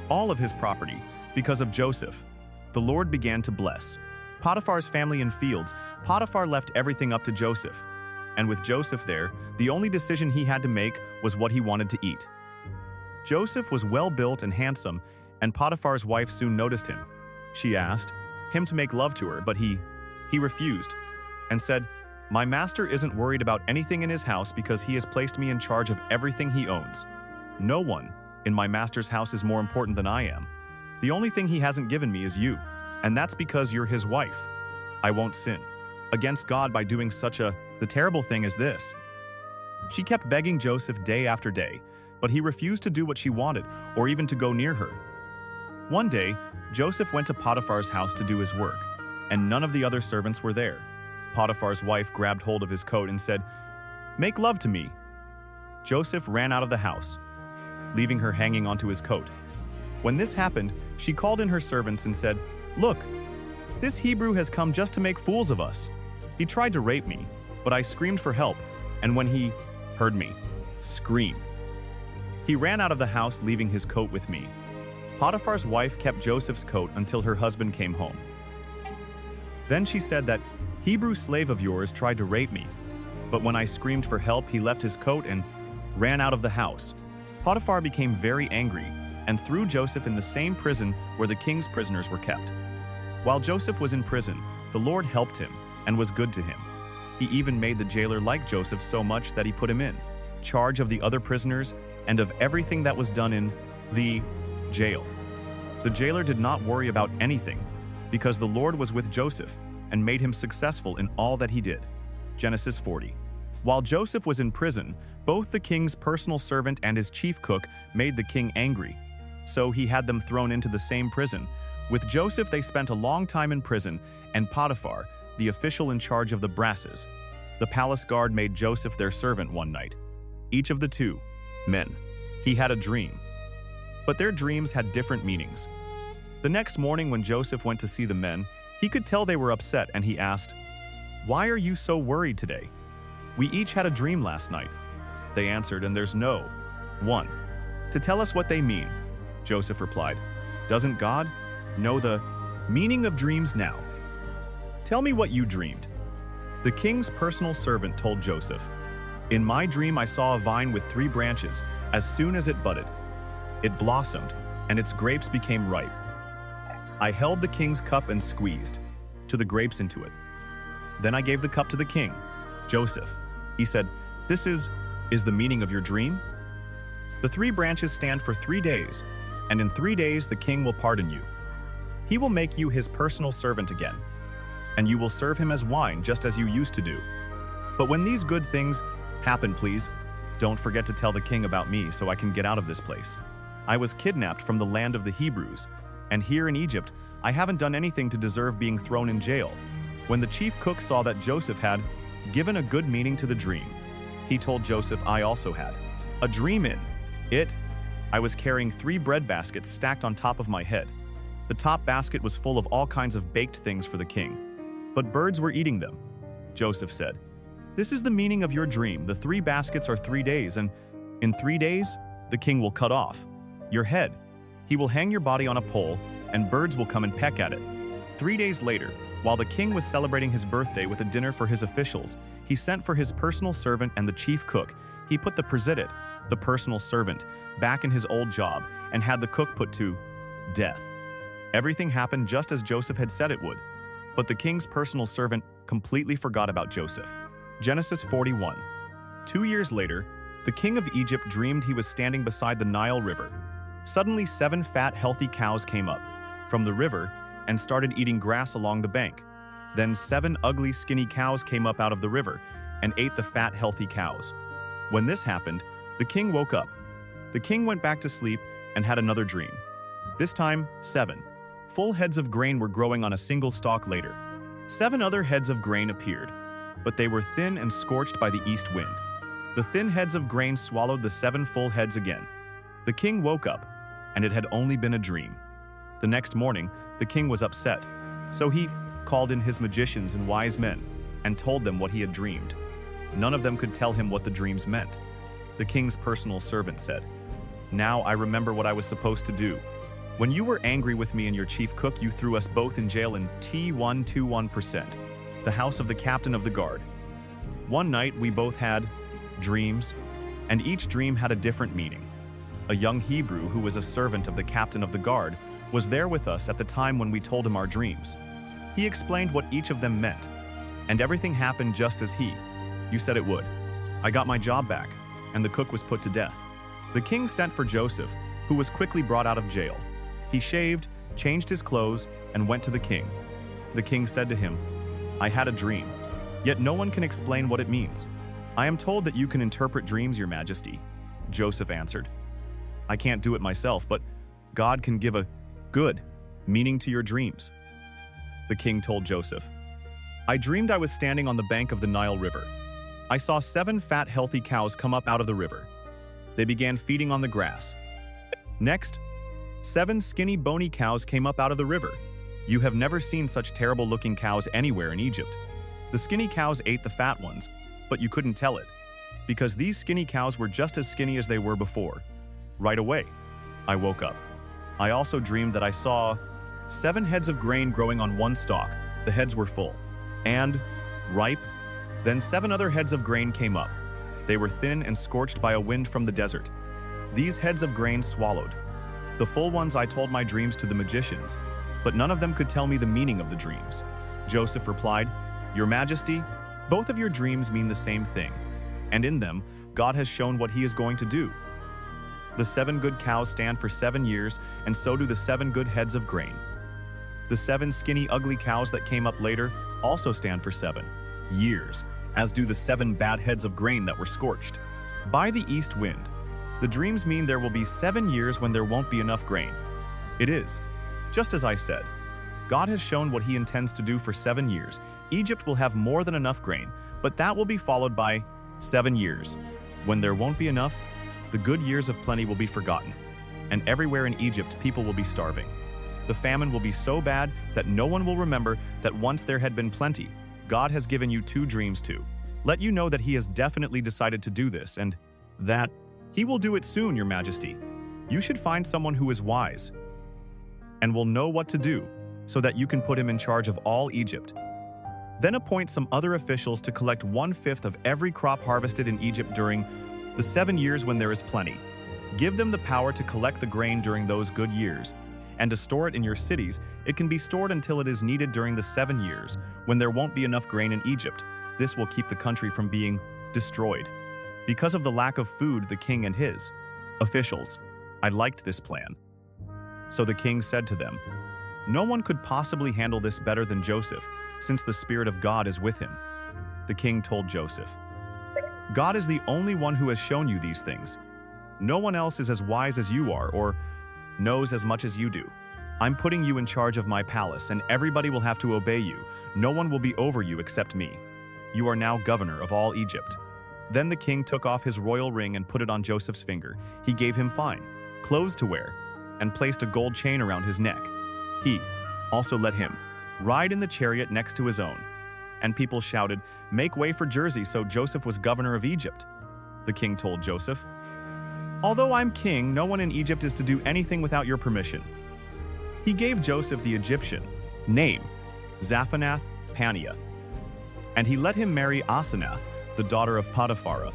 all of his property. Because of Joseph, the Lord began to bless Potiphar's family and fields. Potiphar left everything up to Joseph. And with Joseph there, the only decision he had to make was what he wanted to eat. Joseph was well-built and handsome, and Potiphar's wife soon noticed him. She asked him to make love to her, but he refused and said, "My master isn't worried about anything in his house because he has placed me in charge of everything he owns. No one in my master's house is more important than I am. The only thing he hasn't given me is you, and that's because you're his wife. I won't sin against God by doing the terrible thing as this." She kept begging Joseph day after day, but he refused to do what she wanted or even to go near her. One day, Joseph went to Potiphar's house to do his work, and none of the other servants were there. Potiphar's wife grabbed hold of his coat and said, "Make love to me." Joseph ran out of the house, leaving her hanging onto his coat. When this happened, she called in her servants and said, "Look, this Hebrew has come just to make fools of us. He tried to rape me, but I screamed for help, and when he heard me scream, he ran out of the house, leaving his coat with me." Potiphar's wife kept Joseph's coat until her husband came home. Then she said, "That Hebrew slave of yours tried to rape me, but when I screamed for help, he left his coat and ran out of the house." Potiphar became very angry and threw Joseph in the same prison where the king's prisoners were kept. While Joseph was in prison, the Lord helped him and was good to him. He even made the jailer like Joseph so much that he put him in charge of the other prisoners and of everything that was done in the jail. The jailer did not worry about anything because the Lord was with Joseph and made him successful in all that he did. Genesis 40. While Joseph was in prison, both the king's personal servant and his chief cook made the king angry, so he had them thrown into the same prison. With Joseph, they spent a long time in prison, and Potiphar, the official in charge of the brasses, the palace guard, made Joseph their servant one night. Each of the two men, he had a dream, but their dreams had different meanings. The next morning when Joseph went to see the men, he could tell they were upset, and he asked, "Why are you so worried today? We each had a dream last night." They answered, "And there's no one to tell us what they mean." Joseph replied, "Doesn't God know the meaning of dreams now? Tell me what you dreamed." The king's personal servant told Joseph, "In my dream I saw a vine with 3 branches. As soon as it budded, it blossomed, and its grapes became ripe. I held the king's cup and squeezed the grapes into it. Then I gave the cup to the king." "Joseph," he said, "this is the meaning of your dream? The 3 branches stand for 3 days, and in 3 days the king will pardon you. He will make you his personal servant again, and you will serve him as wine just as you used to do. But when these good things happen, please don't forget to tell the king about me so I can get out of this place. I was kidnapped from the land of the Hebrews, and here in Egypt I haven't done anything to deserve being thrown in jail." When the chief cook saw that Joseph had given a good meaning to the dream, he told Joseph, "I also had a dream in it. I was carrying 3 bread baskets stacked on top of my head. The top basket was full of all kinds of baked things for the king, but birds were eating them." Joseph said, "This is the meaning of your dream. The 3 baskets are 3 days, and in 3 days the king will cut off your head. He will hang your body on a pole, and birds will come and peck at it." 3 days later, while the king was celebrating his birthday with a dinner for his officials, he sent for his personal servant and the chief cook. He put the president, the personal servant, back in his old job and had the cook put to death. Everything happened just as Joseph had said it would, but the king's personal servant completely forgot about Joseph. Genesis 41. 2 years later, the king of Egypt dreamed he was standing beside the Nile River. Suddenly 7 fat, healthy cows came up from the river and started eating grass along the bank. Then 7 ugly, skinny cows came up out of the river and ate the fat, healthy cows. When this happened, the king woke up. The king went back to sleep and had another dream. This time, 7 full heads of grain were growing on a single stalk later. 7 other heads of grain appeared, but they were thin and scorched by the east wind. The thin heads of grain swallowed the 7 full heads again. The king woke up, and it had only been a dream. The next morning, the king was upset, so he called in his magicians and wise men and told them what he had dreamed. None of them could tell him what the dreams meant. The king's personal servant said, "Now I remember what I was supposed to do. When you were angry with me and your chief cook, you threw us both in jail in T121%, the house of the captain of the guard. One night we both had dreams, and each dream had a different meaning. a young Hebrew who was a servant of the captain of the guard, was there with us at the time when we told him our dreams. He explained what each of them meant, and everything happened just as you said it would. I got my job back, and the cook was put to death. The king sent for Joseph, who was quickly brought out of jail. He shaved, changed his clothes, and went to the king. The king said to him, I had a dream, yet no one can explain what it means. I am told that you can interpret dreams, Your Majesty. Joseph answered, I can't do it myself, but God can give a good meaning to your dreams. The king told Joseph, I dreamed I was standing on the bank of the Nile River. I saw 7 fat, healthy cows come up out of the river. They began feeding on the grass. Next, 7 skinny, bony cows came up out of the river. You have never seen such terrible-looking cows anywhere in Egypt. The skinny cows ate the fat ones, but you couldn't tell it, because these skinny cows were just as skinny as they were before. Right away, I woke up. I also dreamed that I saw 7 heads of grain growing on one stalk. The heads were full and ripe. Then 7 other heads of grain came up. They were thin and scorched by a wind from the desert. These heads of grain swallowed the full ones. I told my dreams to the magicians, but none of them could tell me the meaning of the dreams. Joseph replied, Your Majesty, both of your dreams mean the same thing, and in them, God has shown what he is going to do. The 7 good cows stand for 7 years, and so do the 7 good heads of grain. The 7 skinny, ugly cows that came up later also stand for 7 years, as do the 7 bad heads of grain that were scorched by the east wind. The dreams mean there will be 7 years when there won't be enough grain. It is just as I said. God has shown what he intends to do for 7 years. Egypt will have more than enough grain, but that will be followed by 7 years when there won't be enough. The good years of plenty will be forgotten, and everywhere in Egypt people will be starving. The famine will be so bad that no one will remember that once there had been plenty. God has given you 2 dreams to let you know that he has definitely decided to do this, and that he will do it soon, Your Majesty. You should find someone who is wise and will know what to do, so that you can put him in charge of all Egypt. Then appoint some other officials to collect 1/5 of every crop harvested in Egypt during the 7 years when there is plenty. Give them the power to collect the grain during those good years, and to store it in your cities. It can be stored until it is needed during the 7 years, when there won't be enough grain in Egypt. This will keep the country from being destroyed. Because of the lack of food, the king and his officials, I liked this plan. So the king said to them, No one could possibly handle this better than Joseph, since the Spirit of God is with him. The king told Joseph, God is the only one who has shown you these things. No one else is as wise as you are, or knows as much as you do. I'm putting you in charge of my palace, and everybody will have to obey you. No one will be over you except me. You are now governor of all Egypt. Then the king took off his royal ring and put it on Joseph's finger. He gave him fine clothes to wear and placed a gold chain around his neck. He also let him ride in the chariot next to his own. And people shouted, Make way for Jersey, so Joseph was governor of Egypt. The king told Joseph, Although I'm king, no one in Egypt is to do anything without your permission. He gave Joseph the Egyptian name, Zaphanath-Paneah, and he let him marry Asenath, the daughter of Potiphera,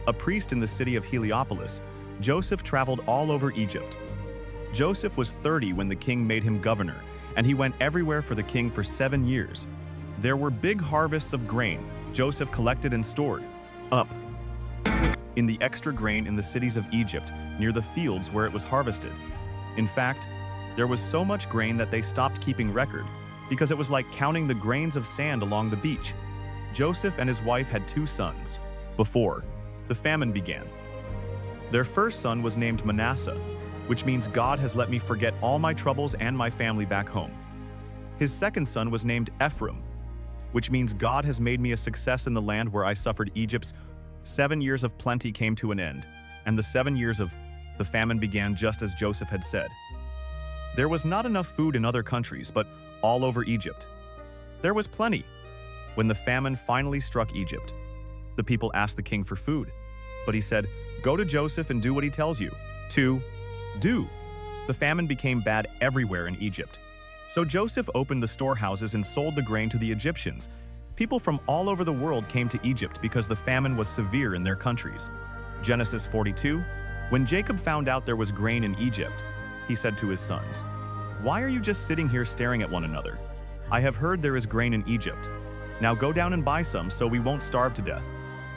a priest in the city of Heliopolis. Joseph traveled all over Egypt. Joseph was 30 when the king made him governor, and he went everywhere for the king for 7 years. There were big harvests of grain Joseph collected and stored up in the extra grain in the cities of Egypt, near the fields where it was harvested. In fact, there was so much grain that they stopped keeping record, because it was like counting the grains of sand along the beach. Joseph and his wife had 2 sons before the famine began. Their first son was named Manasseh, which means God has let me forget all my troubles and my family back home. His second son was named Ephraim, which means God has made me a success in the land where I suffered. Egypt's 7 years of plenty came to an end, and the 7 years of the famine began just as Joseph had said. There was not enough food in other countries, but all over Egypt there was plenty. When the famine finally struck Egypt, the people asked the king for food, but he said, Go to Joseph and do what he tells you to do. The famine became bad everywhere in Egypt. So Joseph opened the storehouses and sold the grain to the Egyptians. People from all over the world came to Egypt because the famine was severe in their countries. Genesis 42, When Jacob found out there was grain in Egypt, he said to his sons, "Why are you just sitting here staring at one another? I have heard there is grain in Egypt. Now go down and buy some so we won't starve to death."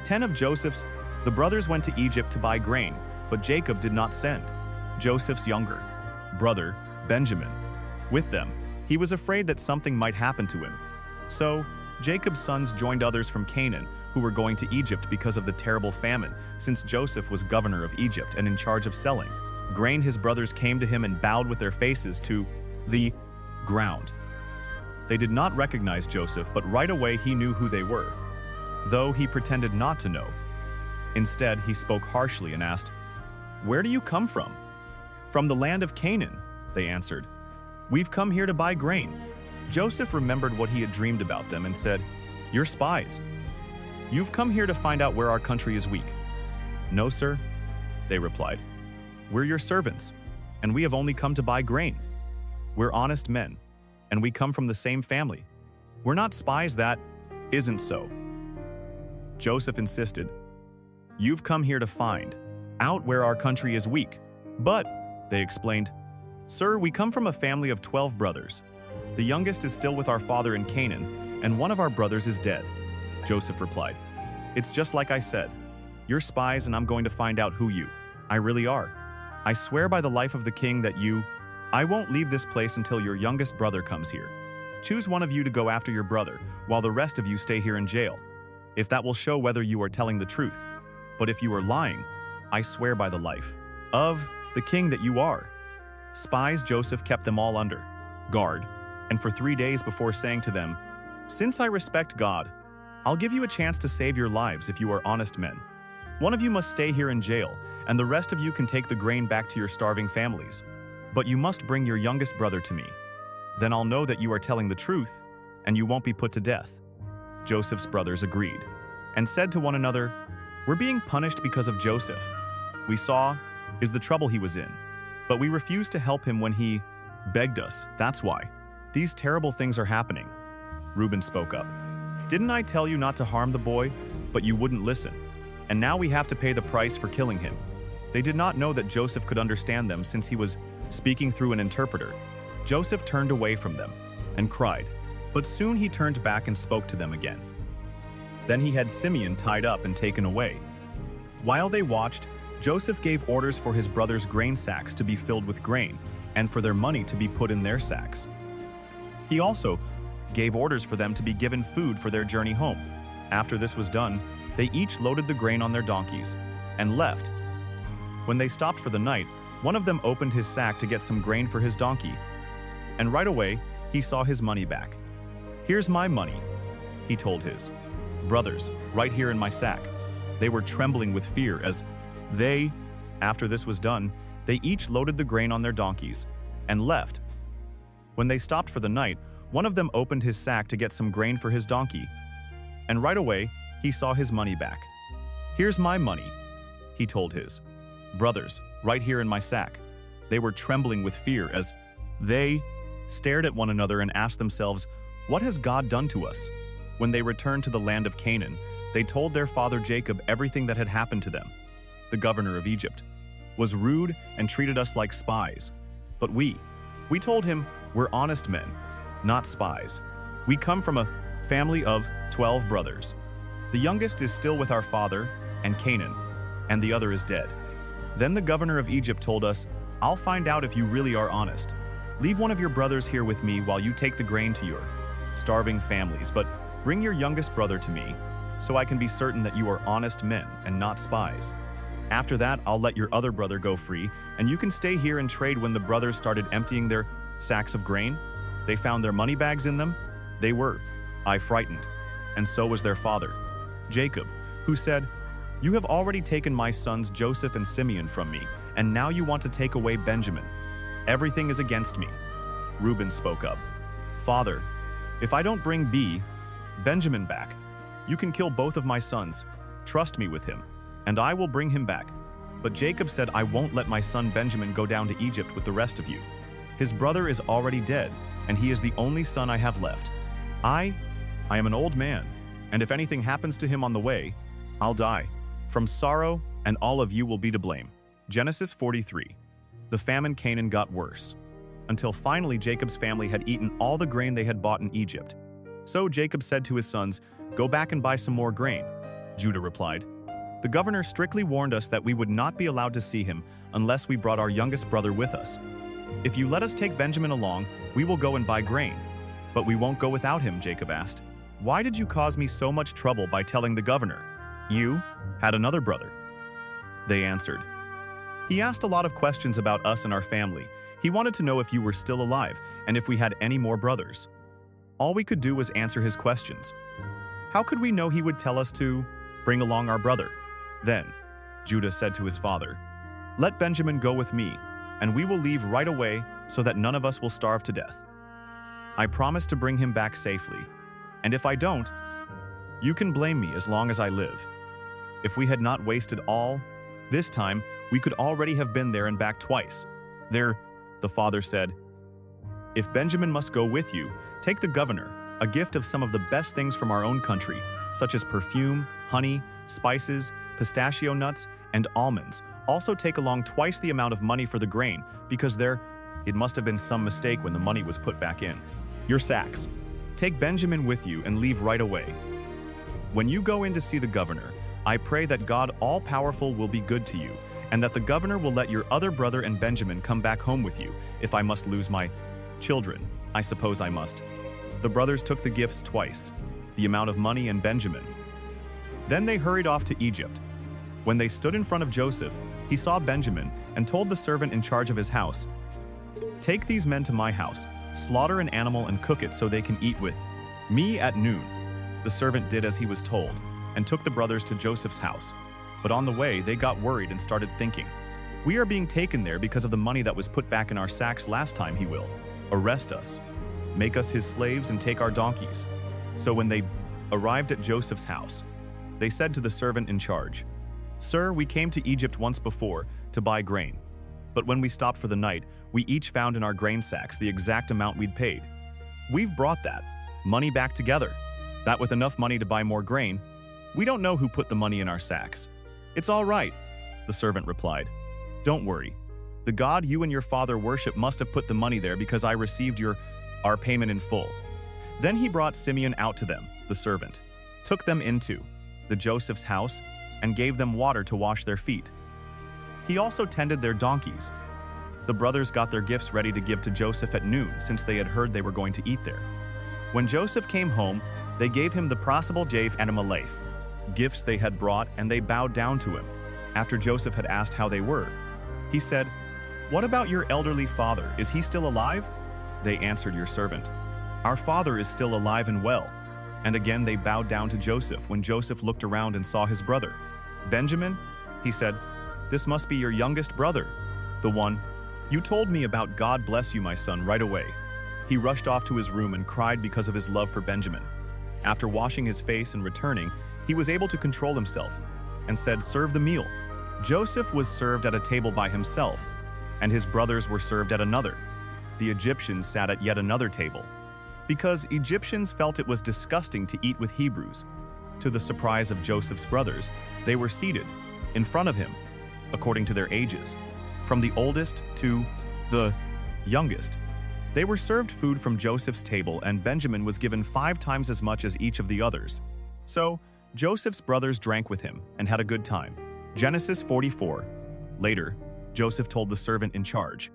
10 of the brothers went to Egypt to buy grain, but Jacob did not send Joseph's younger brother, Benjamin, with them. He was afraid that something might happen to him. So Jacob's sons joined others from Canaan who were going to Egypt because of the terrible famine, since Joseph was governor of Egypt and in charge of selling grain. His brothers came to him and bowed with their faces to the ground. They did not recognize Joseph, but right away he knew who they were, though he pretended not to know. Instead, he spoke harshly and asked, "Where do you come from?" "From the land of Canaan," they answered. "We've come here to buy grain." Joseph remembered what he had dreamed about them and said, "You're spies. You've come here to find out where our country is weak." "No, sir," they replied. "We're your servants, and we have only come to buy grain. We're honest men, and we come from the same family. We're not spies." "That isn't so," Joseph insisted. "You've come here to find out where our country is weak." "But," they explained, "Sir, we come from a family of 12 brothers. The youngest is still with our father in Canaan, and one of our brothers is dead." Joseph replied, "It's just like I said. You're spies, and I'm going to find out who you really are. I swear by the life of the king that I won't leave this place until your youngest brother comes here. Choose one of you to go after your brother, while the rest of you stay here in jail. If that will show whether you are telling the truth. But if you are lying, I swear by the life of the king that you are." Spies Joseph kept them all under guard, and for 3 days before saying to them, "Since I respect God, I'll give you a chance to save your lives if you are honest men. One of you must stay here in jail, and the rest of you can take the grain back to your starving families. But you must bring your youngest brother to me. Then I'll know that you are telling the truth, and you won't be put to death." Joseph's brothers agreed, and said to one another, "We're being punished because of Joseph. We saw is the trouble he was in, but we refused to help him when he begged us. That's why these terrible things are happening." Reuben spoke up. "Didn't I tell you not to harm the boy? But you wouldn't listen. And now we have to pay the price for killing him." They did not know that Joseph could understand them since he was speaking through an interpreter. Joseph turned away from them and cried, but soon he turned back and spoke to them again. Then he had Simeon tied up and taken away. While they watched, Joseph gave orders for his brothers' grain sacks to be filled with grain and for their money to be put in their sacks. He also gave orders for them to be given food for their journey home. After this was done, they each loaded the grain on their donkeys and left. When they stopped for the night, one of them opened his sack to get some grain for his donkey, and right away he saw his money back. "Here's my money," he told his brothers, "right here in my sack." They were trembling with fear after this was done, they each loaded the grain on their donkeys and left. When they stopped for the night, one of them opened his sack to get some grain for his donkey, and right away he saw his money back. "Here's my money," he told his brothers, "right here in my sack." They were trembling with fear as they stared at one another and asked themselves, "What has God done to us?" When they returned to the land of Canaan, they told their father Jacob everything that had happened to them. "The governor of Egypt was rude and treated us like spies. But we told him, we're honest men, not spies. We come from a family of 12 brothers. The youngest is still with our father and Canaan, and the other is dead. Then the governor of Egypt told us, 'I'll find out if you really are honest. Leave one of your brothers here with me while you take the grain to your starving families, but bring your youngest brother to me, so I can be certain that you are honest men and not spies. After that, I'll let your other brother go free, and you can stay here and trade.' When the brothers started emptying their sacks of grain, they found their money bags in them. They were frightened, and so was their father, Jacob, who said, 'You have already taken my sons Joseph and Simeon from me, and now you want to take away Benjamin. Everything is against me.' Reuben spoke up, 'Father, if I don't bring Benjamin back, you can kill both of my sons. Trust me with him, and I will bring him back.' But Jacob said, 'I won't let my son Benjamin go down to Egypt with the rest of you. His brother is already dead, and he is the only son I have left. I am an old man, and if anything happens to him on the way, I'll die from sorrow, and all of you will be to blame.' Genesis 43. The famine in Canaan got worse, until finally Jacob's family had eaten all the grain they had bought in Egypt. So Jacob said to his sons, "Go back and buy some more grain." Judah replied, "The governor strictly warned us that we would not be allowed to see him unless we brought our youngest brother with us. If you let us take Benjamin along, we will go and buy grain." "But we won't go without him," Jacob asked. "Why did you cause me so much trouble by telling the governor? You had another brother." They answered, "He asked a lot of questions about us and our family. He wanted to know if you were still alive and if we had any more brothers. All we could do was answer his questions. How could we know he would tell us to bring along our brother?" Then Judah said to his father, "Let Benjamin go with me, and we will leave right away so that none of us will starve to death. I promise to bring him back safely, and if I don't, you can blame me as long as I live. If we had not wasted all this time, we could already have been there and back twice." The father said, "If Benjamin must go with you, take the governor, a gift of some of the best things from our own country, such as perfume, honey, spices, pistachio nuts, and almonds. Also take along twice the amount of money for the grain, because it must have been some mistake when the money was put back in. Your sacks. Take Benjamin with you and leave right away. When you go in to see the governor, I pray that God all-powerful will be good to you, and that the governor will let your other brother and Benjamin come back home with you. If I must lose my children, I suppose I must." The brothers took the gifts twice, the amount of money and Benjamin. Then they hurried off to Egypt. When they stood in front of Joseph, he saw Benjamin and told the servant in charge of his house, "Take these men to my house, slaughter an animal and cook it so they can eat with me at noon." The servant did as he was told and took the brothers to Joseph's house. But on the way, they got worried and started thinking, "We are being taken there because of the money that was put back in our sacks last time. He will arrest us, make us his slaves, and take our donkeys." So when they arrived at Joseph's house, they said to the servant in charge, "Sir, we came to Egypt once before to buy grain. But when we stopped for the night, we each found in our grain sacks the exact amount we'd paid. We've brought that money back together, that with enough money to buy more grain. We don't know who put the money in our sacks." "It's all right," the servant replied. "Don't worry. The God you and your father worship must have put the money there because I received our payment in full." Then he brought Simeon out to them, the servant, took them into the Joseph's house, and gave them water to wash their feet. He also tended their donkeys. The brothers got their gifts ready to give to Joseph at noon, since they had heard they were going to eat there. When Joseph came home, they gave him the prosable jave and a malaf, gifts they had brought, and they bowed down to him. After Joseph had asked how they were, he said, "What about your elderly father? Is he still alive?" They answered, "Your servant. Our father is still alive and well." And again they bowed down to Joseph. When Joseph looked around and saw his brother, "Benjamin," he said, "this must be your youngest brother, the one you told me about. God bless you, my son," right away. He rushed off to his room and cried because of his love for Benjamin. After washing his face and returning, he was able to control himself and said, "Serve the meal." Joseph was served at a table by himself, and his brothers were served at another. The Egyptians sat at yet another table, because Egyptians felt it was disgusting to eat with Hebrews. To the surprise of Joseph's brothers, they were seated in front of him, according to their ages, from the oldest to the youngest. They were served food from Joseph's table, and Benjamin was given 5 times as much as each of the others. So Joseph's brothers drank with him and had a good time. Genesis 44. Later, Joseph told the servant in charge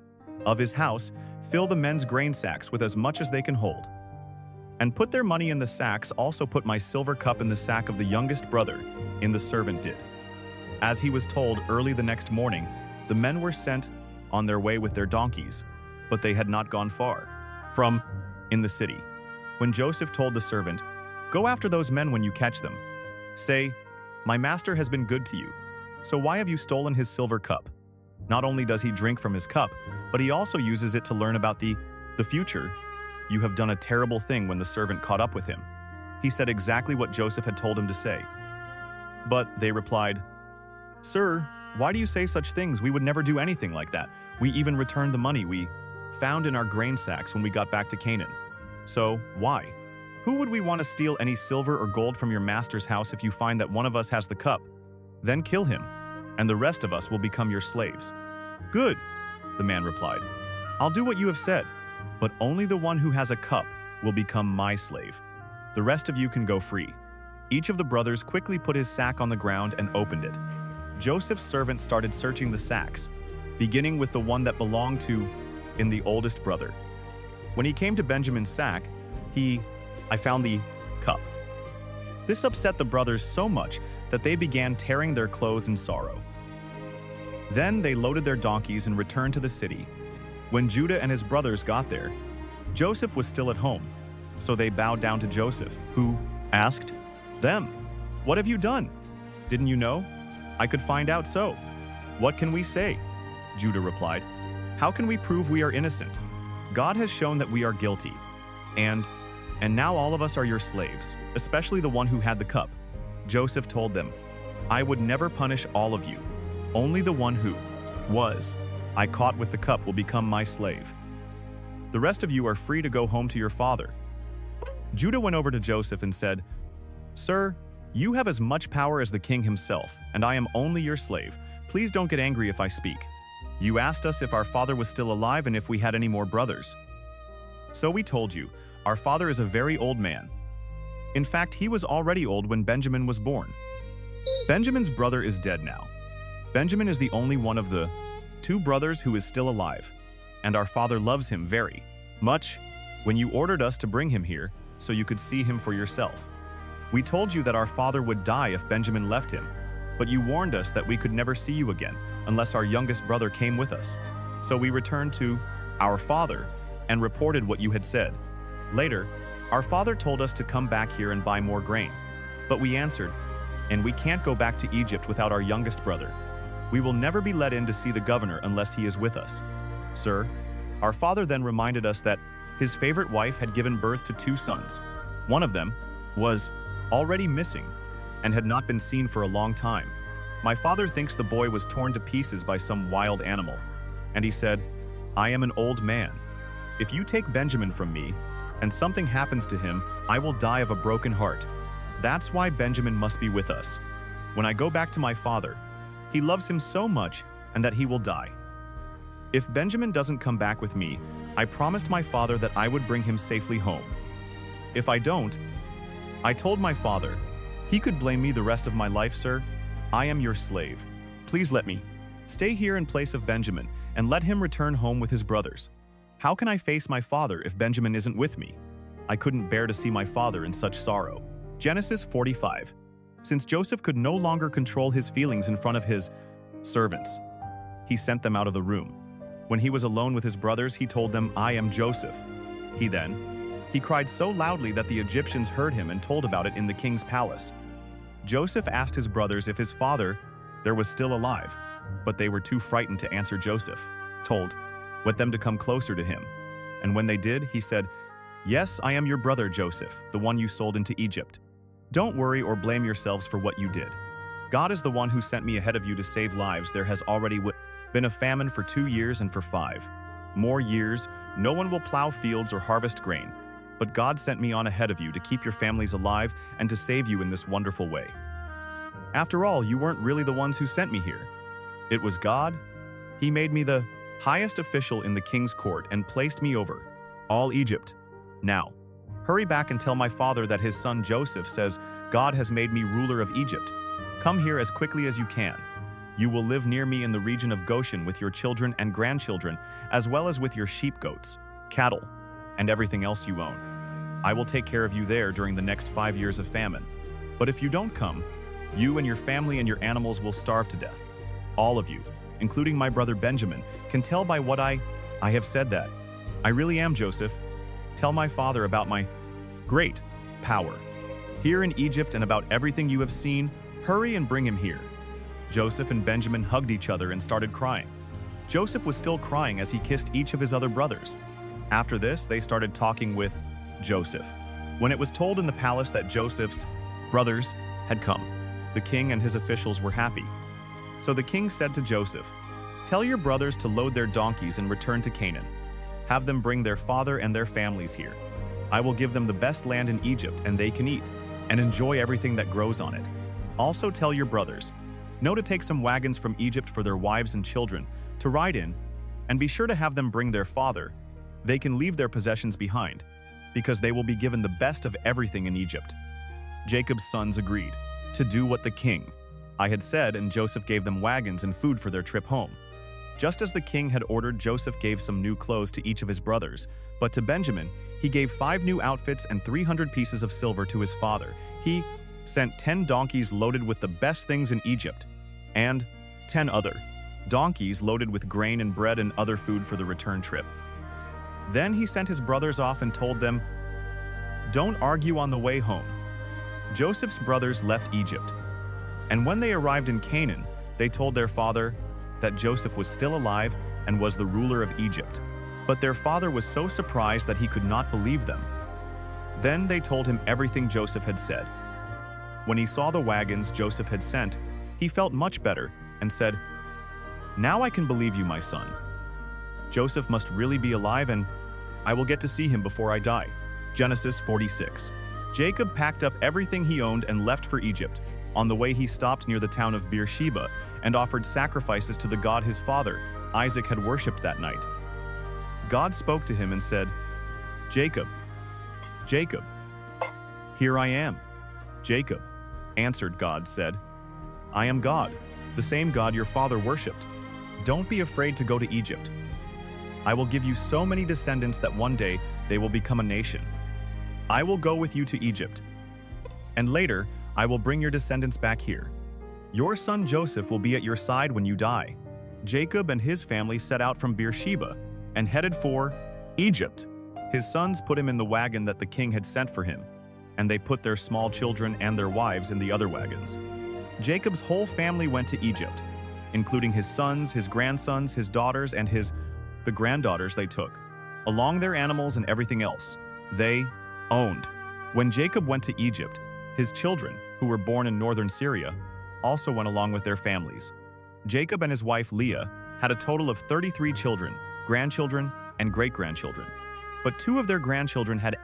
of his house, "Fill the men's grain sacks with as much as they can hold, and put their money in the sacks. Also put my silver cup in the sack of the youngest brother." And the servant did as he was told. Early the next morning, the men were sent on their way with their donkeys, but they had not gone far from in the city. When Joseph told the servant, "Go after those men when you catch them. Say, 'My master has been good to you, so why have you stolen his silver cup?' Not only does he drink from his cup, but he also uses it to learn about the future. You have done a terrible thing." When the servant caught up with him, he said exactly what Joseph had told him to say. But they replied, "Sir, why do you say such things? We would never do anything like that. We even returned the money we found in our grain sacks when we got back to Canaan. So, why? Who would we want to steal any silver or gold from your master's house? If you find that one of us has the cup, then kill him." and the rest of us will become your slaves." "Good," the man replied. "I'll do what you have said, but only the one who has a cup will become my slave. The rest of you can go free." Each of the brothers quickly put his sack on the ground and opened it. Joseph's servant started searching the sacks, beginning with the one that belonged to the oldest brother. When he came to Benjamin's sack, I found the cup. This upset the brothers so much that they began tearing their clothes in sorrow. Then they loaded their donkeys and returned to the city. When Judah and his brothers got there, Joseph was still at home, so they bowed down to Joseph, who asked them, "What have you done? Didn't you know? I could find out so." "What can we say?" Judah replied. "How can we prove we are innocent? God has shown that we are guilty, and now all of us are your slaves, especially the one who had the cup." Joseph told them, "I would never punish all of you. Only the one who I caught with the cup will become my slave. The rest of you are free to go home to your father." Judah went over to Joseph and said, "Sir, you have as much power as the king himself, and I am only your slave. Please don't get angry if I speak. You asked us if our father was still alive and if we had any more brothers. So we told you, our father is a very old man. In fact, he was already old when Benjamin was born. Benjamin's brother is dead now. Benjamin is the only one of the 2 brothers who is still alive, and our father loves him very much. When you ordered us to bring him here so you could see him for yourself, we told you that our father would die if Benjamin left him, but you warned us that we could never see you again unless our youngest brother came with us. So we returned to our father and reported what you had said. Later, our father told us to come back here and buy more grain, but we answered, 'And we can't go back to Egypt without our youngest brother. We will never be let in to see the governor unless he is with us.' Sir, our father then reminded us that his favorite wife had given birth to 2 sons. One of them was already missing and had not been seen for a long time. My father thinks the boy was torn to pieces by some wild animal. And he said, 'I am an old man. If you take Benjamin from me, and something happens to him, I will die of a broken heart. That's why Benjamin must be with us. When I go back to my father, he loves him so much and that he will die. If Benjamin doesn't come back with me, I promised my father that I would bring him safely home. If I don't, I told my father, he could blame me the rest of my life, sir. I am your slave. Please let me stay here in place of Benjamin and let him return home with his brothers. How can I face my father if Benjamin isn't with me? I couldn't bear to see my father in such sorrow." Genesis 45. Since Joseph could no longer control his feelings in front of his servants, he sent them out of the room. When he was alone with his brothers, he told them, "I am Joseph." He cried so loudly that the Egyptians heard him and told about it in the king's palace. Joseph asked his brothers if his father was still alive, but they were too frightened to answer. Joseph told them to come closer to him. And when they did, he said, "Yes, I am your brother Joseph, the one you sold into Egypt. Don't worry or blame yourselves for what you did. God is the one who sent me ahead of you to save lives. There has already been a famine for 2 years, and for 5 more years, no one will plow fields or harvest grain. But God sent me on ahead of you to keep your families alive and to save you in this wonderful way. After all, you weren't really the ones who sent me here. It was God. He made me the highest official in the king's court and placed me over all Egypt. Now, hurry back and tell my father that his son Joseph says, 'God has made me ruler of Egypt. Come here as quickly as you can. You will live near me in the region of Goshen with your children and grandchildren, as well as with your sheep, goats, cattle, and everything else you own. I will take care of you there during the next 5 years of famine. But if you don't come, you and your family and your animals will starve to death. All of you, including my brother Benjamin, can tell by what I have said that I really am Joseph. Tell my father about my great power here in Egypt and about everything you have seen. Hurry and bring him here.' Joseph and Benjamin hugged each other and started crying. Joseph was still crying as he kissed each of his other brothers. After this, they started talking with Joseph. When it was told in the palace that Joseph's brothers had come, the king and his officials were happy. So the king said to Joseph, 'Tell your brothers to load their donkeys and return to Canaan. Have them bring their father and their families here. I will give them the best land in Egypt, and they can eat and enjoy everything that grows on it. Also tell your brothers, Know to take some wagons from Egypt for their wives and children to ride in, and be sure to have them bring their father. They can leave their possessions behind, because they will be given the best of everything in Egypt." Jacob's sons agreed to do what the king I had said, and Joseph gave them wagons and food for their trip home. Just as the king had ordered, Joseph gave some new clothes to each of his brothers, but to Benjamin he gave 5 new outfits and 300 pieces of silver to his father. He sent 10 donkeys loaded with the best things in Egypt, and 10 other donkeys loaded with grain and bread and other food for the return trip. Then he sent his brothers off and told them, "Don't argue on the way home." Joseph's brothers left Egypt, and when they arrived in Canaan, they told their father that Joseph was still alive and was the ruler of Egypt. But their father was so surprised that he could not believe them. Then they told him everything Joseph had said. When he saw the wagons Joseph had sent, he felt much better and said, "Now I can believe you, my son. Joseph must really be alive, and I will get to see him before I die." Genesis 46. Jacob packed up everything he owned and left for Egypt. On the way, he stopped near the town of Beersheba and offered sacrifices to the God his father, Isaac, had worshipped that night. God spoke to him and said, "Jacob, Jacob." "Here I am." "Jacob," answered God, said, "I am God, the same God your father worshipped. Don't be afraid to go to Egypt. I will give you so many descendants that one day they will become a nation. I will go with you to Egypt, and later I will bring your descendants back here. Your son Joseph will be at your side when you die." Jacob and his family set out from Beersheba and headed for Egypt. His sons put him in the wagon that the king had sent for him, and they put their small children and their wives in the other wagons. Jacob's whole family went to Egypt, including his sons, his grandsons, his daughters, and the granddaughters they took, along their animals and everything else they owned. When Jacob went to Egypt, his children, who were born in northern Syria, also went along with their families. Jacob and his wife Leah had a total of 33 children, grandchildren, and great-grandchildren. But 2 of their grandchildren had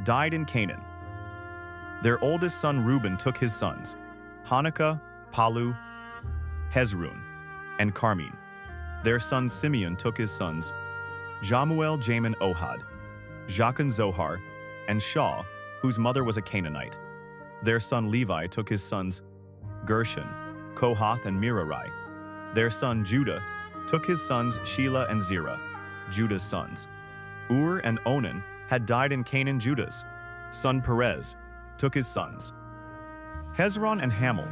died in Canaan. Their oldest son Reuben took his sons, Hanukkah, Palu, Hezron, and Carmine. Their son Simeon took his sons, Jamuel, Jamin, Ohad, Jachin, Zohar, and Shaw, whose mother was a Canaanite. Their son Levi took his sons, Gershon, Kohath, and Merari. Their son Judah took his sons Shelah and Zerah, Judah's sons. Ur and Onan had died in Canaan. Judah's son Perez took his sons, Hezron and Hamel.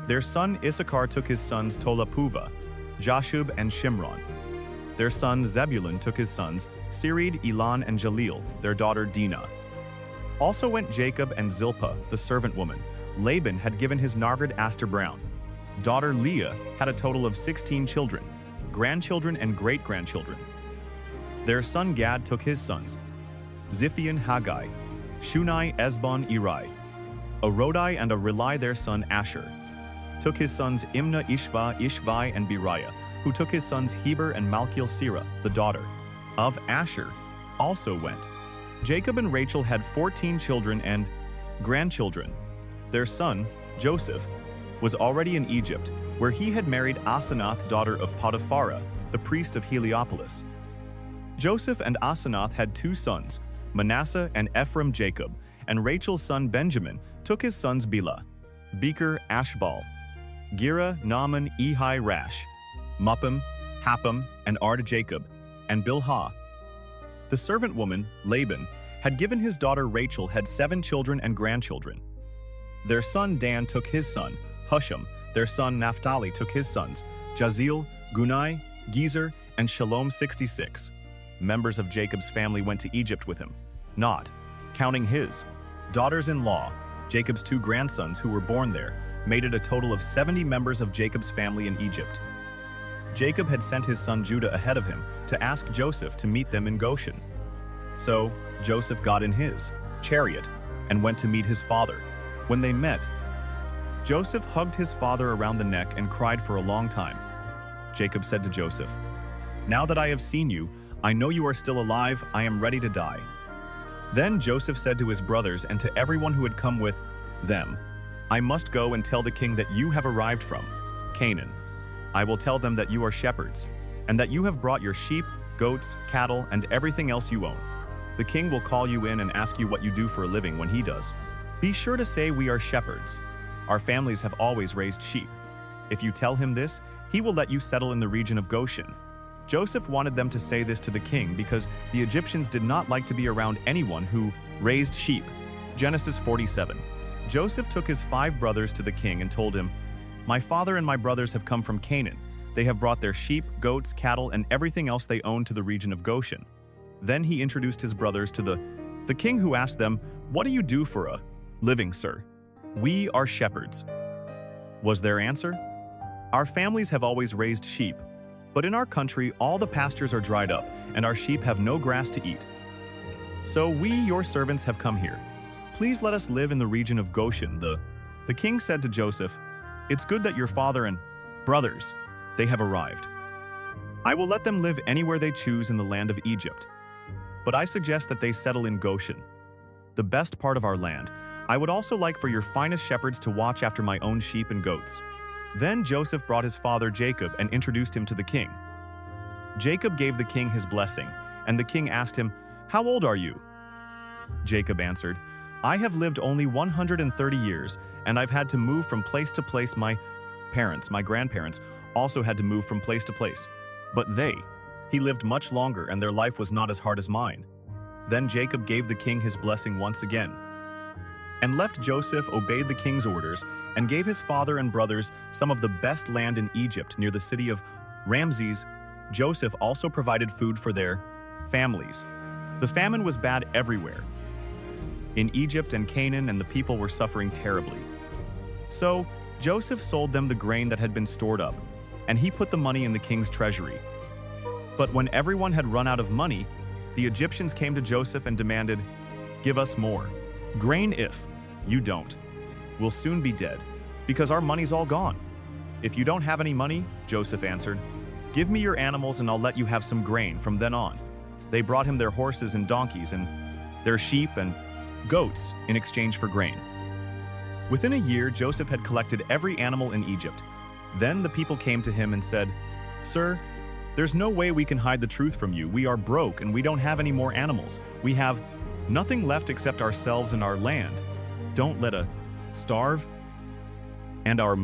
Their son Issachar took his sons Tolapuvah, Jashub, and Shimron. Their son Zebulun took his sons Sered, Elon, and Jaleel, their daughter Dinah. Also went Jacob and Zilpah, the servant woman. Laban had given his Nargad Aster Brown. Daughter Leah had a total of 16 children, grandchildren, and great-grandchildren. Their son Gad took his sons, Ziphion, Haggai, Shunai, Esbon, Eri. Arodai and Areli, their son Asher, took his sons Imnah, Ishvai, and Beriah, who took his sons Heber and Malchiel. Sirah, the daughter of Asher, also went. Jacob and Rachel had 14 children and grandchildren. Their son, Joseph, was already in Egypt, where he had married Asenath, daughter of Potipharah, the priest of Heliopolis. Joseph and Asenath had 2 sons, Manasseh and Ephraim. Jacob and Rachel's son Benjamin took his sons Bela, Becher, Ashbal, Gera, Naaman, Ehi, Rash, Muppim, Happam, and Ard. Jacob and Bilhah. The servant woman, Laban, had given his daughter Rachel had 7 children and grandchildren. Their son Dan took his son, Husham. Their son Naphtali took his sons, Jaziel, Gunai, Gezer, and Shalom. 66 members of Jacob's family went to Egypt with him, not counting his daughters-in-law. Jacob's 2 grandsons who were born there made it a total of 70 members of Jacob's family in Egypt. Jacob had sent his son Judah ahead of him to ask Joseph to meet them in Goshen. So Joseph got in his chariot and went to meet his father. When they met, Joseph hugged his father around the neck and cried for a long time. Jacob said to Joseph, "Now that I have seen you, I know you are still alive. I am ready to die." Then Joseph said to his brothers and to everyone who had come with them, I must go and tell the king that you have arrived from Canaan. I will tell them that you are shepherds, and that you have brought your sheep, goats, cattle, and everything else you own. The king will call you in and ask you what you do for a living when he does. Be sure to say we are shepherds. Our families have always raised sheep. If you tell him this, he will let you settle in the region of Goshen. Joseph wanted them to say this to the king because the Egyptians did not like to be around anyone who raised sheep. Genesis 47. Joseph took his 5 brothers to the king and told him, "My father and my brothers have come from Canaan. They have brought their sheep, goats, cattle, and everything else they own to the region of Goshen." Then he introduced his brothers to the king, who asked them, "What do you do for a living, sir?" "We are shepherds," was their answer. "Our families have always raised sheep, but in our country all the pastures are dried up, and our sheep have no grass to eat. So we, your servants, have come here. Please let us live in the region of Goshen." The king said to Joseph, "It's good that your father and brothers, they have arrived. I will let them live anywhere they choose in the land of Egypt. But I suggest that they settle in Goshen, the best part of our land. I would also like for your finest shepherds to watch after my own sheep and goats." Then Joseph brought his father Jacob and introduced him to the king. Jacob gave the king his blessing, and the king asked him, "How old are you?" Jacob answered, "I have lived only 130 years, and I've had to move from place to place. My grandparents, also had to move from place to place. But he lived much longer, and their life was not as hard as mine." Then Jacob gave the king his blessing once again, and left Joseph, obeyed the king's orders, and gave his father and brothers some of the best land in Egypt near the city of Ramses. Joseph also provided food for their families. The famine was bad everywhere in Egypt and Canaan, and the people were suffering terribly. So Joseph sold them the grain that had been stored up, and he put the money in the king's treasury. But when everyone had run out of money, the Egyptians came to Joseph and demanded, "Give us more grain. If you don't, we'll soon be dead, because our money's all gone." "If you don't have any money," Joseph answered, "give me your animals and I'll let you have some grain from then on." They brought him their horses and donkeys and their sheep and goats in exchange for grain. Within a year, Joseph had collected every animal in Egypt. Then the people came to him and said, "Sir, there's no way we can hide the truth from you. We are broke and we don't have any more animals. We have nothing left except ourselves and our land. Don't let us starve and our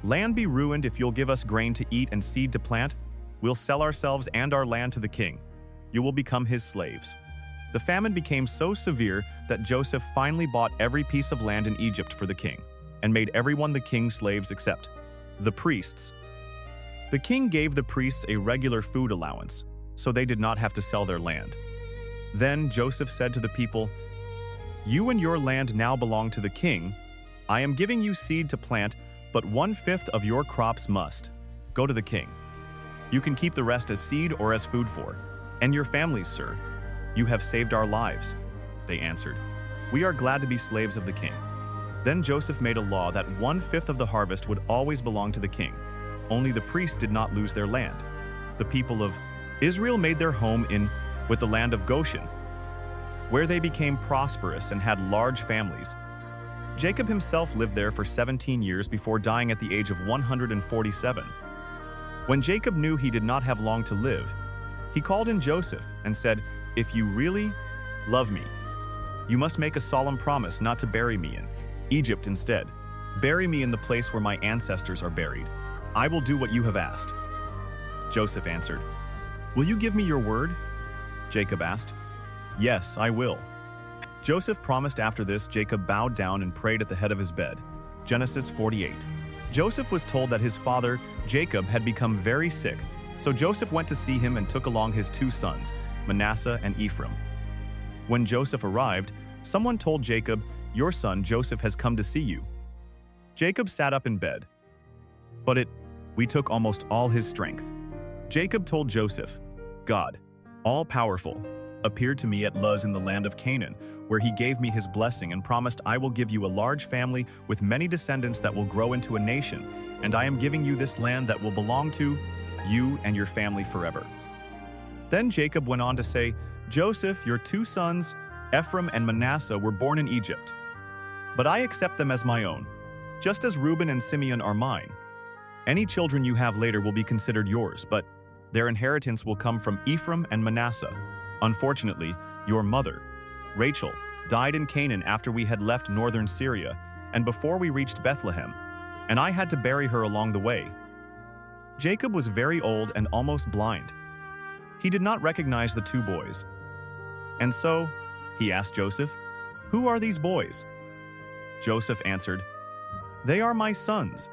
land be ruined. If you'll give us grain to eat and seed to plant, we'll sell ourselves and our land to the king. You will become his slaves." The famine became so severe that Joseph finally bought every piece of land in Egypt for the king, and made everyone the king's slaves except the priests. The king gave the priests a regular food allowance, so they did not have to sell their land. Then Joseph said to the people, "You and your land now belong to the king. I am giving you seed to plant, but 1/5 of your crops must go to the king. You can keep the rest as seed or as food for, and your families, sir. You have saved our lives." They answered, "We are glad to be slaves of the king." Then Joseph made a law that 1/5 of the harvest would always belong to the king. Only the priests did not lose their land. The people of Israel made their home with the land of Goshen, where they became prosperous and had large families. Jacob himself lived there for 17 years before dying at the age of 147. When Jacob knew he did not have long to live, he called in Joseph and said, "If you really love me, you must make a solemn promise not to bury me in Egypt. Instead, bury me in the place where my ancestors are buried. I will do what you have asked." Joseph answered, "Will you give me your word?" Jacob asked. "Yes, I will." Joseph promised. After this, Jacob bowed down and prayed at the head of his bed. Genesis 48. Joseph was told that his father, Jacob, had become very sick, so Joseph went to see him and took along his 2 sons, Manasseh and Ephraim. When Joseph arrived, someone told Jacob, "Your son Joseph has come to see you." Jacob sat up in bed, but we took almost all his strength. Jacob told Joseph, "God, all-powerful, appeared to me at Luz in the land of Canaan, where he gave me his blessing and promised, 'I will give you a large family with many descendants that will grow into a nation, and I am giving you this land that will belong to you and your family forever.'" Then Jacob went on to say, "Joseph, your 2 sons, Ephraim and Manasseh, were born in Egypt, but I accept them as my own. just as Reuben and Simeon are mine. Any children you have later will be considered yours, but their inheritance will come from Ephraim and Manasseh. Unfortunately, your mother, Rachel, died in Canaan after we had left northern Syria and before we reached Bethlehem, and I had to bury her along the way. Jacob was very old and almost blind. He did not recognize the two boys. And so, he asked Joseph, "Who are these boys?" Joseph answered, "They are my sons.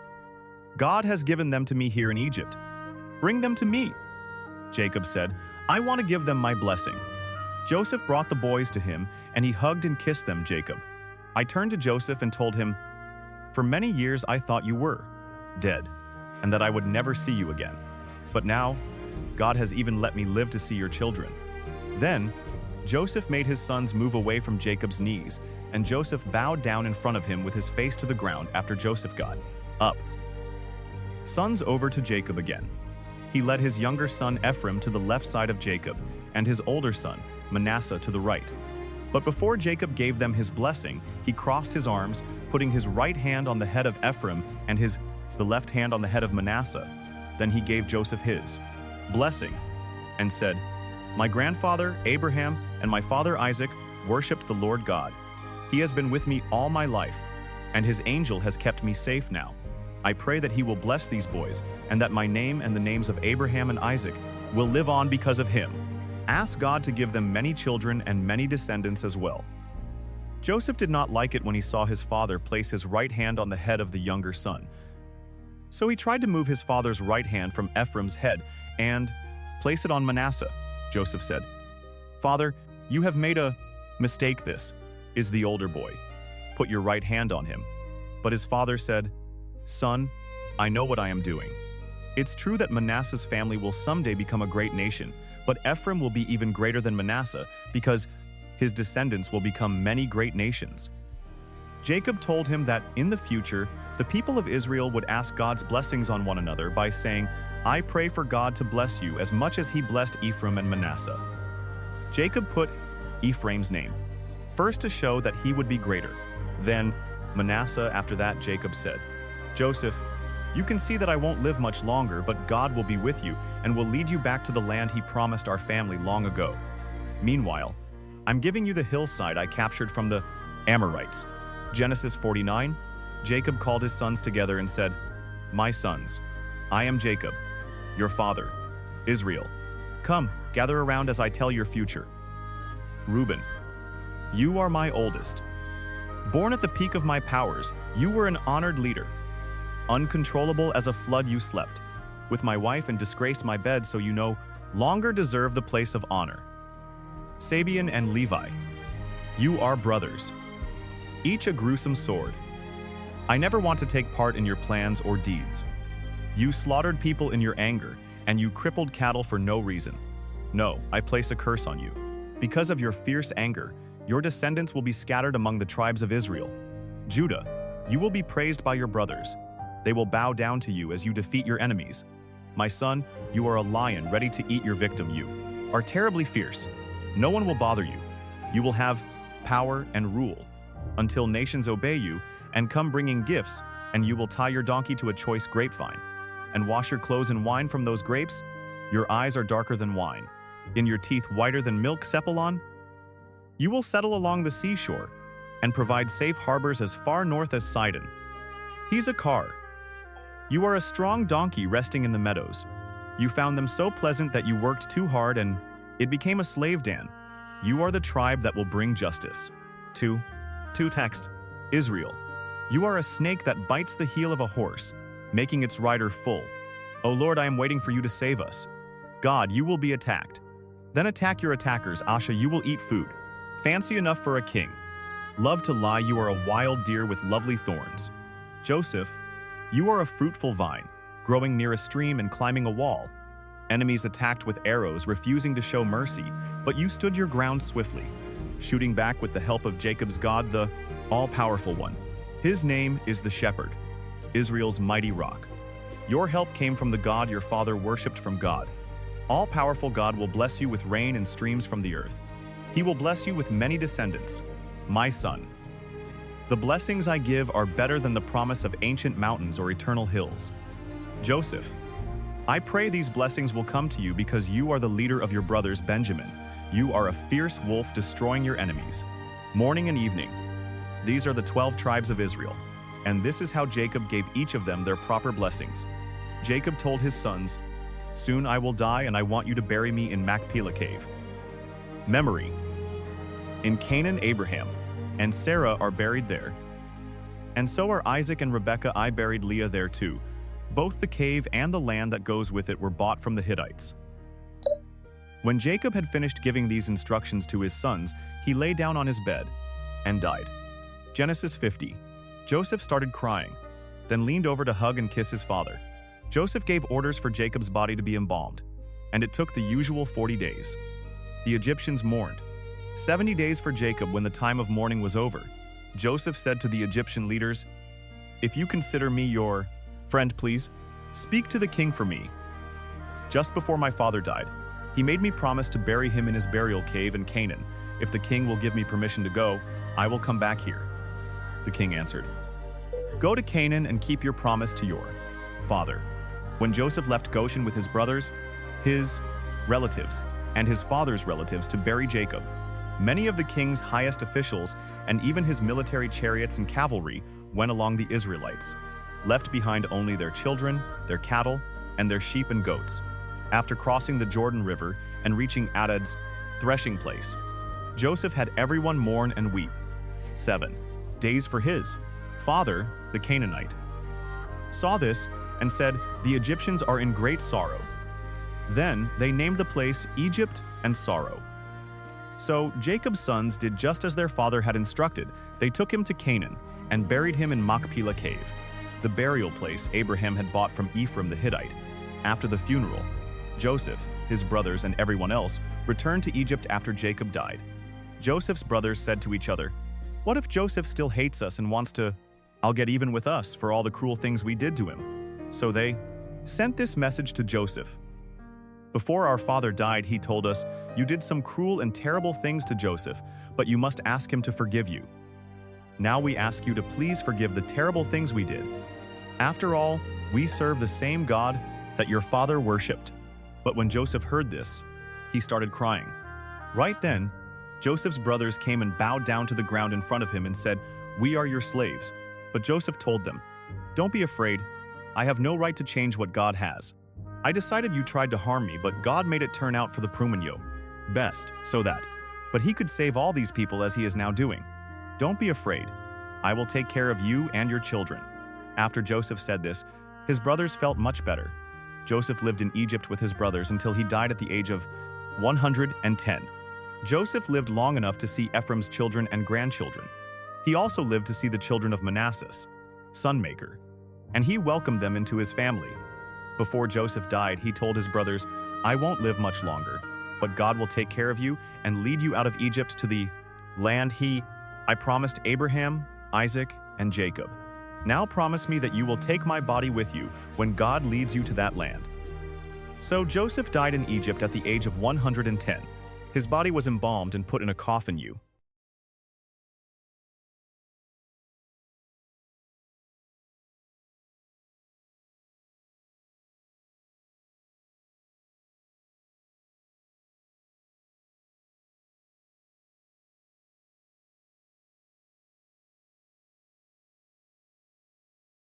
God has given them to me here in Egypt. Bring them to me." Jacob said, "I want to give them my blessing." Joseph brought the boys to him, and he hugged and kissed them. Jacob. I turned to Joseph and told him, "For many years I thought you were dead, and that I would never see you again. But now, God has even let me live to see your children." Then, Joseph made his sons move away from Jacob's knees, and Joseph bowed down in front of him with his face to the ground after Joseph got up. Sons over to Jacob again. He led his younger son Ephraim to the left side of Jacob, and his older son, Manasseh, to the right. But before Jacob gave them his blessing, he crossed his arms, putting his right hand on the head of Ephraim and the left hand on the head of Manasseh. Then he gave Joseph his blessing and said, "My grandfather Abraham and my father Isaac worshipped the Lord God. He has been with me all my life, and his angel has kept me safe now. I pray that he will bless these boys, and that my name and the names of Abraham and Isaac will live on because of him. Ask God to give them many children and many descendants as well." Joseph did not like it when he saw his father place his right hand on the head of the younger son. So he tried to move his father's right hand from Ephraim's head and place it on Manasseh. Joseph said, "Father, you have made a mistake. This is the older boy. Put your right hand on him." But his father said, "Son, I know what I am doing. It's true that Manasseh's family will someday become a great nation, but Ephraim will be even greater than Manasseh because his descendants will become many great nations." Jacob told him that in the future, the people of Israel would ask God's blessings on one another by saying, "I pray for God to bless you as much as he blessed Ephraim and Manasseh." Jacob put Ephraim's name, first to show that he would be greater. Then Manasseh. After that, Jacob said, "Joseph, you can see that I won't live much longer, but God will be with you and will lead you back to the land he promised our family long ago. Meanwhile, I'm giving you the hillside I captured from the Amorites." Genesis 49. Jacob called his sons together and said, "My sons, I am Jacob, your father, Israel. Come, gather around as I tell your future. Reuben, you are my oldest. Born at the peak of my powers, you were an honored leader. Uncontrollable as a flood you slept with my wife and disgraced my bed, so you no longer deserve the place of honor. Sabian and Levi, you are brothers, each a gruesome sword. I never want to take part in your plans or deeds. You slaughtered people in your anger, and you crippled cattle for no reason. No, I place a curse on you. Because of your fierce anger, your descendants will be scattered among the tribes of Israel. Judah, you will be praised by your brothers. They will bow down to you as you defeat your enemies. My son, you are a lion ready to eat your victim. You are terribly fierce. No one will bother you. You will have power and rule until nations obey you and come bringing gifts, and you will tie your donkey to a choice grapevine and wash your clothes in wine from those grapes. Your eyes are darker than wine, in your teeth whiter than milk. Sepulon, you will settle along the seashore and provide safe harbors as far north as Sidon. He's a car. You are a strong donkey resting in the meadows. You found them so pleasant that you worked too hard and it became a slave. Dan, you are the tribe that will bring justice. 2 text, Israel, you are a snake that bites the heel of a horse, making its rider full. O Lord, I am waiting for you to save us. God, you will be attacked. Then attack your attackers. Asha, you will eat food. Fancy enough for a king. Love to lie, you are a wild deer with lovely thorns. Joseph, you are a fruitful vine, growing near a stream and climbing a wall. Enemies attacked with arrows, refusing to show mercy, but you stood your ground swiftly, shooting back with the help of Jacob's God, the all-powerful one. His name is the Shepherd, Israel's mighty rock. Your help came from the God your father worshipped from God. All-powerful God will bless you with rain and streams from the earth. He will bless you with many descendants. My son, The blessings I give are better than the promise of ancient mountains or eternal hills. Joseph, I pray these blessings will come to you because you are the leader of your brothers, Benjamin. You are a fierce wolf destroying your enemies. Morning and evening. These are the 12 tribes of Israel, and this is how Jacob gave each of them their proper blessings. Jacob told his sons, soon I will die and I want you to bury me in Machpelah cave. Memory. In Canaan, Abraham and Sarah are buried there. And so are Isaac and Rebekah. I buried Leah there too. Both the cave and the land that goes with it were bought from the Hittites. When Jacob had finished giving these instructions to his sons, he lay down on his bed and died. Genesis 50. Joseph started crying, then leaned over to hug and kiss his father. Joseph gave orders for Jacob's body to be embalmed, and it took the usual 40 days. The Egyptians mourned. 70 days for Jacob. When the time of mourning was over, Joseph said to the Egyptian leaders, if you consider me your friend, please speak to the king for me. Just before my father died, he made me promise to bury him in his burial cave in Canaan. If the king will give me permission to go, I will come back here. The king answered, go to Canaan and keep your promise to your father. When Joseph left Goshen with his brothers, his relatives, and his father's relatives to bury Jacob, many of the king's highest officials and even his military chariots and cavalry went along. The Israelites left behind only their children, their cattle, and their sheep and goats. After crossing the Jordan River and reaching Adad's threshing place, Joseph had everyone mourn and weep. 7 days for his father, the Canaanite, saw this and said, the Egyptians are in great sorrow. Then they named the place Egypt and Sorrow. So Jacob's sons did just as their father had instructed. They took him to Canaan and buried him in Machpelah cave, the burial place Abraham had bought from Ephraim the Hittite. After the funeral, Joseph, his brothers, and everyone else returned to Egypt after Jacob died. Joseph's brothers said to each other, what if Joseph still hates us and wants to, I'll get even with us for all the cruel things we did to him? So they sent this message to Joseph. Before our father died, he told us, you did some cruel and terrible things to Joseph, but you must ask him to forgive you. Now we ask you to please forgive the terrible things we did. After all, we serve the same God that your father worshipped. But when Joseph heard this, he started crying. Right then, Joseph's brothers came and bowed down to the ground in front of him and said, we are your slaves. But Joseph told them, don't be afraid. I have no right to change what God has. I decided you tried to harm me, but God made it turn out for the Prumenyo best, so that. But he could save all these people as he is now doing. Don't be afraid. I will take care of you and your children. After Joseph said this, his brothers felt much better. Joseph lived in Egypt with his brothers until he died at the age of 110. Joseph lived long enough to see Ephraim's children and grandchildren. He also lived to see the children of Manasseh, Sunmaker, and he welcomed them into his family. Before Joseph died, he told his brothers, I won't live much longer, but God will take care of you and lead you out of Egypt to the land I promised Abraham, Isaac, and Jacob. Now promise me that you will take my body with you when God leads you to that land. So Joseph died in Egypt at the age of 110. His body was embalmed and put in a coffin.